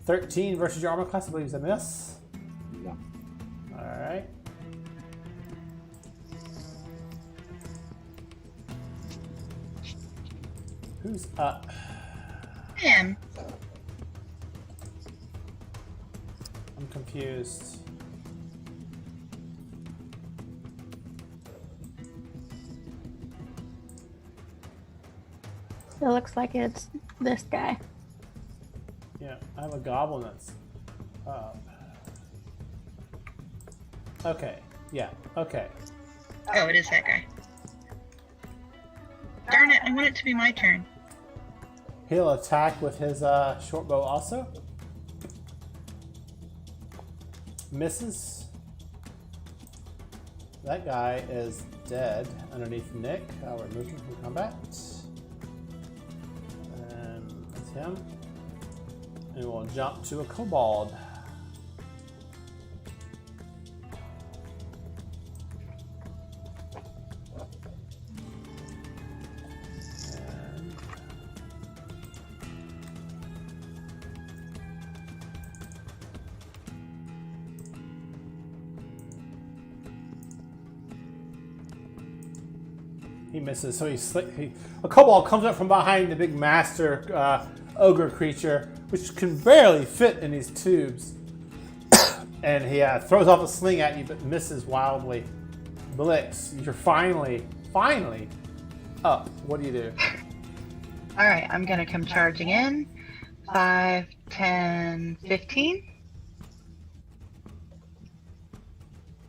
[SPEAKER 5] 13 versus your armor class, I believe is a miss.
[SPEAKER 4] Yeah.
[SPEAKER 5] All right. Who's up?
[SPEAKER 3] Him.
[SPEAKER 5] I'm confused.
[SPEAKER 1] It looks like it's this guy.
[SPEAKER 5] Yeah, I have a goblin that's up. Okay, yeah, okay.
[SPEAKER 3] Oh, it is that guy. Darn it, I want it to be my turn.
[SPEAKER 5] He'll attack with his short bow also. Misses. That guy is dead underneath Nick. I'll remove him from combat. And that's him. And we'll jump to a kobold. And he misses. So a kobold comes up from behind the big master ogre creature, which can barely fit in these tubes. And he throws off a sling at you, but misses wildly. Blix, you're finally up. What do you do?
[SPEAKER 3] All right, I'm going to come charging in. 5, 10, 15.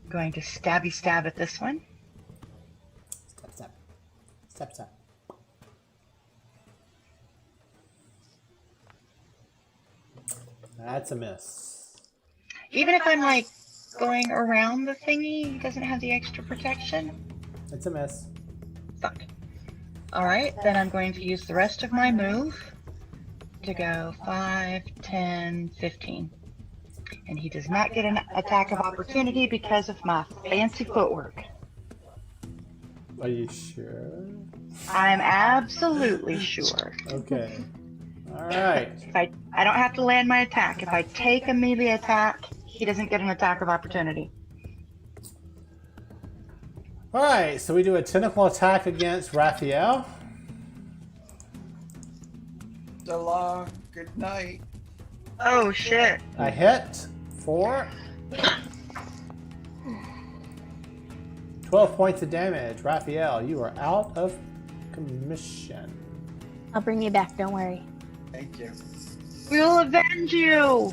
[SPEAKER 3] Going to stabby stab at this one.
[SPEAKER 5] Step. That's a miss.
[SPEAKER 3] Even if I'm like going around the thingy, he doesn't have the extra protection.
[SPEAKER 5] It's a miss.
[SPEAKER 3] Fuck. All right, then I'm going to use the rest of my move to go 5, 10, 15. And he does not get an attack of opportunity because of my fancy footwork.
[SPEAKER 5] Are you sure?
[SPEAKER 3] I'm absolutely sure.
[SPEAKER 5] Okay. All right.
[SPEAKER 3] If I don't have to land my attack. If I take a melee attack, he doesn't get an attack of opportunity.
[SPEAKER 5] All right. So we do a tentacle attack against Raphael.
[SPEAKER 6] Salah, good night.
[SPEAKER 3] Oh shit.
[SPEAKER 5] I hit for 12 points of damage. Raphael, you are out of commission.
[SPEAKER 1] I'll bring you back, don't worry.
[SPEAKER 6] Thank you.
[SPEAKER 3] We'll avenge you.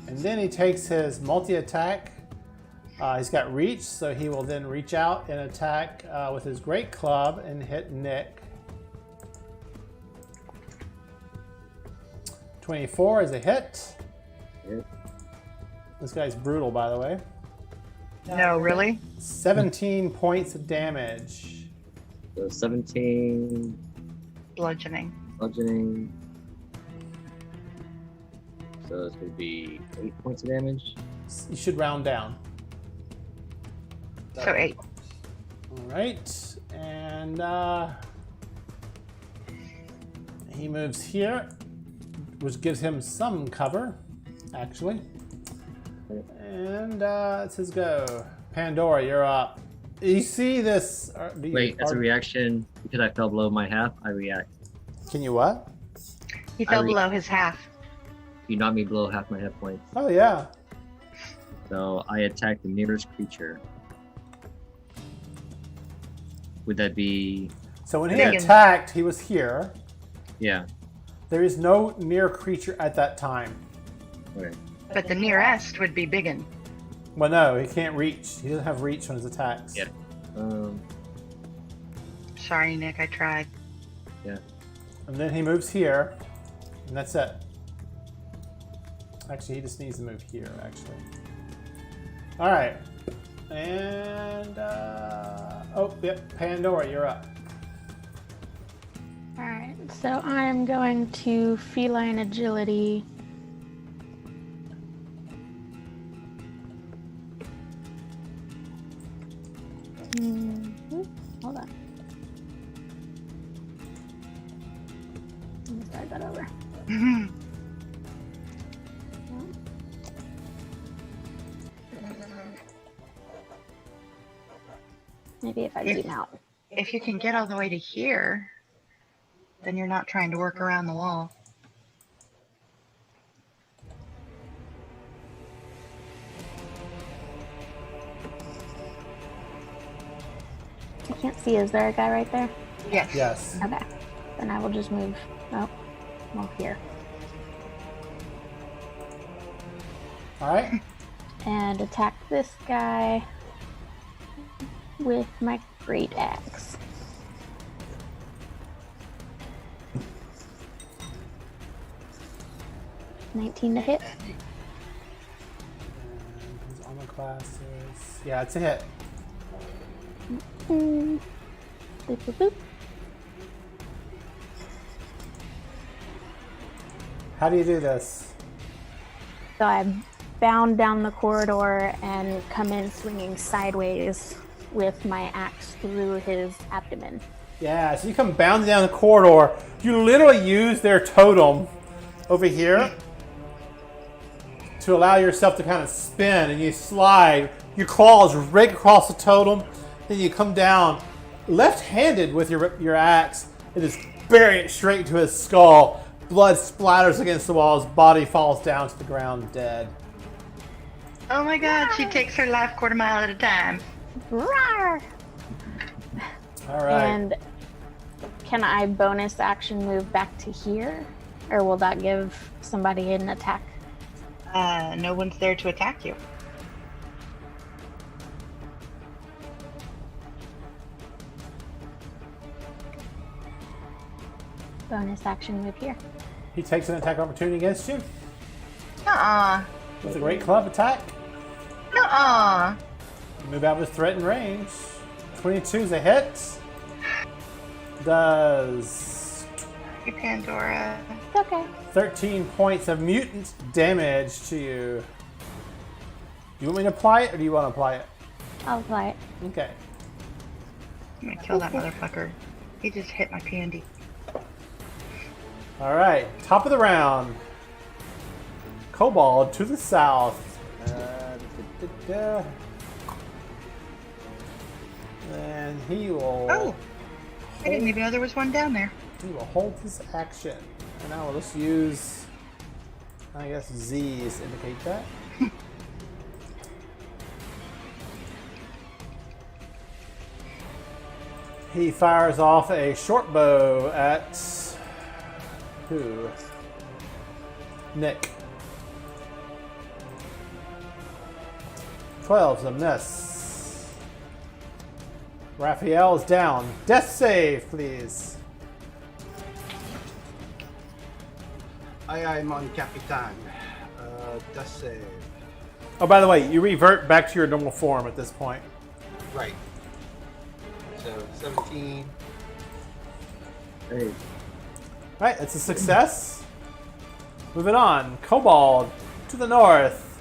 [SPEAKER 5] And then he takes his multi-attack. He's got reach, so he will then reach out and attack with his great club and hit Nick. 24 is a hit.
[SPEAKER 4] Hit.
[SPEAKER 5] This guy's brutal, by the way.
[SPEAKER 3] No, really?
[SPEAKER 5] 17 points of damage.
[SPEAKER 4] So 17
[SPEAKER 3] Bludgeoning.
[SPEAKER 4] bludgeoning. So it's going to be 8 points of damage.
[SPEAKER 5] You should round down.
[SPEAKER 3] So 8.
[SPEAKER 5] All right, and he moves here, which gives him some cover, actually. And it's his go. Pandora, you're up. You see this?
[SPEAKER 4] Wait, as a reaction, because I fell below my half, I react.
[SPEAKER 5] Can you what?
[SPEAKER 3] He fell below his half.
[SPEAKER 4] You knocked me below half my hit points.
[SPEAKER 5] Oh yeah.
[SPEAKER 4] So I attack the nearest creature. Would that be...
[SPEAKER 5] So when he
[SPEAKER 3] Biggin.
[SPEAKER 5] attacked, he was here.
[SPEAKER 4] Yeah.
[SPEAKER 5] There is no near creature at that time.
[SPEAKER 4] Okay.
[SPEAKER 3] But the nearest would be Biggin.
[SPEAKER 5] Well, no, he can't reach. He doesn't have reach on his attacks.
[SPEAKER 4] Yeah. Um,
[SPEAKER 3] Sorry, Nick, I tried.
[SPEAKER 5] And then he moves here, and that's it. Actually, he just needs to move here, actually. All right. And, oh, yep, Pandora, you're up.
[SPEAKER 1] Alright, so I'm going to feline agility. Hold on. Let me start that over. Maybe if I zoom out.
[SPEAKER 3] If you can get all the way to here, then you're not trying to work around the wall.
[SPEAKER 1] I can't see. Is there a guy right there?
[SPEAKER 3] Yes.
[SPEAKER 5] Yes.
[SPEAKER 1] Okay. Then I will just move. Oh, well, here.
[SPEAKER 5] All right.
[SPEAKER 1] And attack this guy with my great axe. $19 to hit.
[SPEAKER 5] And his armor classes. Yeah, it's a hit.
[SPEAKER 1] Boop, boop, boop.
[SPEAKER 5] How do you do this?
[SPEAKER 1] So I bound down the corridor and come in swinging sideways with my axe through his abdomen.
[SPEAKER 5] Yeah, so you come bounding down the corridor. You literally use their totem over here to allow yourself to kind of spin, and you slide. Your claws rake across the totem, then you come down left-handed with your axe and just bury it straight into his skull. Blood splatters against the wall. His body falls down to the ground dead.
[SPEAKER 3] Oh my god, she takes her life quarter mile at a time.
[SPEAKER 1] Rawr!
[SPEAKER 5] All right.
[SPEAKER 1] And can I bonus action move back to here? Or will that give somebody an attack?
[SPEAKER 3] No one's there to attack you.
[SPEAKER 1] Bonus action move here.
[SPEAKER 5] He takes an attack opportunity against you
[SPEAKER 3] Nuh-uh.
[SPEAKER 5] with a great club attack.
[SPEAKER 3] Nuh-uh.
[SPEAKER 5] Move out of his threatened range. 22 is a hit. Does
[SPEAKER 3] Hey, Pandora.
[SPEAKER 1] It's okay.
[SPEAKER 5] 13 points of mutant damage to you. Do you want me to apply it, or do you want to apply it?
[SPEAKER 1] I'll apply it.
[SPEAKER 5] Okay.
[SPEAKER 3] I'm gonna kill that motherfucker. He just hit my candy.
[SPEAKER 5] All right. Top of the round. Kobold to the south. And he will.
[SPEAKER 3] Oh! I didn't even know there was one down there.
[SPEAKER 5] He will hold his action. And I will just use, I guess, Z's to indicate that. He fires off a short bow at who? Nick. 12's a miss. Raphael's down. Death save, please.
[SPEAKER 6] Aye, mon capitan. Death save.
[SPEAKER 5] Oh, by the way, you revert back to your normal form at this point.
[SPEAKER 6] Right. So 17.
[SPEAKER 4] Hey,
[SPEAKER 5] Right, it's a success. Moving on. Kobold to the north.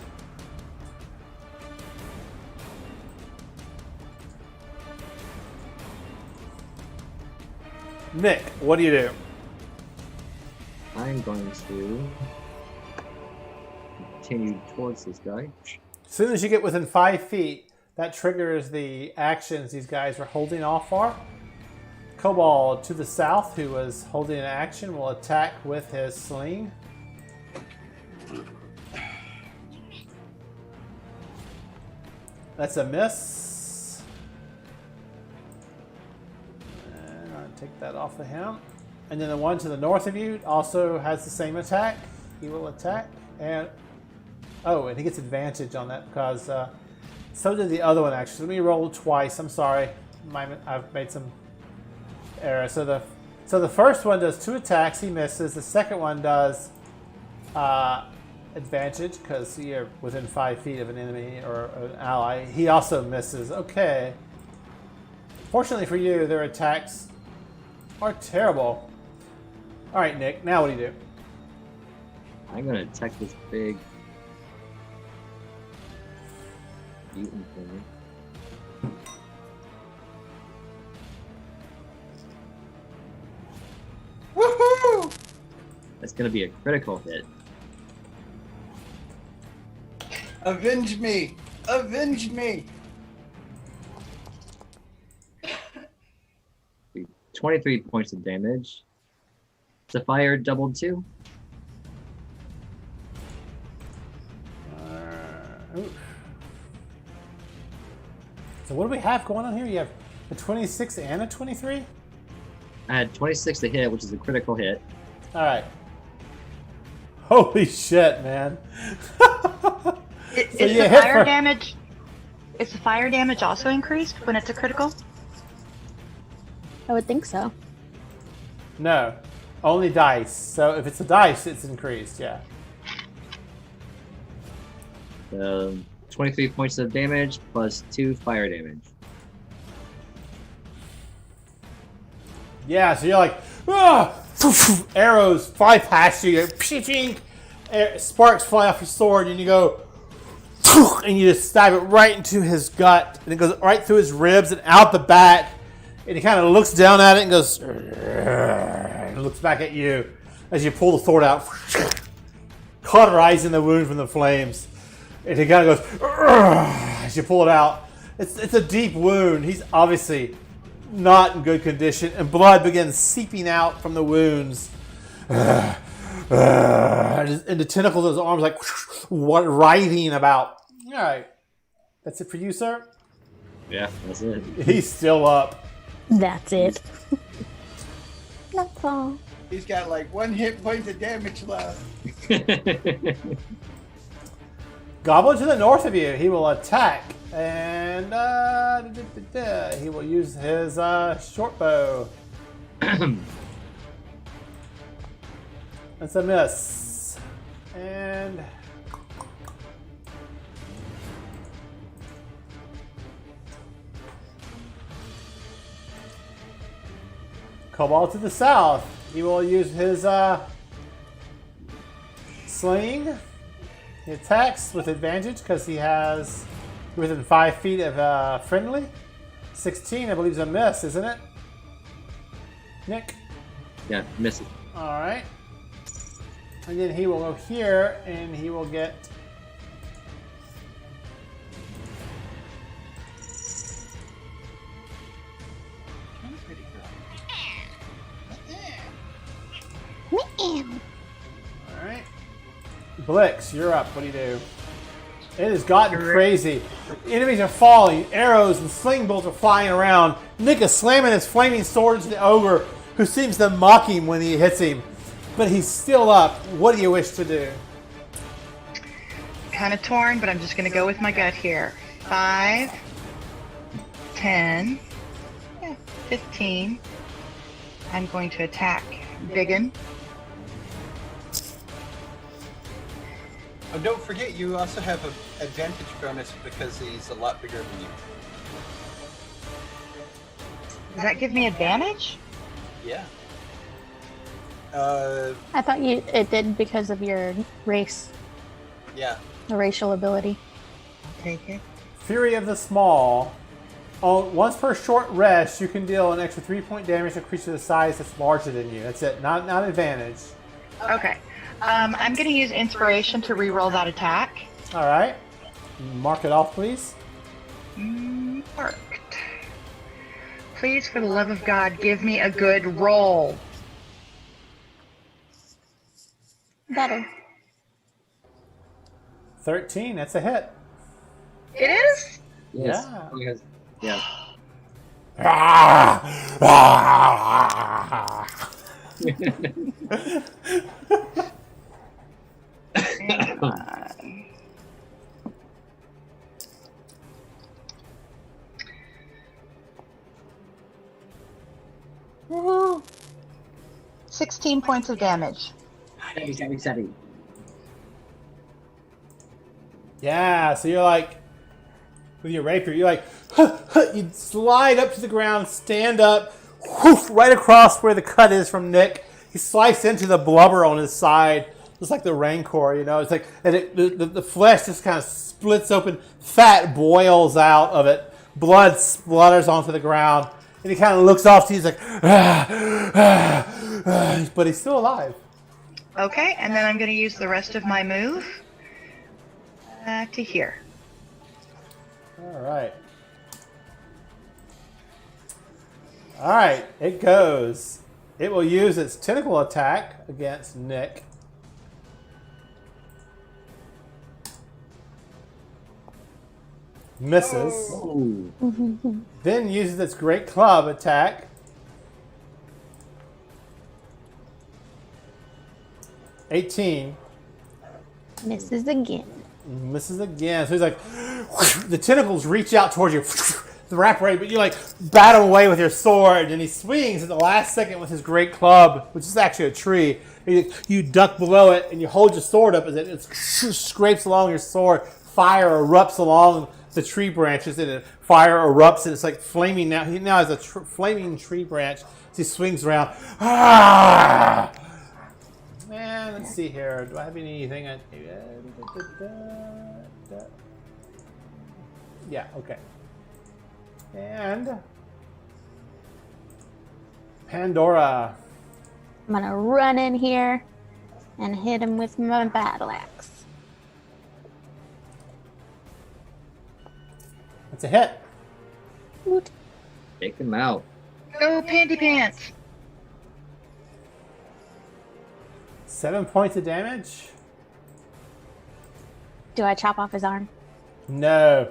[SPEAKER 5] Nick, what do you do?
[SPEAKER 4] I'm going to continue towards this guy.
[SPEAKER 5] As soon as you get within 5 feet, that triggers the actions these guys are holding off for. Kobold to the south, who was holding an action, will attack with his sling. That's a miss. And I'll take that off of him. And then the one to the north of you also has the same attack. He will attack. And oh, and he gets advantage on that because So did the other one, actually. Let me roll twice. I'm sorry. I've made some errors. So the first one does 2 attacks. He misses. The second one does advantage because you're within 5 feet of an enemy or an ally. He also misses. Okay. Fortunately for you, their attacks are terrible. All right, Nick. Now what do you do?
[SPEAKER 4] I'm gonna attack this big mutant thing.
[SPEAKER 6] Woohoo!
[SPEAKER 4] That's gonna be a critical hit.
[SPEAKER 6] Avenge me! Avenge me!
[SPEAKER 4] 23 points of damage. The fire doubled 2.
[SPEAKER 5] Oof. So what do we have going on here? You have a 26 and a 23?
[SPEAKER 4] I had 26 to hit, which is a critical hit.
[SPEAKER 5] All right. Holy shit, man.
[SPEAKER 3] Is
[SPEAKER 5] you
[SPEAKER 3] the
[SPEAKER 5] hit
[SPEAKER 3] fire
[SPEAKER 5] for-
[SPEAKER 3] damage? Is the fire damage also increased when it's a critical?
[SPEAKER 1] I would think so.
[SPEAKER 5] No. Only dice. So if it's a dice, it's increased, yeah.
[SPEAKER 4] 23 points of damage plus 2 fire damage.
[SPEAKER 5] Yeah, so you're like, ah! Arrows fly past you, sparks fly off your sword, and you go, and you just stab it right into his gut, and it goes right through his ribs and out the back, and he kind of looks down at it and goes, and looks back at you as you pull the sword out, cauterizing the wound from the flames, and he kind of goes, as you pull it out. It's a deep wound. He's obviously not in good condition, and blood begins seeping out from the wounds. And the tentacles of his arms like writhing about. All right, that's it for you, sir.
[SPEAKER 4] Yeah, that's it.
[SPEAKER 5] He's still up.
[SPEAKER 1] That's it. That's all.
[SPEAKER 6] He's got like 1 hit point of damage left.
[SPEAKER 5] Goblin to the north of you. He will attack, and he will use his short bow. That's a miss. And Cobalt to the south. He will use his sling. He attacks with advantage because he has within 5 feet of friendly. 16, I believe, is a miss, isn't it? Nick?
[SPEAKER 4] Yeah, misses.
[SPEAKER 5] All right. And then he will go here, and he will get... All right. Blix, you're up. What do you do? It has gotten crazy. Enemies are falling. Arrows and sling bolts are flying around. Nick is slamming his flaming sword into the ogre, who seems to mock him when he hits him. But he's still up. What do you wish to do?
[SPEAKER 3] Kind of torn, but I'm just going to go with my gut here. 5, 10, 15. I'm going to attack Biggin.
[SPEAKER 6] Oh, don't forget, you also have an advantage bonus because he's a lot bigger than you.
[SPEAKER 3] Does that give me advantage?
[SPEAKER 6] Yeah.
[SPEAKER 1] I thought it did because of your race,
[SPEAKER 6] Yeah.
[SPEAKER 1] the racial ability.
[SPEAKER 3] Take it.
[SPEAKER 5] Fury of the Small. Once per short rest, you can deal an extra 3-point damage to a creature the size that's larger than you. That's it. Not advantage.
[SPEAKER 3] Okay. I'm going to use inspiration to reroll that attack.
[SPEAKER 5] All right. Mark it off, please.
[SPEAKER 3] Marked. Please, for the love of God, give me a good roll.
[SPEAKER 1] Better.
[SPEAKER 5] 13. That's a hit.
[SPEAKER 3] It is?
[SPEAKER 4] Yes.
[SPEAKER 5] Yeah.
[SPEAKER 4] Because, yeah.
[SPEAKER 3] 16 points of damage.
[SPEAKER 4] Stabby.
[SPEAKER 5] Yeah, so you're like, with your rapier, you're like, you slide up to the ground, stand up, whoosh, right across where the cut is from Nick. You slice into the blubber on his side, just like the rancor, you know. It's like, and the flesh just kind of splits open, fat boils out of it, blood splutters onto the ground, and he kind of looks off to you, he's like, but he's still alive.
[SPEAKER 3] Okay, and then I'm going to use the rest of my move to here.
[SPEAKER 5] All right. All right, it goes. It will use its tentacle attack against Nick. Misses.
[SPEAKER 4] Oh.
[SPEAKER 5] Then uses its great club attack. 18.
[SPEAKER 1] Misses again.
[SPEAKER 5] Misses again. So he's like, the tentacles reach out towards you, the wrap right, but you like bat him away with your sword, and he swings at the last second with his great club, which is actually a tree. You duck below it, and you hold your sword up as it scrapes along your sword. Fire erupts along the tree branches, and fire erupts, and it's like flaming now. He now has a flaming tree branch as he swings around. Ah! Man, let's see here. Do I have anything? Yeah, okay. And Pandora.
[SPEAKER 1] I'm gonna run in here and hit him with my battle axe.
[SPEAKER 5] That's a hit.
[SPEAKER 1] Woot.
[SPEAKER 4] Take him out.
[SPEAKER 3] Go, Panty Pants!
[SPEAKER 5] 7 points of damage.
[SPEAKER 1] Do I chop off his arm?
[SPEAKER 5] No.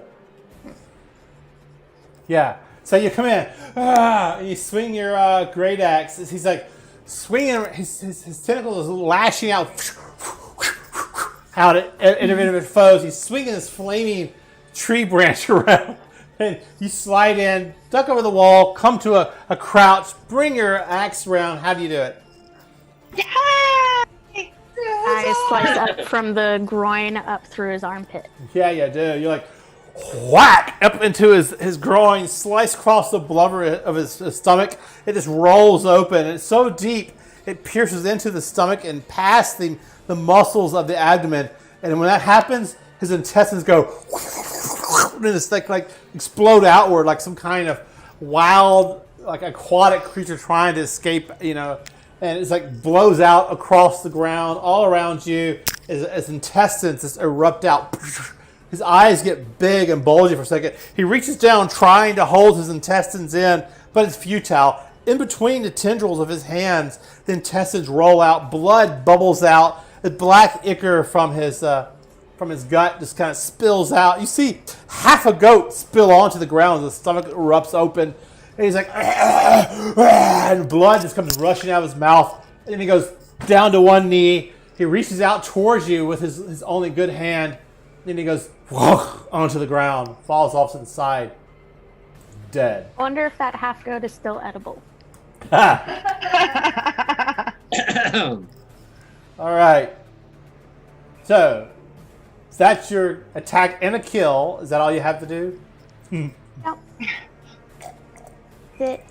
[SPEAKER 5] Yeah. So you come in, and you swing your great axe. He's like swinging. His tentacles is lashing out at innovative foes. He's swinging this flaming tree branch around, and you slide in, duck over the wall, come to a crouch, bring your axe around. How do you do it?
[SPEAKER 1] I slice up from the groin up through his armpit.
[SPEAKER 5] Yeah, you do. You're like, whack up into his groin, slice across the blubber of his stomach. It just rolls open. It's so deep, it pierces into the stomach and past the muscles of the abdomen. And when that happens, his intestines go, and it's like explode outward like some kind of wild, like aquatic creature trying to escape, you know. And it's like blows out across the ground, all around you, as intestines just erupt out. His eyes get big and bulgy for a second. He reaches down, trying to hold his intestines in, but it's futile. In between the tendrils of his hands, the intestines roll out. Blood bubbles out. The black ichor from his gut just kind of spills out. You see half a goat spill onto the ground as the stomach erupts open. And he's like, and blood just comes rushing out of his mouth. And then he goes down to one knee. He reaches out towards you with his only good hand. Then he goes onto the ground, falls off to the side, dead.
[SPEAKER 1] I wonder if that half goat is still edible.
[SPEAKER 5] All right. So, that's your attack and a kill. Is that all you have to do?
[SPEAKER 1] Nope. Sit.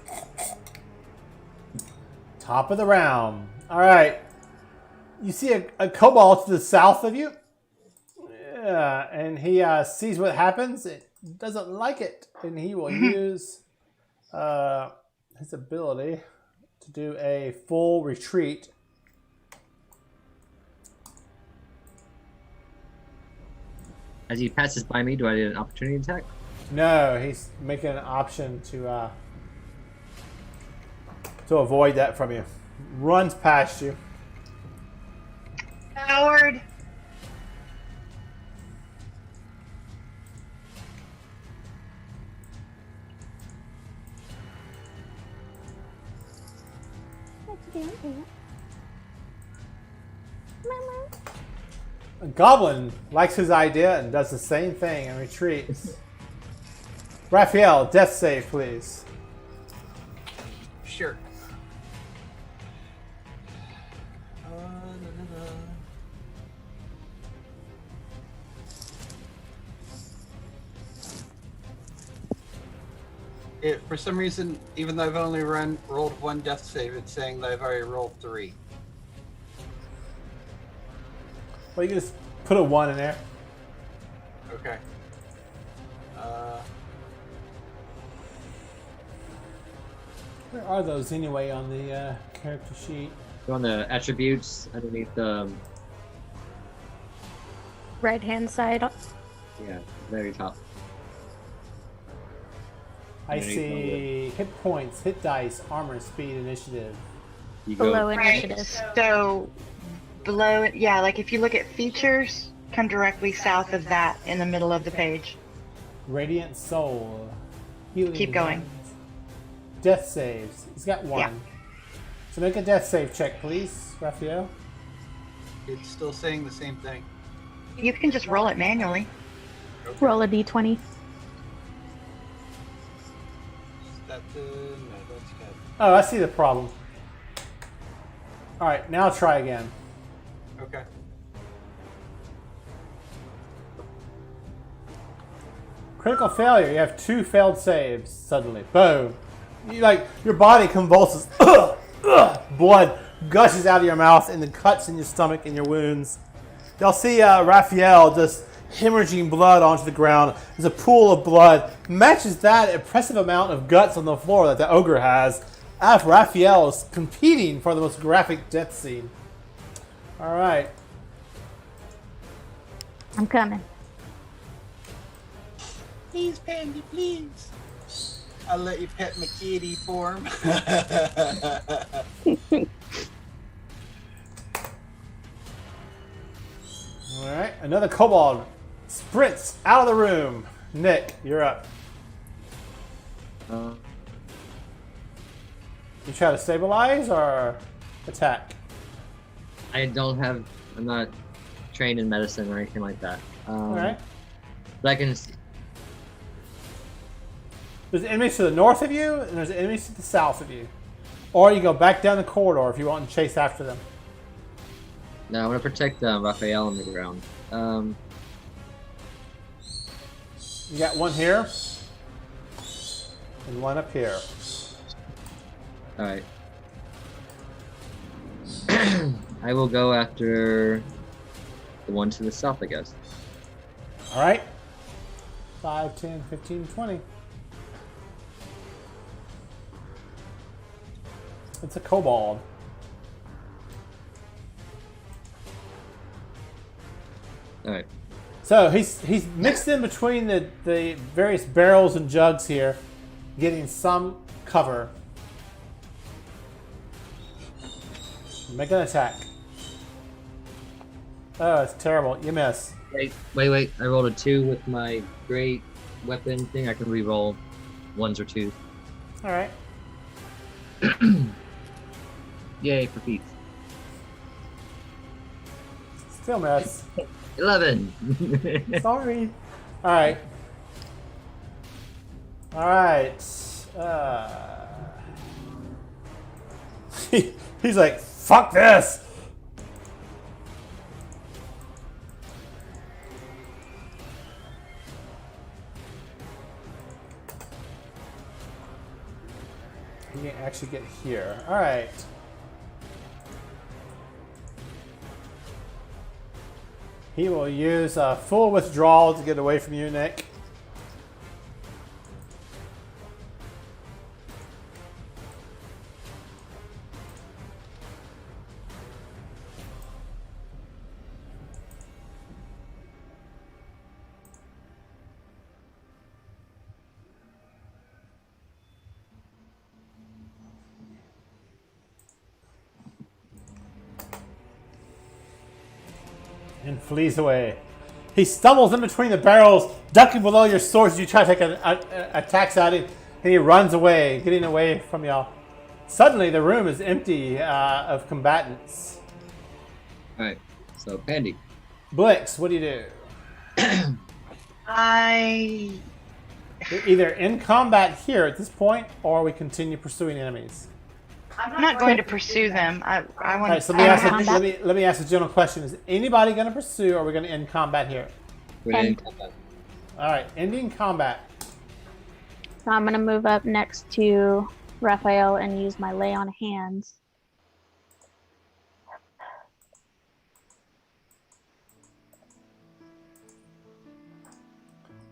[SPEAKER 5] Top of the round. All right. You see a kobold to the south of you. Yeah, and he sees what happens. It doesn't like it, and he will use his ability to do a full retreat.
[SPEAKER 4] As he passes by me, do I get an opportunity attack?
[SPEAKER 5] No, he's making an option to avoid that from you. Runs past you.
[SPEAKER 3] Howard!
[SPEAKER 5] A goblin likes his idea and does the same thing and retreats. Raphael, death save, please.
[SPEAKER 6] Sure. For some reason, even though I've only rolled one death save, it's saying that I've already rolled 3.
[SPEAKER 5] Well, you can just put a 1 in there.
[SPEAKER 6] Okay.
[SPEAKER 5] Where are those anyway on the character sheet?
[SPEAKER 4] Go on the attributes underneath the
[SPEAKER 1] Right hand side.
[SPEAKER 4] very top.
[SPEAKER 5] I
[SPEAKER 4] Underneath
[SPEAKER 5] see hit points, hit dice, armor, speed, initiative.
[SPEAKER 4] You go.
[SPEAKER 1] Below
[SPEAKER 3] Right.
[SPEAKER 1] initiative.
[SPEAKER 3] So below, yeah, like if you look at features, come directly south of that in the middle of the page.
[SPEAKER 5] Radiant soul. Healing
[SPEAKER 3] Keep going.
[SPEAKER 5] hands. Death saves. He's got 1.
[SPEAKER 3] Yeah.
[SPEAKER 5] So make a death save check, please, Raphael.
[SPEAKER 6] It's still saying the same thing.
[SPEAKER 3] You can just roll it manually.
[SPEAKER 1] Roll a d20.
[SPEAKER 6] No, that's good.
[SPEAKER 5] Oh, I see the problem. All right, now try again.
[SPEAKER 6] Okay.
[SPEAKER 5] Critical failure. You have 2 failed saves suddenly. Boom. Your body convulses. Blood gushes out of your mouth and the cuts in your stomach and your wounds. Y'all see Raphael just hemorrhaging blood onto the ground. There's a pool of blood. Matches that impressive amount of guts on the floor that the ogre has. As Raphael is competing for the most graphic death scene. All right.
[SPEAKER 1] I'm coming.
[SPEAKER 6] Please, Pandy, please. I'll let you pet my kitty for him.
[SPEAKER 5] All right. Another kobold sprints out of the room. Nick, you're up. You try to stabilize or attack?
[SPEAKER 4] I'm not trained in medicine or anything like that.
[SPEAKER 5] All right.
[SPEAKER 4] But I can.
[SPEAKER 5] There's enemies to the north of you, and there's enemies to the south of you. Or you go back down the corridor if you want to chase after them.
[SPEAKER 4] No, I'm gonna protect Raphael on the ground.
[SPEAKER 5] You got one here, and one up here.
[SPEAKER 4] All right. I will go after the one to the south, I guess.
[SPEAKER 5] All right. 5, 10, 15, 20. It's a kobold.
[SPEAKER 4] All right.
[SPEAKER 5] So he's mixed in between the various barrels and jugs here, getting some cover. Make an attack. Oh, it's terrible. You miss.
[SPEAKER 4] Wait. I rolled a 2 with my great weapon thing. I can re-roll 1s or 2s.
[SPEAKER 5] All right.
[SPEAKER 4] Yay for feet.
[SPEAKER 5] Still miss.
[SPEAKER 4] 11.
[SPEAKER 5] Sorry. All right. All right. He's like, fuck this. He can actually get here. All right. He will use a full withdrawal to get away from you, Nick. And flees away. He stumbles in between the barrels, ducking below your swords as you try to take attacks at him, and he runs away, getting away from y'all. Suddenly, the room is empty of combatants.
[SPEAKER 4] Alright, so Pandy.
[SPEAKER 5] Blix, what do you do?
[SPEAKER 3] I
[SPEAKER 5] You're either in combat here at this point, or we continue pursuing enemies.
[SPEAKER 3] I'm not going to pursue them. I
[SPEAKER 5] All
[SPEAKER 3] want
[SPEAKER 5] right, so
[SPEAKER 3] to.
[SPEAKER 5] let me ask a general question: is anybody going to pursue, or are we going to end combat here?
[SPEAKER 4] We're in combat.
[SPEAKER 5] All right, ending combat.
[SPEAKER 1] So I'm gonna move up next to Raphael and use my lay on hands.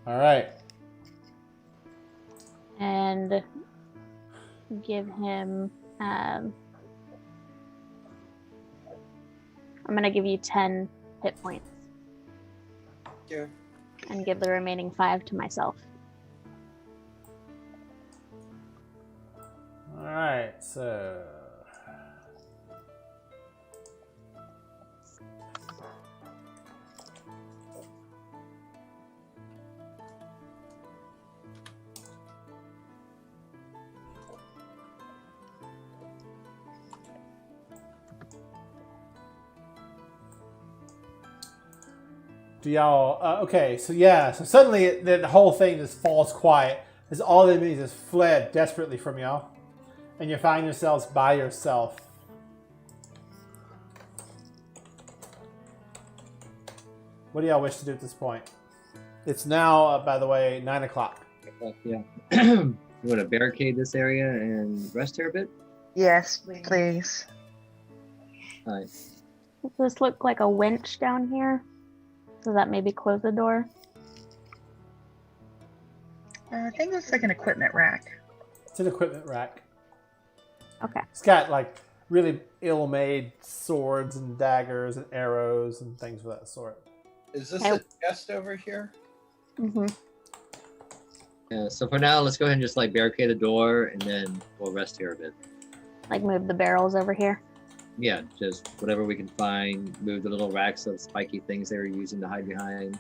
[SPEAKER 5] All right.
[SPEAKER 1] And give him. I'm gonna give you 10 hit points.
[SPEAKER 6] Yeah.
[SPEAKER 1] And give the remaining 5 to myself.
[SPEAKER 5] All right. So. Do y'all okay? So yeah, so suddenly the whole thing just falls quiet as all the enemies just fled desperately from y'all, and you find yourselves by yourself. What do y'all wish to do at this point? It's now, by the way, 9 o'clock.
[SPEAKER 4] Yeah. You want to barricade this area and rest here a bit?
[SPEAKER 3] Yes, please.
[SPEAKER 4] All right.
[SPEAKER 1] Does this look like a winch down here? Does that maybe close the door?
[SPEAKER 3] I think it's like an equipment rack.
[SPEAKER 5] It's an equipment rack.
[SPEAKER 1] Okay.
[SPEAKER 5] It's got like really ill-made swords and daggers and arrows and things of that sort.
[SPEAKER 6] Is this
[SPEAKER 1] Okay.
[SPEAKER 6] a chest over here?
[SPEAKER 1] Mm-hmm.
[SPEAKER 4] Yeah, so for now, let's go ahead and just like barricade the door, and then we'll rest here a bit.
[SPEAKER 1] Like move the barrels over here.
[SPEAKER 4] Yeah, just whatever we can find. Move the little racks of spiky things they were using to hide behind.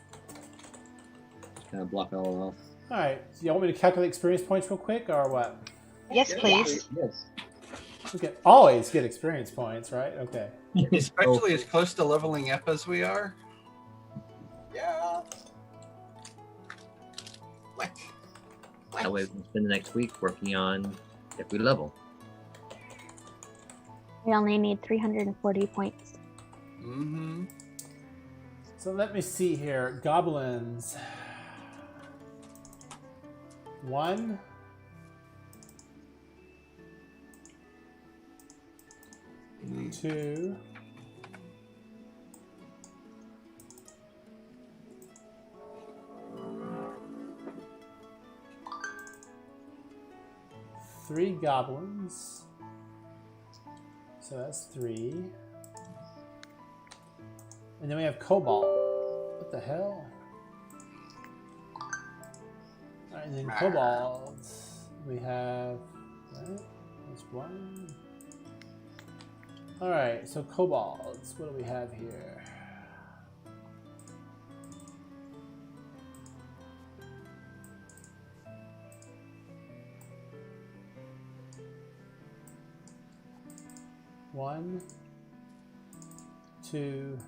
[SPEAKER 4] Just kind of block it all off.
[SPEAKER 5] All right. So you want me to calculate experience points real quick, or what?
[SPEAKER 3] Yes, please.
[SPEAKER 4] Yes.
[SPEAKER 5] We can always get experience points, right? Okay.
[SPEAKER 6] Especially as close to leveling up as we are. Yeah. Like.
[SPEAKER 4] That way we can spend the next week working on if we level.
[SPEAKER 1] We only need 340 points.
[SPEAKER 6] Mm-hmm.
[SPEAKER 5] So let me see here. Goblins. 1. 2. 3 goblins. So that's 3. And then we have Cobalt. What the hell? Alright, and then Kobolds. We have. Right? That's 1. Alright, so Kobolds. What do we have here? One, 2,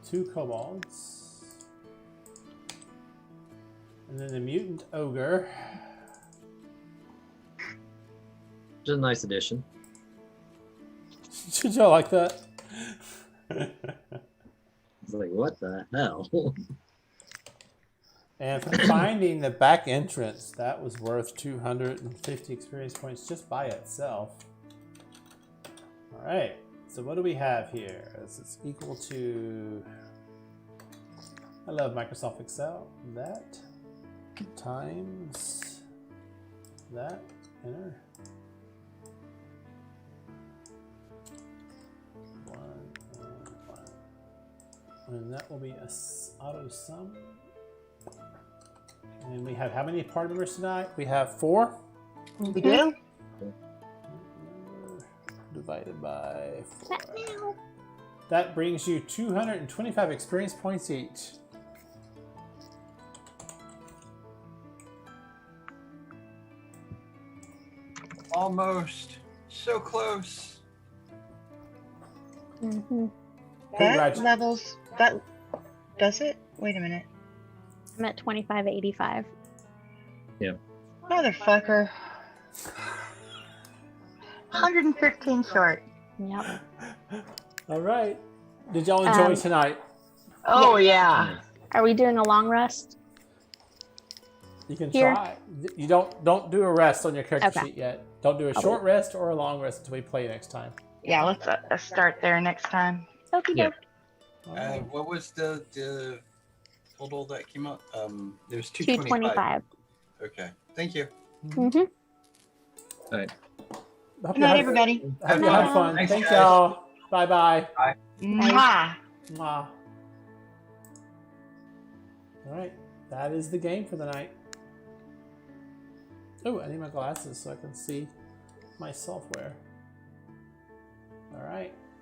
[SPEAKER 5] 2 kobolds, and then the mutant ogre.
[SPEAKER 4] Which is a nice addition.
[SPEAKER 5] Did y'all like that?
[SPEAKER 4] It's like, what the hell?
[SPEAKER 5] And for finding the back entrance, that was worth 250 experience points just by itself. All right, so what do we have here? It's equal to, I love Microsoft Excel, that times that, enter. 1 and 1. And that will be a auto sum. And we have how many party members tonight? We have 4.
[SPEAKER 3] We do?
[SPEAKER 5] Divided by 4. That brings you 225 experience points each.
[SPEAKER 6] Almost. So close.
[SPEAKER 1] Mm-hmm.
[SPEAKER 3] That levels. That does it? Wait a minute.
[SPEAKER 1] I'm at 2585.
[SPEAKER 3] Motherfucker. 115 short.
[SPEAKER 1] Yep.
[SPEAKER 5] All right. Did y'all enjoy tonight?
[SPEAKER 3] Oh yeah.
[SPEAKER 1] Are we doing a long rest?
[SPEAKER 5] You can
[SPEAKER 1] Here.
[SPEAKER 5] try. You don't do a rest on your character
[SPEAKER 1] Okay.
[SPEAKER 5] sheet yet. Don't do a short rest or a long rest until we play next time.
[SPEAKER 3] Yeah, let's start there next time.
[SPEAKER 1] Okie
[SPEAKER 4] Yeah.
[SPEAKER 1] doke.
[SPEAKER 5] All right.
[SPEAKER 6] What was the total that came out? There's 225.
[SPEAKER 1] 225.
[SPEAKER 6] Okay, thank you.
[SPEAKER 1] Mm-hmm.
[SPEAKER 5] Hope
[SPEAKER 3] Good
[SPEAKER 5] you
[SPEAKER 3] night,
[SPEAKER 5] had-
[SPEAKER 3] everybody.
[SPEAKER 5] Hope you had fun.
[SPEAKER 6] Thanks,
[SPEAKER 5] Thanks,
[SPEAKER 6] guys.
[SPEAKER 5] y'all. Bye-bye.
[SPEAKER 3] Mwah.
[SPEAKER 5] Mwah. All right. That is the game for the night. Oh, I need my glasses so I can see my software. All right.